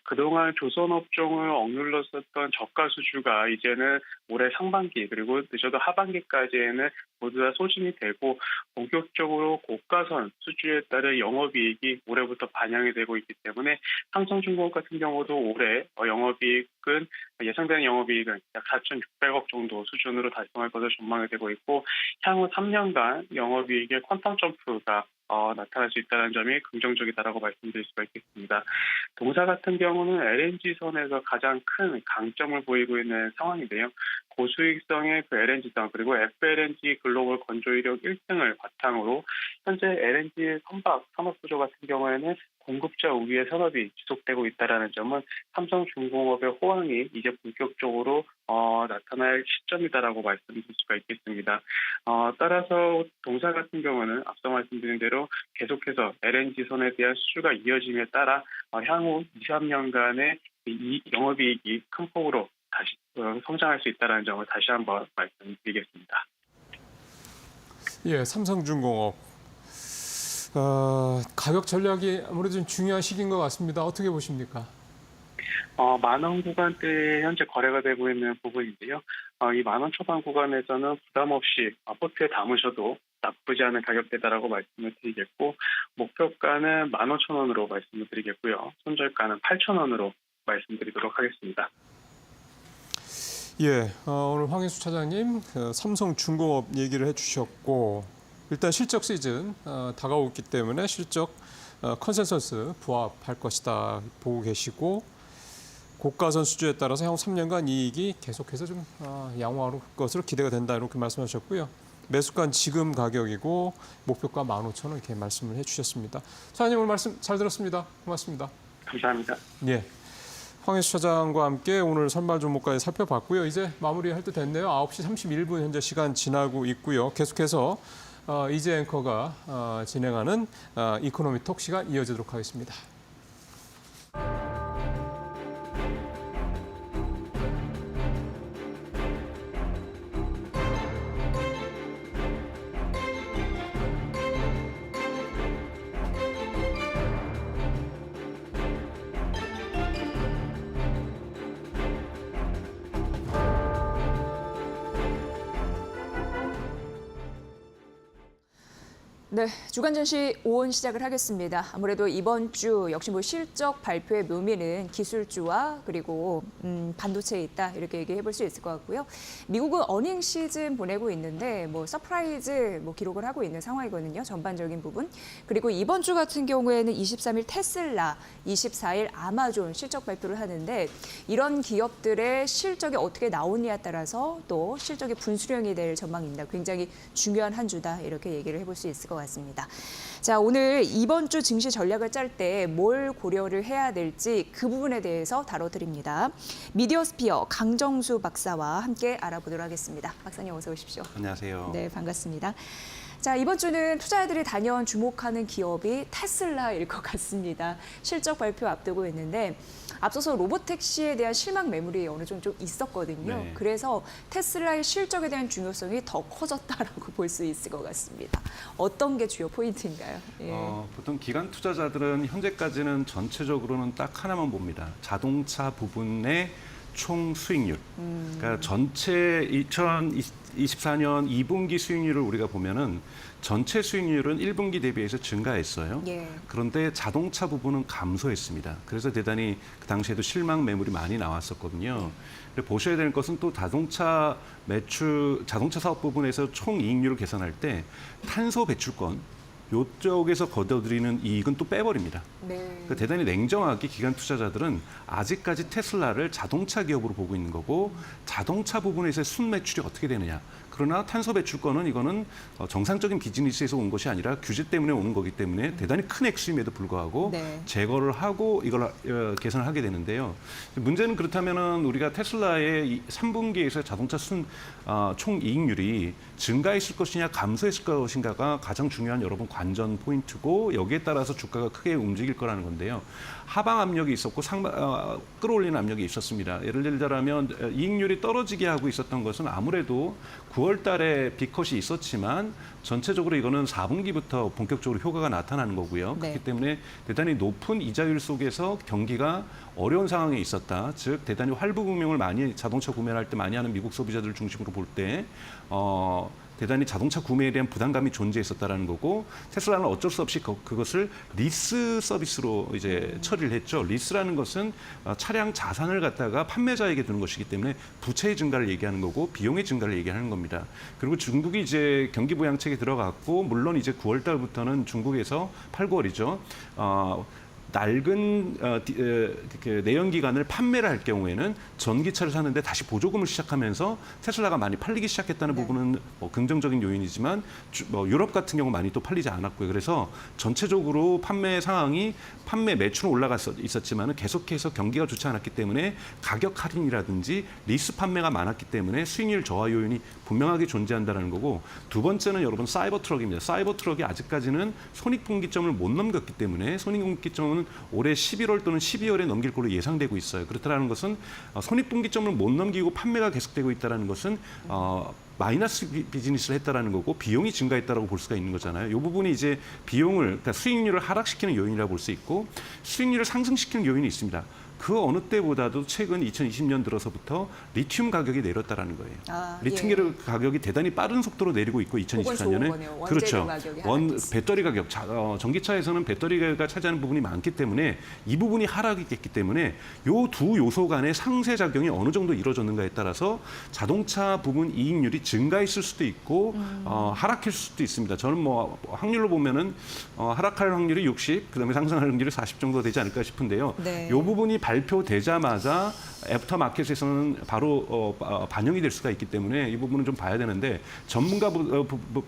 I: 그동안 조선업종을 억눌렀었던 저가 수주가 이제는 올해 상반기 그리고 늦어도 하반기까지에는 모두 다 소진이 되고 본격적으로 고가선 수주에 따른 영업이익이 올해부터 반영이 되고 있기 때문에 삼성중공업 같은 경우도 올해 영업이익은 예상되는 영업이익은 약 4,600억 정도 수준으로 달성할 것으로 전망이 되고 있고 향후 3년간 영업이익의 퀀텀 점프가 나타날 수 있다는 점이 긍정적이다라고 말씀드릴 수가 있겠습니다. 동사 같은 경우는 LNG선에서 가장 큰 강점을 보이고 있는 상황인데요. 고수익성의 그 LNG선 그리고 FLNG 글로벌 건조이력 1등을 바탕으로 현재 LNG 선박 산업구조 같은 경우에는 공급자 우위의 산업이 지속되고 있다는 점은 삼성중공업의 호황이 이제 본격적으로 나타날 시점이다라고 말씀드릴 수가 있겠습니다. 따라서 동사 같은 경우는 앞서 말씀드린 대로 계속해서 LNG선에 대한 수주가 이어짐에 따라 향후 2, 3년간의 이 영업이익이 큰 폭으로 다시 성장할 수 있다는 점을 다시 한번 말씀드리겠습니다.
A: 예, 삼성중공업. 가격 전략이 아무래도 좀 중요한 시기인 것 같습니다. 어떻게 보십니까?
I: 만원 구간대에 현재 거래가 되고 있는 부분인데요. 이 만원 초반 구간에서는 부담 없이 포트에 담으셔도 나쁘지 않은 가격대다라고 말씀을 드리겠고 목표가는 15,000원으로 말씀을 드리겠고요. 손절가는 8,000원으로 말씀드리도록 하겠습니다.
A: 예, 오늘 황인수 차장님 삼성중공업 얘기를 해주셨고 일단 실적 시즌 다가오고 있기 때문에 실적 컨센서스 부합할 것이다 보고 계시고 고가선 수주에 따라서 향후 3년간 이익이 계속해서 좀 양호할 것으로 기대가 된다 이렇게 말씀하셨고요. 매수가는 지금 가격이고 목표가 15,000원 이렇게 말씀을 해주셨습니다. 차장님 오늘 말씀 잘 들었습니다. 고맙습니다.
I: 감사합니다.
A: 예. 황인수 차장과 함께 오늘 선발 종목까지 살펴봤고요. 이제 마무리할 때 됐네요. 9시 31분 현재 시간 지나고 있고요. 계속해서 이재 앵커가 진행하는 이코노미 톡 시간 이어지도록 하겠습니다.
J: 네, 주간 전시 5원 시작을 하겠습니다. 아무래도 이번 주 역시 실적 발표의 묘미는 기술주와 그리고 반도체에 있다 이렇게 얘기해 볼 수 있을 것 같고요. 미국은 어닝 시즌 보내고 있는데 서프라이즈 기록을 하고 있는 상황이거든요. 전반적인 부분. 그리고 이번 주 같은 경우에는 23일 테슬라, 24일 아마존 실적 발표를 하는데 이런 기업들의 실적이 어떻게 나오느냐에 따라서 또 실적이 분수령이 될 전망입니다. 굉장히 중요한 한 주다 이렇게 얘기를 해볼 수 있을 것 같습니다. 자, 오늘 이번 주 증시 전략을 짤 때 뭘 고려를 해야 될지 그 부분에 대해서 다뤄드립니다. 미디어스피어 강정수 박사와 함께 알아보도록 하겠습니다. 박사님 어서 오십시오.
K: 안녕하세요.
J: 네, 반갑습니다. 자, 이번 주는 투자자들이 단연 주목하는 기업이 테슬라일 것 같습니다. 실적 발표 앞두고 있는데 앞서서 로보택시에 대한 실망 매물이 어느 정도 좀 있었거든요.
K: 네.
J: 그래서 테슬라의 실적에 대한 중요성이 더 커졌다라고 볼 수 있을 것 같습니다. 어떤 게 주요 포인트인가요? 예.
K: 보통 기관 투자자들은 현재까지는 전체적으로는 딱 하나만 봅니다. 자동차 부분의 총 수익률. 그러니까 전체 2024년 2분기 수익률을 우리가 보면은 전체 수익률은 1분기 대비해서 증가했어요.
J: 예.
K: 그런데 자동차 부분은 감소했습니다. 그래서 대단히 그 당시에도 실망 매물이 많이 나왔었거든요. 보셔야 되는 것은 또 자동차 사업 부분에서 총 이익률을 계산할 때 탄소 배출권 이쪽에서 거둬들이는 이익은 또 빼버립니다.
J: 네.
K: 그러니까 대단히 냉정하게 기관 투자자들은 아직까지 테슬라를 자동차 기업으로 보고 있는 거고 자동차 부분에서의 순매출이 어떻게 되느냐. 그러나 탄소 배출권은 이거는 정상적인 비즈니스에서 온 것이 아니라 규제 때문에 오는 거기 때문에 대단히 큰 액수임에도 불구하고
J: 네.
K: 제거를 하고 이걸 개선을 하게 되는데요. 문제는 그렇다면은 우리가 테슬라의 3분기에서 자동차 총 이익률이 증가했을 것이냐 감소했을 것인가가 가장 중요한 여러분 관전 포인트고 여기에 따라서 주가가 크게 움직일 거라는 건데요. 하방 압력이 있었고 끌어올리는 압력이 있었습니다. 예를 들자면 이익률이 떨어지게 하고 있었던 것은 아무래도 9월 달에 빅컷이 있었지만 전체적으로 이거는 4분기부터 본격적으로 효과가 나타나는 거고요.
J: 네.
K: 그렇기 때문에 대단히 높은 이자율 속에서 경기가 어려운 상황에 있었다. 즉 대단히 할부금융을 많이 자동차 구매를 할 때 많이 하는 미국 소비자들을 중심으로 볼 때 대단히 자동차 구매에 대한 부담감이 존재했었다라는 거고 테슬라는 어쩔 수 없이 그것을 리스 서비스로 이제 처리를 했죠. 리스라는 것은 차량 자산을 갖다가 판매자에게 두는 것이기 때문에 부채의 증가를 얘기하는 거고 비용의 증가를 얘기하는 겁니다. 그리고 중국이 이제 경기 부양책에 들어갔고 물론 이제 9월 달부터는 중국에서 8, 9월이죠. 낡은 내연기관을 판매를 할 경우에는 전기차를 사는데 다시 보조금을 시작하면서 테슬라가 많이 팔리기 시작했다는 부분은 긍정적인 요인이지만 유럽 같은 경우 많이 또 팔리지 않았고요. 그래서 전체적으로 판매 상황이 판매 매출은 올라가 있었지만 계속해서 경기가 좋지 않았기 때문에 가격 할인이라든지 리스 판매가 많았기 때문에 수익률 저하 요인이 분명하게 존재한다는 거고 두 번째는 여러분 사이버 트럭입니다. 사이버 트럭이 아직까지는 손익분기점을 못 넘겼기 때문에 손익분기점은 올해 11월 또는 12월에 넘길 걸로 예상되고 있어요. 그렇다는 것은 손익분기점을 못 넘기고 판매가 계속되고 있다는 것은 마이너스 비즈니스를 했다라는 거고 비용이 증가했다라고 볼 수가 있는 거잖아요. 이 부분이 이제 비용을 그러니까 수익률을 하락시키는 요인이라고 볼 수 있고 수익률을 상승시키는 요인이 있습니다. 그 어느 때보다도 최근 2020년 들어서부터 리튬 가격이 내렸다라는 거예요. 리튬 가격이 대단히 빠른 속도로 내리고 있고 2024년에 그렇죠. 배터리 가격, 전기차에서는 배터리가 차지하는 부분이 많기 때문에 이 부분이 하락했기 때문에 이 두 요소 간의 상쇄 작용이 어느 정도 이루어졌는가에 따라서 자동차 부분 이익률이 증가했을 수도 있고 하락했을 수도 있습니다. 저는 뭐 확률로 보면은 하락할 확률이 60, 그다음에 상승할 확률이 40 정도 되지 않을까 싶은데요. 이 부분이 발표되자마자 애프터 마켓에서는 바로 반영이 될 수가 있기 때문에 이 부분은 좀 봐야 되는데 전문가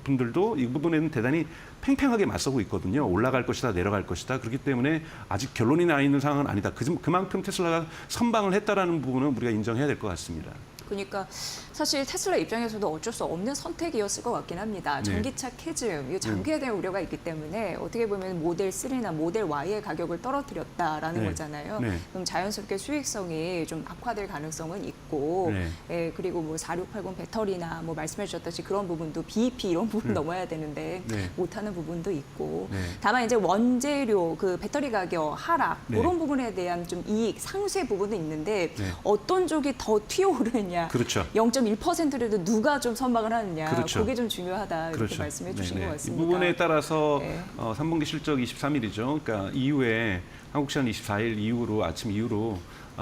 K: 분들도 이 부분에는 대단히 팽팽하게 맞서고 있거든요. 올라갈 것이다, 내려갈 것이다. 그렇기 때문에 아직 결론이 나 있는 상황은 아니다. 그만큼 테슬라가 선방을 했다라는 부분은 우리가 인정해야 될 것 같습니다.
J: 그러니까 사실 테슬라 입장에서도 어쩔 수 없는 선택이었을 것 같긴 합니다. 전기차 캐즘, 이거 장기에 대한 우려가 있기 때문에 어떻게 보면 모델 3나 모델 Y의 가격을 떨어뜨렸다라는 거잖아요. 그럼 자연스럽게 수익성이 좀 악화될 가능성은 있고, 그리고 뭐 4680 배터리나 뭐 말씀해 주셨듯이 그런 부분도 BEP 이런 부분 넘어야 되는데 못하는 부분도 있고, 다만 이제 원재료 그 배터리 가격 하락 이런 부분에 대한 좀 이익 상쇄 부분도 있는데 어떤 쪽이 더 튀어오르느냐.
K: 그렇죠.
J: 0.1%라도 누가 좀 선방을 하느냐.
K: 그렇죠.
J: 그게 좀 중요하다. 이렇게 말씀해 주신 것 같습니다.
K: 이 부분에 따라서 3분기 실적 23일이죠. 그러니까 이후에 한국 시간 24일 이후로 아침 이후로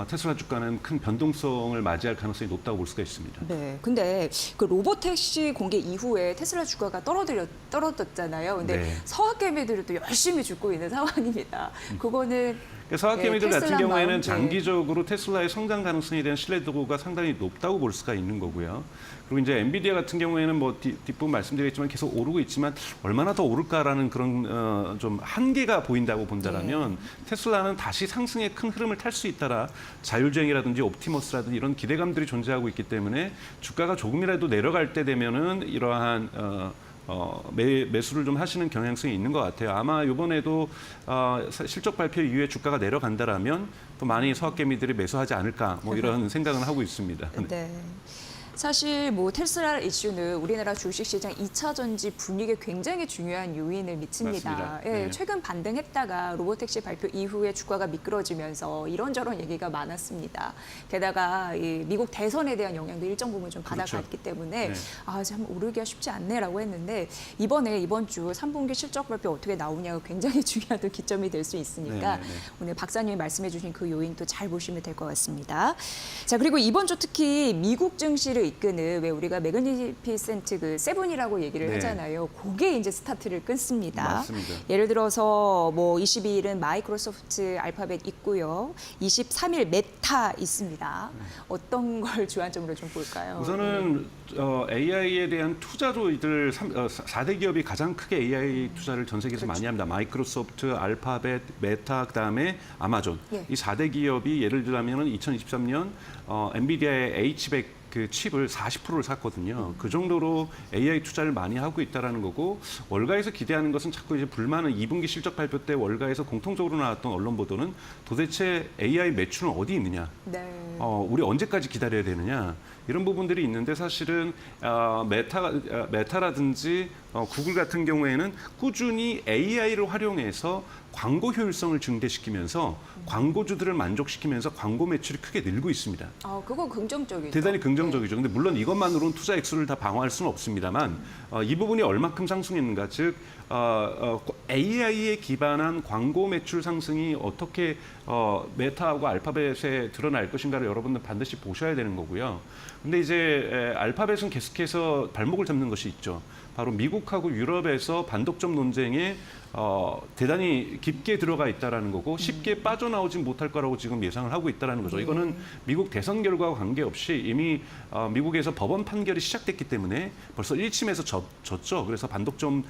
K: 테슬라 주가는 큰 변동성을 맞이할 가능성이 높다고 볼 수가 있습니다.
J: 네. 근데 그 로보택시 공개 이후에 테슬라 주가가 떨어졌잖아요. 근데 서학개미들이 또 열심히 죽고 있는 상황입니다. 그거는
K: 서학개미들 같은 경우에는 장기적으로 테슬라의 성장 가능성에 대한 신뢰도가 상당히 높다고 볼 수가 있는 거고요. 그리고 이제 엔비디아 같은 경우에는 뭐 뒷부분 말씀드리겠지만 계속 오르고 있지만 얼마나 더 오를까라는 그런 좀 한계가 보인다고 본다라면 테슬라는 다시 상승의 큰 흐름을 탈 수 있다라 자율주행이라든지 옵티머스라든지 이런 기대감들이 존재하고 있기 때문에 주가가 조금이라도 내려갈 때 되면은 이러한 매수를 좀 하시는 경향성이 있는 것 같아요. 아마 이번에도 실적 발표 이후에 주가가 내려간다라면 또 많이 서학개미들이 매수하지 않을까 뭐 이런 생각은 하고 있습니다.
J: 네. 사실 뭐 테슬라 이슈는 우리나라 주식시장 2차 전지 분위기에 굉장히 중요한 요인을 미칩니다. 최근 반등했다가 로보택시 발표 이후에 주가가 미끄러지면서 이런저런 얘기가 많았습니다. 게다가 이 미국 대선에 대한 영향도 일정 부분 좀 받아갔기 때문에 참 오르기가 쉽지 않네라고 했는데 이번 주 3분기 실적 발표 어떻게 나오냐가 굉장히 중요한 기점이 될 수 있으니까 오늘 박사님이 말씀해 주신 그 요인도 잘 보시면 될 것 같습니다. 자, 그리고 이번 주 특히 미국 증시를 이끄는 왜 우리가 매그니피센트 그 세븐이라고 얘기를 하잖아요. 그게 이제 스타트를 끊습니다.
K: 맞습니다.
J: 예를 들어서 뭐 22일은 마이크로소프트 알파벳 있고요. 23일 메타 있습니다. 어떤 걸 주안점으로 좀 볼까요?
K: 우선은 AI에 대한 투자도 이들 4대 기업이 가장 크게 AI 투자를 전 세계에서 많이 합니다. 마이크로소프트, 알파벳, 메타, 그다음에 아마존. 이 4대 기업이 예를 들자면은 2023년 엔비디아의 H100 그 칩을 40%를 샀거든요. 그 정도로 AI 투자를 많이 하고 있다라는 거고 월가에서 기대하는 것은 자꾸 이제 불만은 2분기 실적 발표 때 월가에서 공통적으로 나왔던 언론 보도는 도대체 AI 매출은 어디 있느냐?
J: 네.
K: 우리 언제까지 기다려야 되느냐? 이런 부분들이 있는데 사실은 메타라든지 구글 같은 경우에는 꾸준히 AI를 활용해서 광고 효율성을 증대시키면서 광고주들을 만족시키면서 광고 매출이 크게 늘고 있습니다.
J: 그거 긍정적이죠.
K: 대단히 긍정적이죠. 근데 물론 이것만으로는 투자 액수를 다 방어할 수는 없습니다만 이 부분이 얼마큼 상승했는가, 즉 AI에 기반한 광고 매출 상승이 어떻게 메타하고 알파벳에 드러날 것인가를 여러분들 반드시 보셔야 되는 거고요. 근데 이제 알파벳은 계속해서 발목을 잡는 것이 있죠. 바로 미국하고 유럽에서 반독점 논쟁에 대단히 깊게 들어가 있다라는 거고 쉽게 빠져나오진 못할 거라고 지금 예상을 하고 있다라는 거죠. 이거는 미국 대선 결과와 관계없이 이미 미국에서 법원 판결이 시작됐기 때문에 벌써 1심에서 졌죠. 그래서 반독점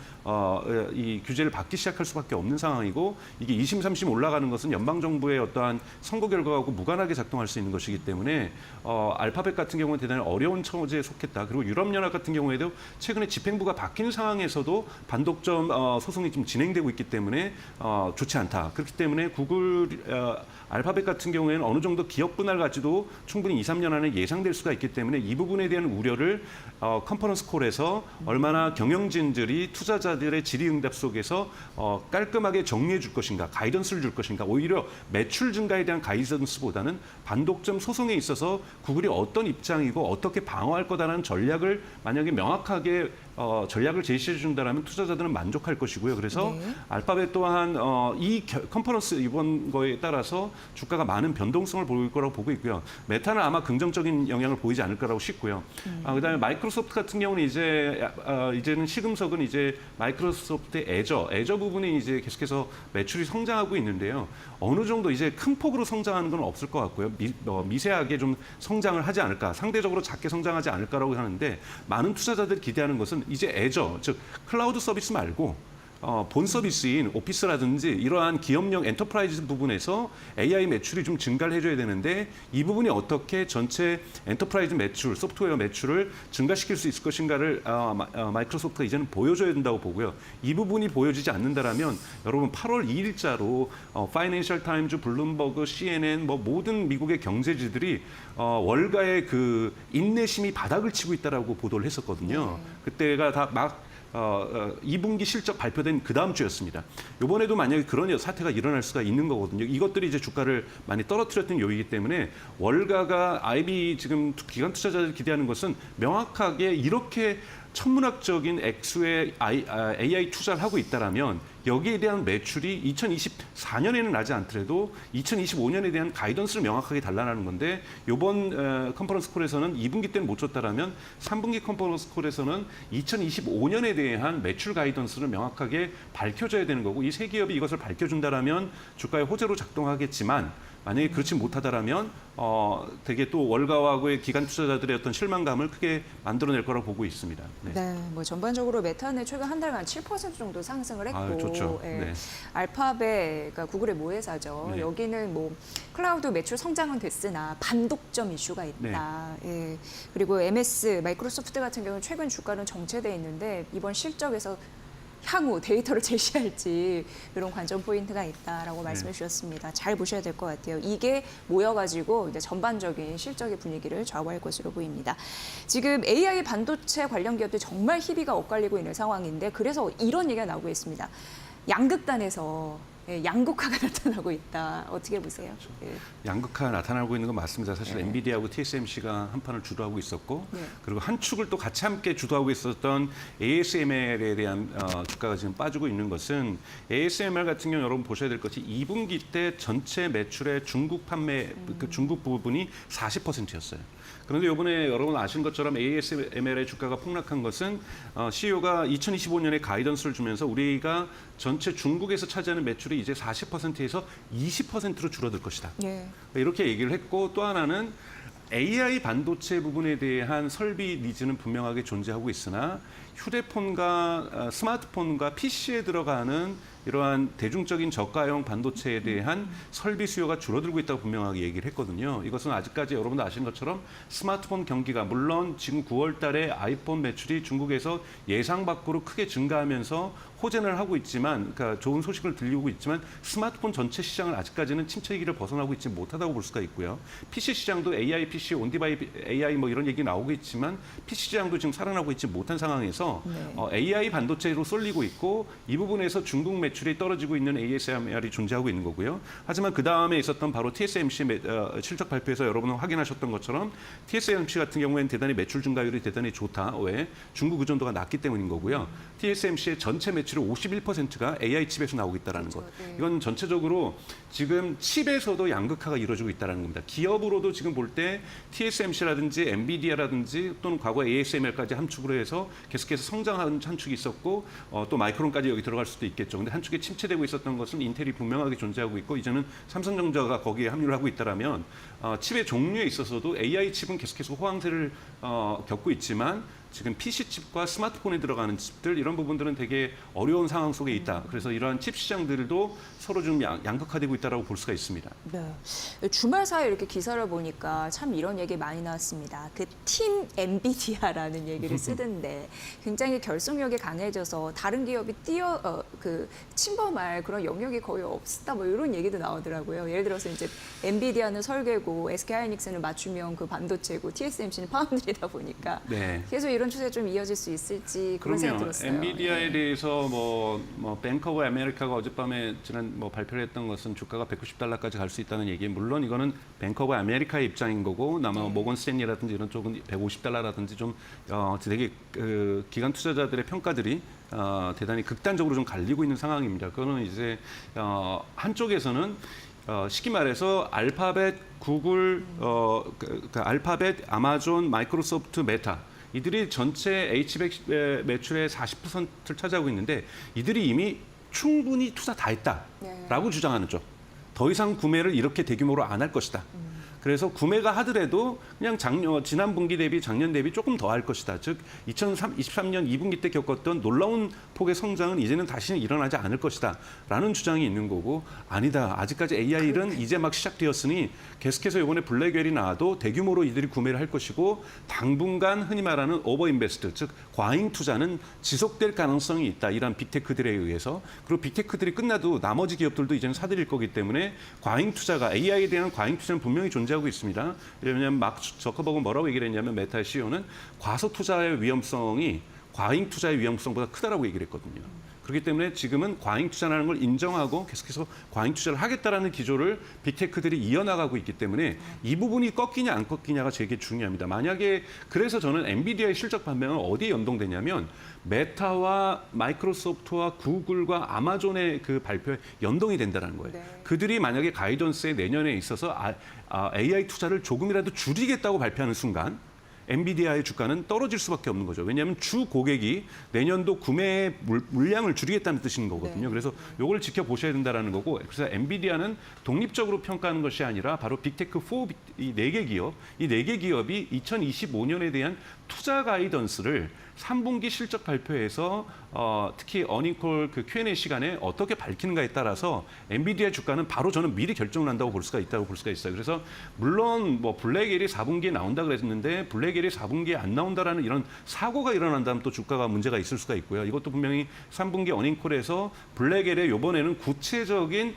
K: 이 규제를 받기 시작할 수밖에 없는 상황이고 이게 2심, 3심 올라가는 것은 연방 정부의 어떠한 선거 결과하고 무관하게 작동할 수 있는 것이기 때문에 알파벳 같은 경우는 대단히 어려운 처지에 속했다. 그리고 유럽연합 같은 경우에도 최근에 집행부가 바뀐 상황에서도 반독점 소송이 좀 진행되고 있기 때문에 좋지 않다. 그렇기 때문에 구글, 알파벳 같은 경우에는 어느 정도 기업 분할 가지도 충분히 2, 3년 안에 예상될 수가 있기 때문에 이 부분에 대한 우려를 컨퍼런스 콜에서 얼마나 경영진들이 투자자들의 질의응답 속에서 깔끔하게 정리해 줄 것인가, 가이던스를 줄 것인가, 오히려 매출 증가에 대한 가이던스보다는 반독점 소송에 있어서 구글이 어떤 입장이고 어떻게 방어할 거다라는 전략을 만약에 명확하게 전략을 제시해 준다면 투자자들은 만족할 것이고요. 그래서 알파벳 또한 이 컨퍼런스 이번 거에 따라서 주가가 많은 변동성을 보일 거라고 보고 있고요. 메타는 아마 긍정적인 영향을 보이지 않을 거라고 싶고요. 그다음에 마이크로소프트 같은 경우는 이제는 시금석은 이제 마이크로소프트의 애저 부분이 이제 계속해서 매출이 성장하고 있는데요. 어느 정도 이제 큰 폭으로 성장하는 건 없을 것 같고요. 미세하게 좀 성장을 하지 않을까, 상대적으로 작게 성장하지 않을까라고 하는데 많은 투자자들이 기대하는 것은 이제 애저, 즉 클라우드 서비스 말고 본 서비스인 오피스라든지 이러한 기업용 엔터프라이즈 부분에서 AI 매출이 좀 증가를 해줘야 되는데 이 부분이 어떻게 전체 엔터프라이즈 매출, 소프트웨어 매출을 증가시킬 수 있을 것인가를 마이크로소프트가 이제는 보여줘야 된다고 보고요. 이 부분이 보여지지 않는다라면 여러분 8월 2일자로 파이낸셜 타임즈, 블룸버그, CNN 뭐 모든 미국의 경제지들이 월가의 그 인내심이 바닥을 치고 있다라고 보도를 했었거든요. 그때가 다 막 2분기 실적 발표된 그 다음 주였습니다. 이번에도 만약에 그런 사태가 일어날 수가 있는 거거든요. 이것들이 이제 주가를 많이 떨어뜨렸던 요인이기 때문에 월가가 IB 지금 기관 투자자들이 기대하는 것은 명확하게 이렇게 천문학적인 액수의 AI 투자를 하고 있다라면 여기에 대한 매출이 2024년에는 나지 않더라도 2025년에 대한 가이던스를 명확하게 달라나는 건데 이번 컨퍼런스 콜에서는 2분기 때는 못 줬다라면 3분기 컨퍼런스 콜에서는 2025년에 대한 매출 가이던스를 명확하게 밝혀줘야 되는 거고 이 세 기업이 이것을 밝혀준다라면 주가의 호재로 작동하겠지만 만약에 그렇지 못하다라면 되게 또 월가와의 기관 투자자들의 어떤 실망감을 크게 만들어낼 거라고 보고 있습니다.
J: 네, 뭐 전반적으로 메타는 최근 한 달간 7% 정도 상승을 했고,
K: 좋죠.
J: 알파벳, 그러니까 구글의 모회사죠. 여기는 뭐 클라우드 매출 성장은 됐으나 반독점 이슈가 있다. 그리고 MS, 마이크로소프트 같은 경우는 최근 주가는 정체돼 있는데 이번 실적에서 향후 데이터를 제시할지 이런 관전 포인트가 있다라고 말씀해 주셨습니다. 잘 보셔야 될 것 같아요. 이게 모여가지고 이제 전반적인 실적의 분위기를 좌우할 것으로 보입니다. 지금 AI 반도체 관련 기업들 정말 희비가 엇갈리고 있는 상황인데 그래서 이런 얘기가 나오고 있습니다. 양극단에서 양극화가 나타나고 있다. 어떻게 보세요?
K: 양극화 나타나고 있는 건 맞습니다. 사실 엔비디아하고 TSMC가 한 판을 주도하고 있었고 그리고 한 축을 또 같이 함께 주도하고 있었던 ASML에 대한 주가가 지금 빠지고 있는 것은 ASML 같은 경우 여러분 보셔야 될 것이 2분기 때 전체 매출의 중국 판매 그 중국 부분이 40%였어요. 그런데 이번에 여러분 아시는 것처럼 ASML의 주가가 폭락한 것은 CEO가 2025년에 가이던스를 주면서 우리가 전체 중국에서 차지하는 매출이 이제 40%에서 20%로 줄어들 것이다. 이렇게 얘기를 했고 또 하나는 AI 반도체 부분에 대한 설비 니즈는 분명하게 존재하고 있으나 휴대폰과 스마트폰과 PC에 들어가는 이러한 대중적인 저가형 반도체에 대한 설비 수요가 줄어들고 있다고 분명하게 얘기를 했거든요. 이것은 아직까지 여러분도 아시는 것처럼 스마트폰 경기가 물론 지금 9월 달에 아이폰 매출이 중국에서 예상 밖으로 크게 증가하면서 호전을 하고 있지만, 그러니까 좋은 소식을 들리고 있지만 스마트폰 전체 시장은 아직까지는 침체 위기를 벗어나고 있지 못하다고 볼 수가 있고요. PC 시장도 AI PC, 온디바이 AI 뭐 이런 얘기 나오고 있지만 PC 시장도 지금 살아나고 있지 못한 상황에서 AI 반도체로 쏠리고 있고 이 부분에서 중국 매출이 떨어지고 있는 ASMR이 존재하고 있는 거고요. 하지만 그 다음에 있었던 바로 TSMC 실적 발표에서 여러분은 확인하셨던 것처럼 TSMC 같은 경우에는 대단히 매출 증가율이 대단히 좋다. 왜? 중국 의존도가 낮기 때문인 거고요. TSMC의 전체 매출의 51%가 AI 칩에서 나오고 있다는 것. 이건 전체적으로 지금 칩에서도 양극화가 이루어지고 있다는 겁니다. 기업으로도 지금 볼 때 TSMC라든지 엔비디아라든지 또는 과거 ASML까지 함축으로 해서 계속해서 성장한 한 축이 있었고 또 마이크론까지 여기 들어갈 수도 있겠죠. 근데 한 축에 침체되고 있었던 것은 인텔이 분명하게 존재하고 있고 이제는 삼성전자가 거기에 합류를 하고 있다라면 칩의 종류에 있어서도 AI 칩은 계속해서 호황세를 겪고 있지만 지금 PC 칩과 스마트폰에 들어가는 칩들 이런 부분들은 되게 어려운 상황 속에 있다. 그래서 이러한 칩 시장들도 서로 좀 양극화되고 있다라고 볼 수가 있습니다.
J: 네. 주말 사이에 이렇게 기사를 보니까 참 이런 얘기 많이 나왔습니다. 그 팀 엔비디아라는 얘기를 쓰던데 굉장히 결속력이 강해져서 다른 기업이 침범할 그런 영역이 거의 없다. 뭐 이런 얘기도 나오더라고요. 예를 들어서 이제 엔비디아는 설계고 SK 하이닉스는 맞춤형 그 반도체고 TSMC는 파운드리다 보니까 계속 이런 추세 좀 이어질 수 있을지 그런 생각이 들었어요.
K: 엔비디아에 대해서 뭐 뱅크 오브 아메리카가 어젯밤에 지난 발표를 했던 것은 주가가 $190까지 갈 수 있다는 얘기. 물론 이거는 뱅크 오브 아메리카의 입장인 거고 아마 모건 스탠리라든지 이런 쪽은 $150라든지 좀 되게 기관 투자자들의 평가들이 대단히 극단적으로 좀 갈리고 있는 상황입니다. 그거는 이제 한쪽에서는 쉽게 말해서 알파벳, 구글, 알파벳, 아마존, 마이크로소프트, 메타 이들이 전체 H100 매출의 40%를 차지하고 있는데 이들이 이미 충분히 투자 다 했다라고 주장하는 쪽. 더 이상 구매를 이렇게 대규모로 안 할 것이다. 그래서 구매가 하더라도 그냥 지난 분기 대비 작년 대비 조금 더 할 것이다. 즉 2023년 2분기 때 겪었던 놀라운 폭의 성장은 이제는 다시는 일어나지 않을 것이다. 라는 주장이 있는 거고 아니다. 아직까지 AI는 이제 막 시작되었으니 계속해서 이번에 블랙웰이 나와도 대규모로 이들이 구매를 할 것이고 당분간 흔히 말하는 오버인베스트, 즉 과잉 투자는 지속될 가능성이 있다. 이런 빅테크들에 의해서. 그리고 빅테크들이 끝나도 나머지 기업들도 이제는 사들일 거기 때문에 과잉 투자가 AI에 대한 과잉 투자는 분명히 존재하고 있습니다. 왜냐하면 막 저커버그는 뭐라고 얘기를 했냐면 메타의 CEO는 과소 투자의 위험성이 과잉 투자의 위험성보다 크다라고 얘기를 했거든요. 그렇기 때문에 지금은 과잉 투자라는 걸 인정하고 계속해서 과잉 투자를 하겠다라는 기조를 빅테크들이 이어나가고 있기 때문에 이 부분이 꺾이냐 안 꺾이냐가 되게 중요합니다. 만약에 그래서 저는 엔비디아의 실적 반등은 어디에 연동되냐면 메타와 마이크로소프트와 구글과 아마존의 그 발표에 연동이 된다는 거예요. 그들이 만약에 가이던스의 내년에 있어서 AI 투자를 조금이라도 줄이겠다고 발표하는 순간 엔비디아의 주가는 떨어질 수밖에 없는 거죠. 왜냐하면 주 고객이 내년도 구매 물량을 줄이겠다는 뜻인 거거든요. 그래서 이걸 지켜보셔야 된다는 거고 그래서 엔비디아는 독립적으로 평가하는 것이 아니라 바로 빅테크 4, 이 4개 기업, 이 4개 기업이 2025년에 대한 투자 가이던스를 3분기 실적 발표에서 특히 어닝콜 그 Q&A 시간에 어떻게 밝히는가에 따라서 엔비디아 주가는 바로 저는 미리 결정을 한다고 볼 수가 있다고 볼 수가 있어요. 그래서 물론 뭐 블랙웰이 4분기에 나온다 그랬는데 블랙웰이 4분기에 안 나온다라는 이런 사고가 일어난다면 또 주가가 문제가 있을 수가 있고요. 이것도 분명히 3분기 어닝콜에서 블랙웰의 이번에는 구체적인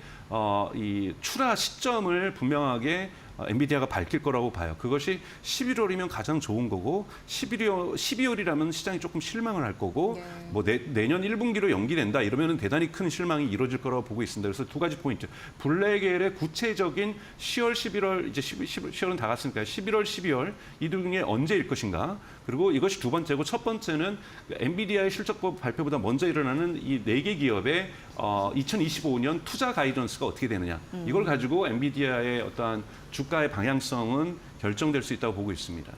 K: 이 출하 시점을 분명하게 엔비디아가 밝힐 거라고 봐요. 그것이 11월이면 가장 좋은 거고 12월이라면 시장이 조금 실망을 할 거고 뭐 내년 1분기로 연기된다 이러면 대단히 큰 실망이 이루어질 거라고 보고 있습니다. 그래서 두 가지 포인트. 블랙웰의 구체적인 10월, 11월 이제 10월은 다 갔으니까 11월, 12월 이 중에 언제일 것인가. 그리고 이것이 두 번째고 첫 번째는 엔비디아의 실적 발표보다 먼저 일어나는 이 4개 기업의 2025년 투자 가이던스가 어떻게 되느냐. 이걸 가지고 엔비디아의 어떠한 주가의 방향성은 결정될 수 있다고 보고 있습니다.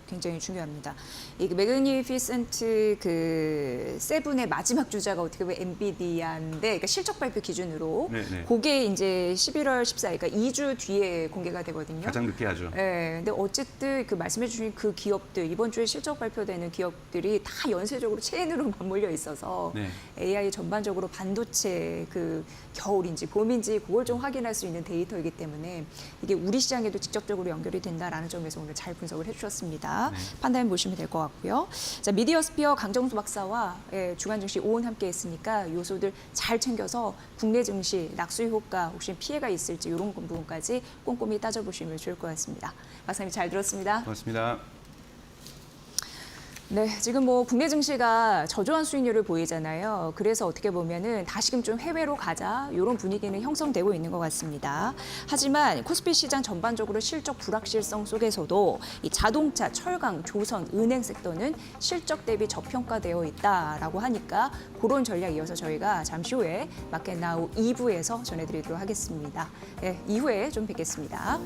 J: 굉장히 중요합니다. 이 매그니피센트 그 세븐의 마지막 주자가 어떻게 보면 엔비디아인데, 그러니까 실적 발표 기준으로
K: 네.
J: 그게 이제 11월 14일, 그러니까 2주 뒤에 공개가 되거든요.
K: 가장 늦게 하죠.
J: 네, 근데 어쨌든 그 말씀해주신 그 기업들, 이번 주에 실적 발표되는 기업들이 다 연쇄적으로 체인으로 맞물려 있어서
K: 네.
J: AI 전반적으로 반도체 그 겨울인지 봄인지 그걸 좀 확인할 수 있는 데이터이기 때문에 이게 우리 시장에도 직접적으로 연결이 된다라는 점에서 오늘 잘 분석을 해주셨습니다.
K: 네.
J: 판단해 보시면 될 것 같고요. 자, 미디어스피어 강정수 박사와 주간 증시 오은 함께했으니까 요소들 잘 챙겨서 국내 증시 낙수 효과 혹시 피해가 있을지 이런 부분까지 꼼꼼히 따져보시면 좋을 것 같습니다. 박사님 잘 들었습니다.
K: 고맙습니다.
J: 네, 지금 뭐 국내 증시가 저조한 수익률을 보이잖아요. 그래서 어떻게 보면은 다시금 좀 해외로 가자 이런 분위기는 형성되고 있는 것 같습니다. 하지만 코스피 시장 전반적으로 실적 불확실성 속에서도 이 자동차, 철강, 조선, 은행 섹터는 실적 대비 저평가되어 있다라고 하니까 그런 전략 이어서 저희가 잠시 후에 마켓나우 2부에서 전해드리도록 하겠습니다. 네, 이후에 좀 뵙겠습니다.